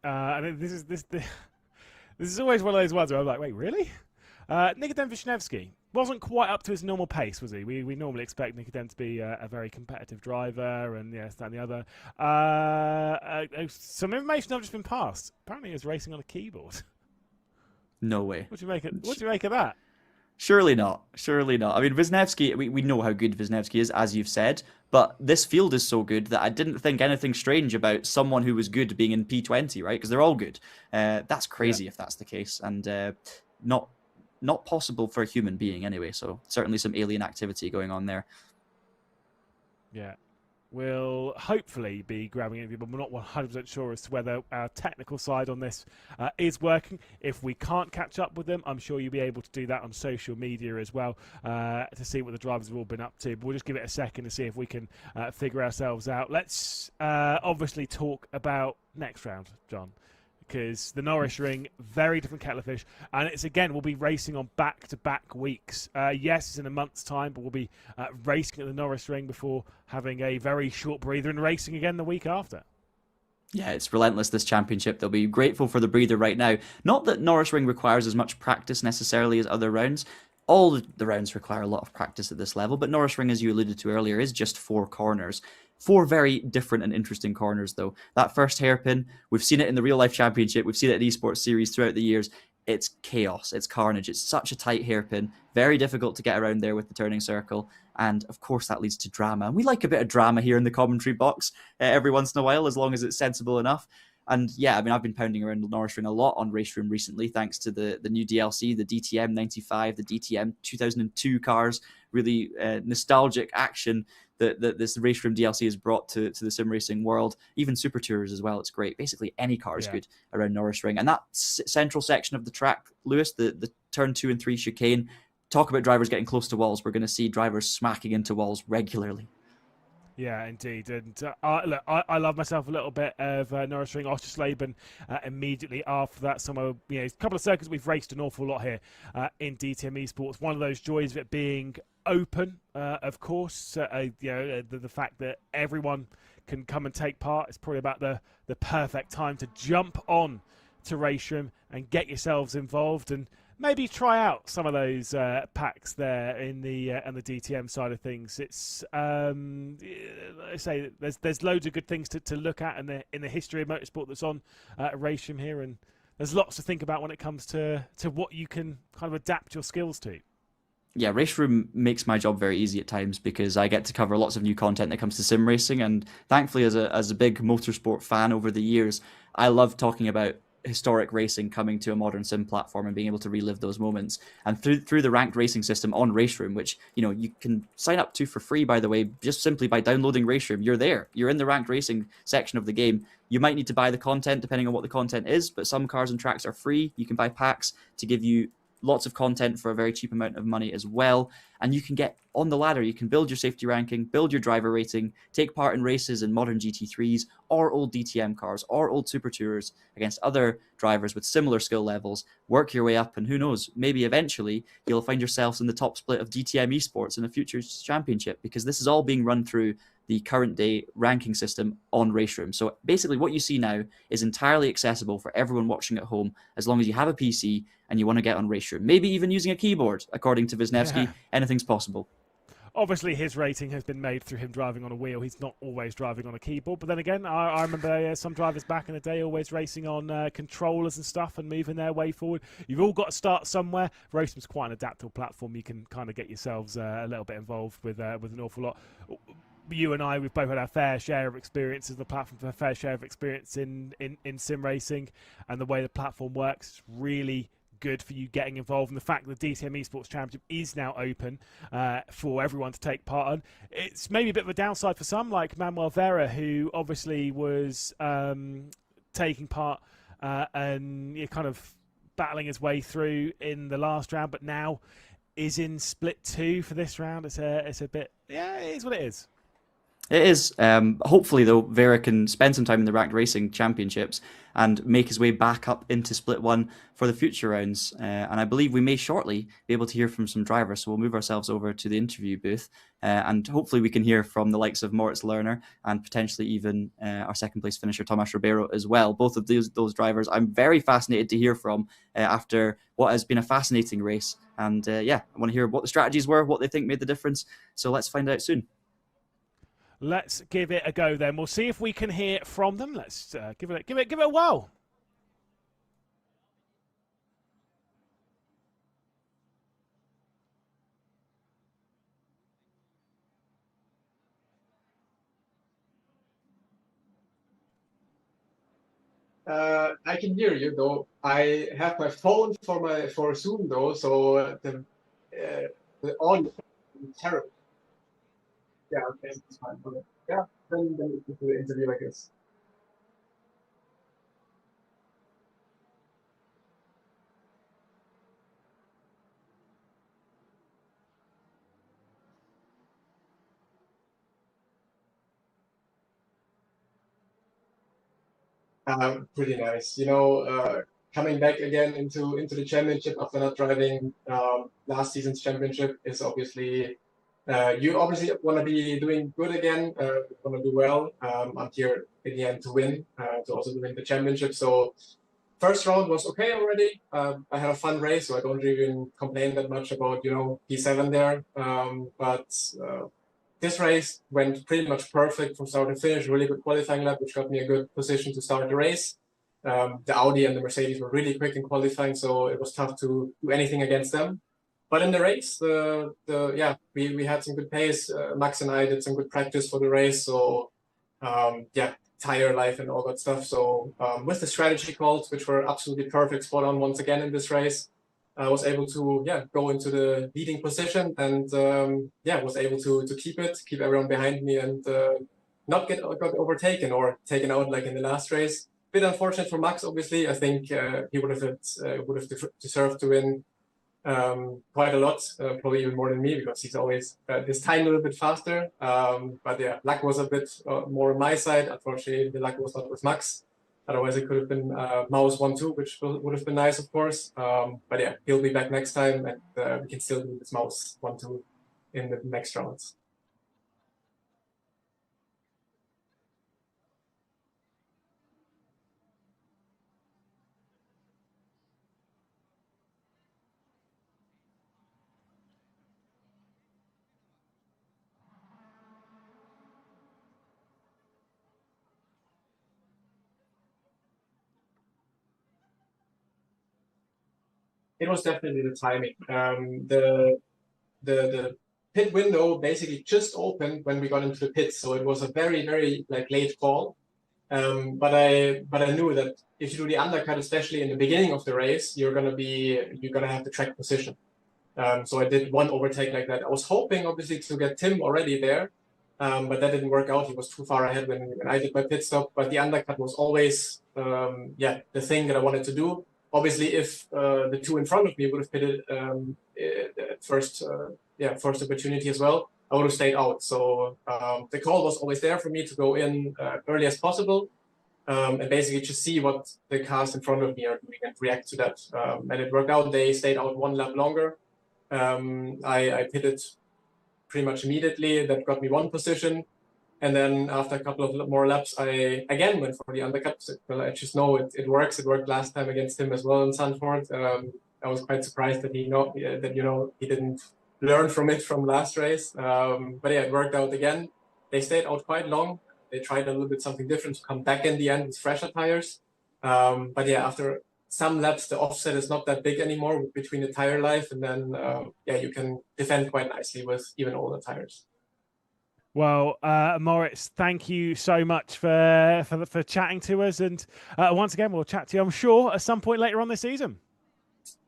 And this is always one of those ones where I'm like, wait, really? Nikodem Wisniewski wasn't quite up to his normal pace, was he? We normally expect Nikodem to be a very competitive driver, and yes, that and the other. Some information I've just been passed. Apparently, he was racing on a keyboard. No way. What do you make of that? Surely not. Surely not. I mean, Wisniewski, we know how good Wisniewski is, as you've said, but this field is so good that I didn't think anything strange about someone who was good being in P20, right? Because they're all good. That's crazy if that's the case, and not possible for a human being anyway, so certainly some alien activity going on there. Yeah. We'll hopefully be grabbing it, but we're not 100% sure as to whether our technical side on this is working. If we can't catch up with them, I'm sure you'll be able to do that on social media as well to see what the drivers have all been up to. But we'll just give it a second to see if we can figure ourselves out. Let's obviously talk about next round, John, because the Norris Ring, very different kettle of fish, and we'll be racing on back-to-back weeks. Yes, it's in a month's time, but we'll be racing at the Norris Ring before having a very short breather and racing again the week after. Yeah, it's relentless, this championship. They'll be grateful for the breather right now. Not that Norris Ring requires as much practice necessarily as other rounds. All the rounds require a lot of practice at this level, but Norris Ring, as you alluded to earlier, is just 4 corners. 4 very different and interesting corners, though. That first hairpin, we've seen it in the real-life championship, we've seen it in esports series throughout the years. It's chaos, it's carnage, it's such a tight hairpin, very difficult to get around there with the turning circle, and of course that leads to drama. And we like a bit of drama here in the commentary box every once in a while, as long as it's sensible enough. And yeah, I mean, I've been pounding around the Norris Ring a lot on RaceRoom recently, thanks to the new DLC, the DTM 95, the DTM 2002 cars, really nostalgic action that this RaceRoom DLC has brought to the sim racing world. Even Super Tours as well, it's great. Basically, any car is good around Norris Ring. And that central section of the track, Lewis, the turn 2 and 3 chicane, talk about drivers getting close to walls. We're going to see drivers smacking into walls regularly. Yeah, indeed. And look, I love myself a little bit of Norris Ring, Oschersleben immediately after that. A couple of circuits we've raced an awful lot here in DTM Esports. One of those joys of it being open, of course. The fact that everyone can come and take part is probably about the perfect time to jump on to RaceRoom and get yourselves involved and maybe try out some of those packs there in the DTM side of things. It's I say there's loads of good things to look at in the history of motorsport that's on RaceRoom here, and there's lots to think about when it comes to what you can kind of adapt your skills to. Yeah, RaceRoom makes my job very easy at times because I get to cover lots of new content that comes to sim racing, and thankfully, as a big motorsport fan over the years, I love talking about historic racing coming to a modern sim platform and being able to relive those moments. And through the ranked racing system on RaceRoom, which you can sign up to for free, by the way, just simply by downloading RaceRoom, you're there. You're in the ranked racing section of the game. You might need to buy the content depending on what the content is, but some cars and tracks are free. You can buy packs to give you lots of content for a very cheap amount of money as well. And you can get on the ladder. You can build your safety ranking, build your driver rating, take part in races in modern GT3s or old DTM cars or old Super Tourers against other drivers with similar skill levels, work your way up, and who knows, maybe eventually you'll find yourselves in the top split of DTM Esports in a future championship, because this is all being run through the current day ranking system on RaceRoom. So basically what you see now is entirely accessible for everyone watching at home, as long as you have a PC and you want to get on RaceRoom. Maybe even using a keyboard, according to Wisniewski. Anything's possible. Obviously, his rating has been made through him driving on a wheel. He's not always driving on a keyboard. But then again, I remember some drivers back in the day always racing on controllers and stuff and moving their way forward. You've all got to start somewhere. RaceRoom's quite an adaptable platform. You can kind of get yourselves a little bit involved with an awful lot. You and I, we've both had our fair share of experiences on the platform, a fair share of experience in sim racing, and the way the platform works is really good for you getting involved. And the fact that the DTM Esports Championship is now open for everyone to take part on, it's maybe a bit of a downside for some, like Manuel Vera, who obviously was taking part and kind of battling his way through in the last round, but now is in split 2 for this round. It's a bit, yeah, it is what it is. It is. Hopefully, though, Vera can spend some time in the Ranked Racing Championships and make his way back up into Split 1 for the future rounds. And I believe we may shortly be able to hear from some drivers. So we'll move ourselves over to the interview booth. And hopefully we can hear from the likes of Moritz Lerner and potentially even our second place finisher, Tomas Ribeiro, as well. Both of those drivers I'm very fascinated to hear from after what has been a fascinating race. And I want to hear what the strategies were, what they think made the difference. So let's find out soon. Let's give it a go then. We'll see if we can hear from them. Let's give it a whirl. I can hear you though. I have my phone for Zoom though, so the audio is terrible. Yeah, okay, that's fine. Okay. Yeah, then we can do the interview, I guess. Pretty nice. Coming back again into the championship after not driving last season's championship is obviously you obviously want to be doing good again, want to do well. I'm here in the end to win, to also win the championship. So first round was okay already. I had a fun race, so I don't even complain that much about P7 there. But this race went pretty much perfect from start to finish. Really good qualifying lap, which got me a good position to start the race. The Audi and the Mercedes were really quick in qualifying, so it was tough to do anything against them. But in the race, we had some good pace. Max and I did some good practice for the race, so tire life and all that stuff. So with the strategy calls, which were absolutely perfect, spot on once again in this race, I was able to go into the leading position and was able to keep everyone behind me and not get overtaken or taken out like in the last race. Bit unfortunate for Max, obviously. I think he would have deserved to win quite a lot, probably even more than me, because he's always this tiny little bit faster. But yeah, luck was a bit more on my side. Unfortunately, the luck was not with Max. Otherwise, it could have been Maus 1-2, which would have been nice, of course. But yeah, he'll be back next time, and we can still do this Maus 1-2 in the next rounds. it was definitely the timing. The pit window basically just opened when we got into the pits, so it was a very, very like late call. But I knew that if you do the undercut, especially in the beginning of the race, you're gonna have the track position. So I did one overtake like that. I was hoping, obviously, to get Tim already there, but that didn't work out. He was too far ahead when I did my pit stop. But the undercut was always, the thing that I wanted to do. Obviously, if the two in front of me would have pitted at first opportunity as well, I would have stayed out. So the call was always there for me to go in early as possible. And basically just see what the cars in front of me are doing and react to that. And it worked out. They stayed out one lap longer. I pitted pretty much immediately. That got me one position. And then after a couple of more laps, I again went for the undercut. Well, I just know it works. It worked last time against him as well in Sanford. I was quite surprised that he didn't learn from it from last race. But yeah, it worked out again. They stayed out quite long. They tried a little bit something different to come back in the end with fresher tires. But yeah, after some laps, the offset is not that big anymore between the tire life. And then, you can defend quite nicely with even older tires. Well, Moritz, thank you so much for chatting to us. And once again, we'll chat to you, I'm sure, at some point later on this season.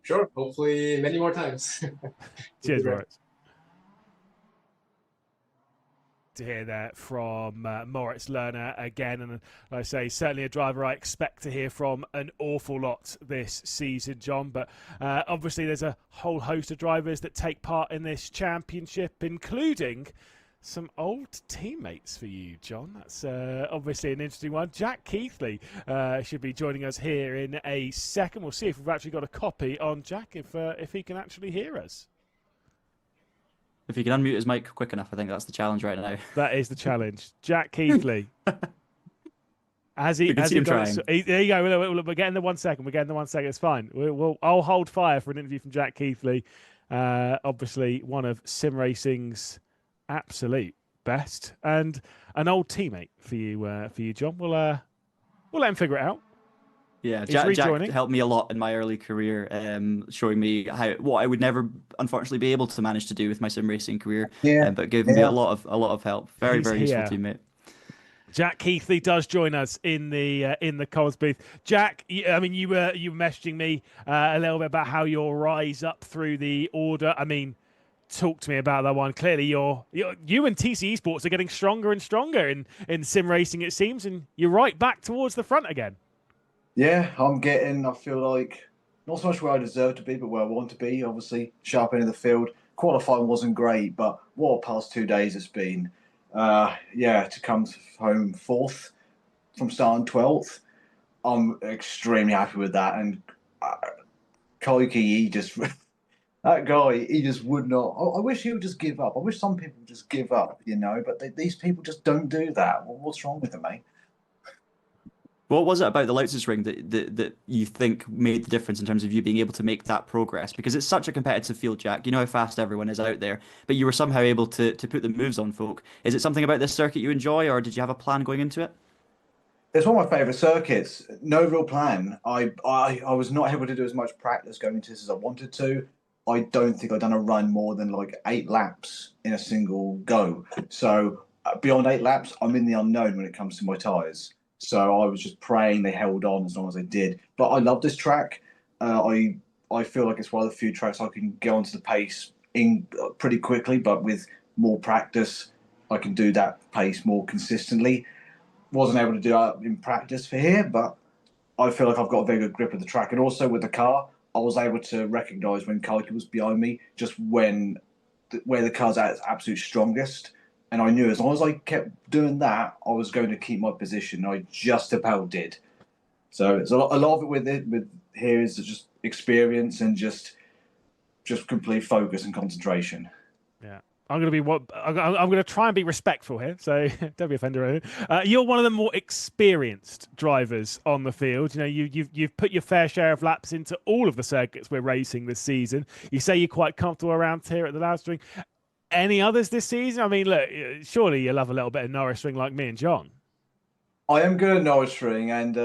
Sure. Hopefully many more times. Cheers, Moritz. To hear that from Moritz Lerner again, and like I say, certainly a driver I expect to hear from an awful lot this season, John. But obviously there's a whole host of drivers that take part in this championship, including some old teammates for you, John. That's obviously an interesting one. Jack Keithley should be joining us here in a second. We'll see if we've actually got a copy on Jack, if he can actually hear us. If he can unmute his mic quick enough, I think that's the challenge right now. That is the challenge. Jack Keithley. There you go. We're getting the 1 second. It's fine. I'll hold fire for an interview from Jack Keithley. Obviously, one of Sim Racing's absolute best and an old teammate for you, John. We'll let him figure it out. Yeah, Jack helped me a lot in my early career, showing me what I would never, unfortunately, be able to manage to do with my sim racing career. But gave me a lot of help. Very useful teammate. Jack Keithley does join us in the comms booth. Jack, you were messaging me a little bit about how you'll rise up through the order. I mean, talk to me about that one. Clearly, you and TC Esports are getting stronger and stronger in sim racing, it seems, and you're right back towards the front again. Yeah, I feel like not so much where I deserve to be, but where I want to be. Obviously, sharp end of the field. Qualifying wasn't great, but what a past 2 days it's been. To come home 4th from starting 12th, I'm extremely happy with that. And Koiki, that guy, he just would not. I wish he would just give up. I wish some people would just give up, but these people just don't do that. What's wrong with them, mate? What was it about the Lausitzring that you think made the difference in terms of you being able to make that progress? Because it's such a competitive field, Jack. You know how fast everyone is out there, but you were somehow able to put the moves on folk. Is it something about this circuit you enjoy, or did you have a plan going into it? It's one of my favourite circuits. No real plan. I was not able to do as much practice going into this as I wanted to. I don't think I've done a run more than like 8 laps in a single go. So beyond 8 laps, I'm in the unknown when it comes to my tyres. So I was just praying they held on as long as they did. But I love this track. I feel like it's one of the few tracks I can get onto the pace in pretty quickly, but with more practice, I can do that pace more consistently. Wasn't able to do that in practice for here, but I feel like I've got a very good grip of the track. And also with the car, I was able to recognise when Koiki was behind me, just where the car's at its absolute strongest. And I knew as long as I kept doing that, I was going to keep my position. I just about did. So it's a lot of it with here is just experience and just complete focus and concentration. Yeah, I'm going to try and be respectful here. So don't be offended. You're one of the more experienced drivers on the field. You've put your fair share of laps into all of the circuits we're racing this season. You say you're quite comfortable around here at the Lausitzring. Any others this season? I mean, look, surely you love a little bit of Norrisring like me and John. I am good at Norrisring, and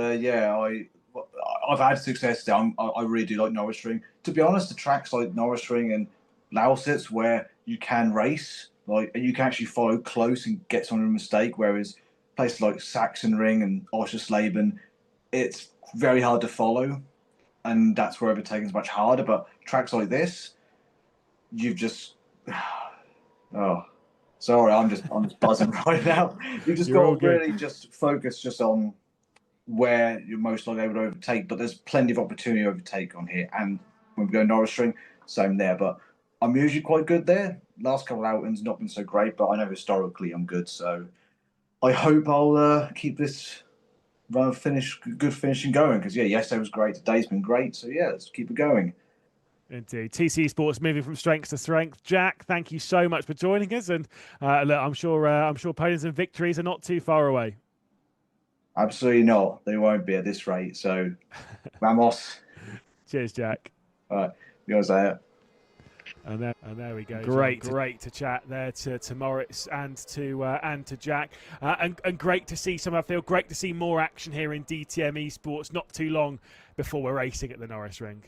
I've had success there. I really do like Norrisring. To be honest, the tracks like Norrisring and Lausitz where you can race, like, and you can actually follow close and get someone a mistake, whereas places like Sachsenring and Oschersleben, it's very hard to follow, and that's where overtaking is much harder. But tracks like this, you've just oh, sorry, I'm just buzzing right now. You've just got to really just focus just on where you're most likely able to overtake. But there's plenty of opportunity to overtake on here, and when we go Norrisring, same there. But I'm usually quite good there. Last couple of outings not been so great, but I know historically I'm good. So I hope I'll keep this run of good finishing going, because yesterday was great, today's been great. So let's keep it going. Indeed. TC Sports moving from strength to strength. Jack, thank you so much for joining us, and look, I'm sure podiums and victories are not too far away. Absolutely not. They won't be at this rate. So, vamos. Cheers, Jack. All right, you want to say it? And there we go. Great to chat there to Moritz and to Jack, and great to see great to see more action here in DTM Esports. Not too long before we're racing at the Norrisring.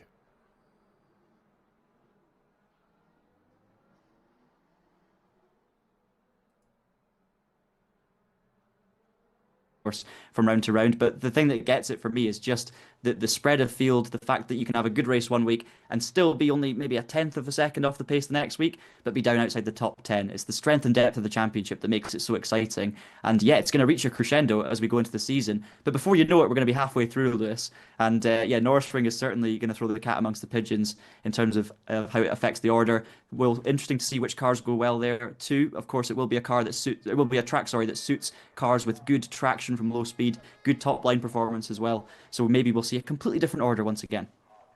From round to round, but the thing that gets it for me is just the spread of field, the fact that you can have a good race one week and still be only maybe a tenth of a second off the pace the next week, but be down outside the top 10. It's the strength and depth of the championship that makes it so exciting. And it's going to reach a crescendo as we go into the season. But before you know it, we're going to be halfway through this. And Norrisring is certainly going to throw the cat amongst the pigeons in terms of how it affects the order. Interesting to see which cars go well there too. Of course, it will be a track that suits cars with good traction from low speed, good top line performance as well. So maybe we'll see a completely different order once again.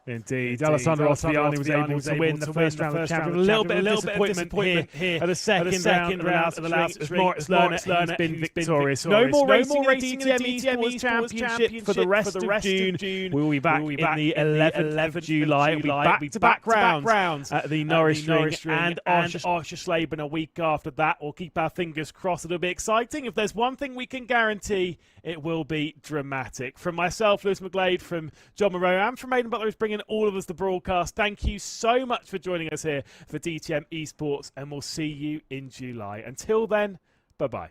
Indeed. Alessandro Ottaviani was able to win the first round of the championship. A little bit of disappointment here at the second round of the Lausitzring. Moritz Lerner has been victorious. No more racing in the DTM Esports Championship for the rest of June. We will be back in the 11th of July. It will be back-to-back rounds at the Norrisring and Oschersleben a week after that. We'll keep our fingers crossed. It'll be exciting. If there's one thing we can guarantee, it will be dramatic. From myself, Lewis McGlade, from John Moreau, and from Aidan Butler, who's bringing all of us the broadcast. Thank you so much for joining us here for DTM Esports, and we'll see you in July. Until then, bye-bye.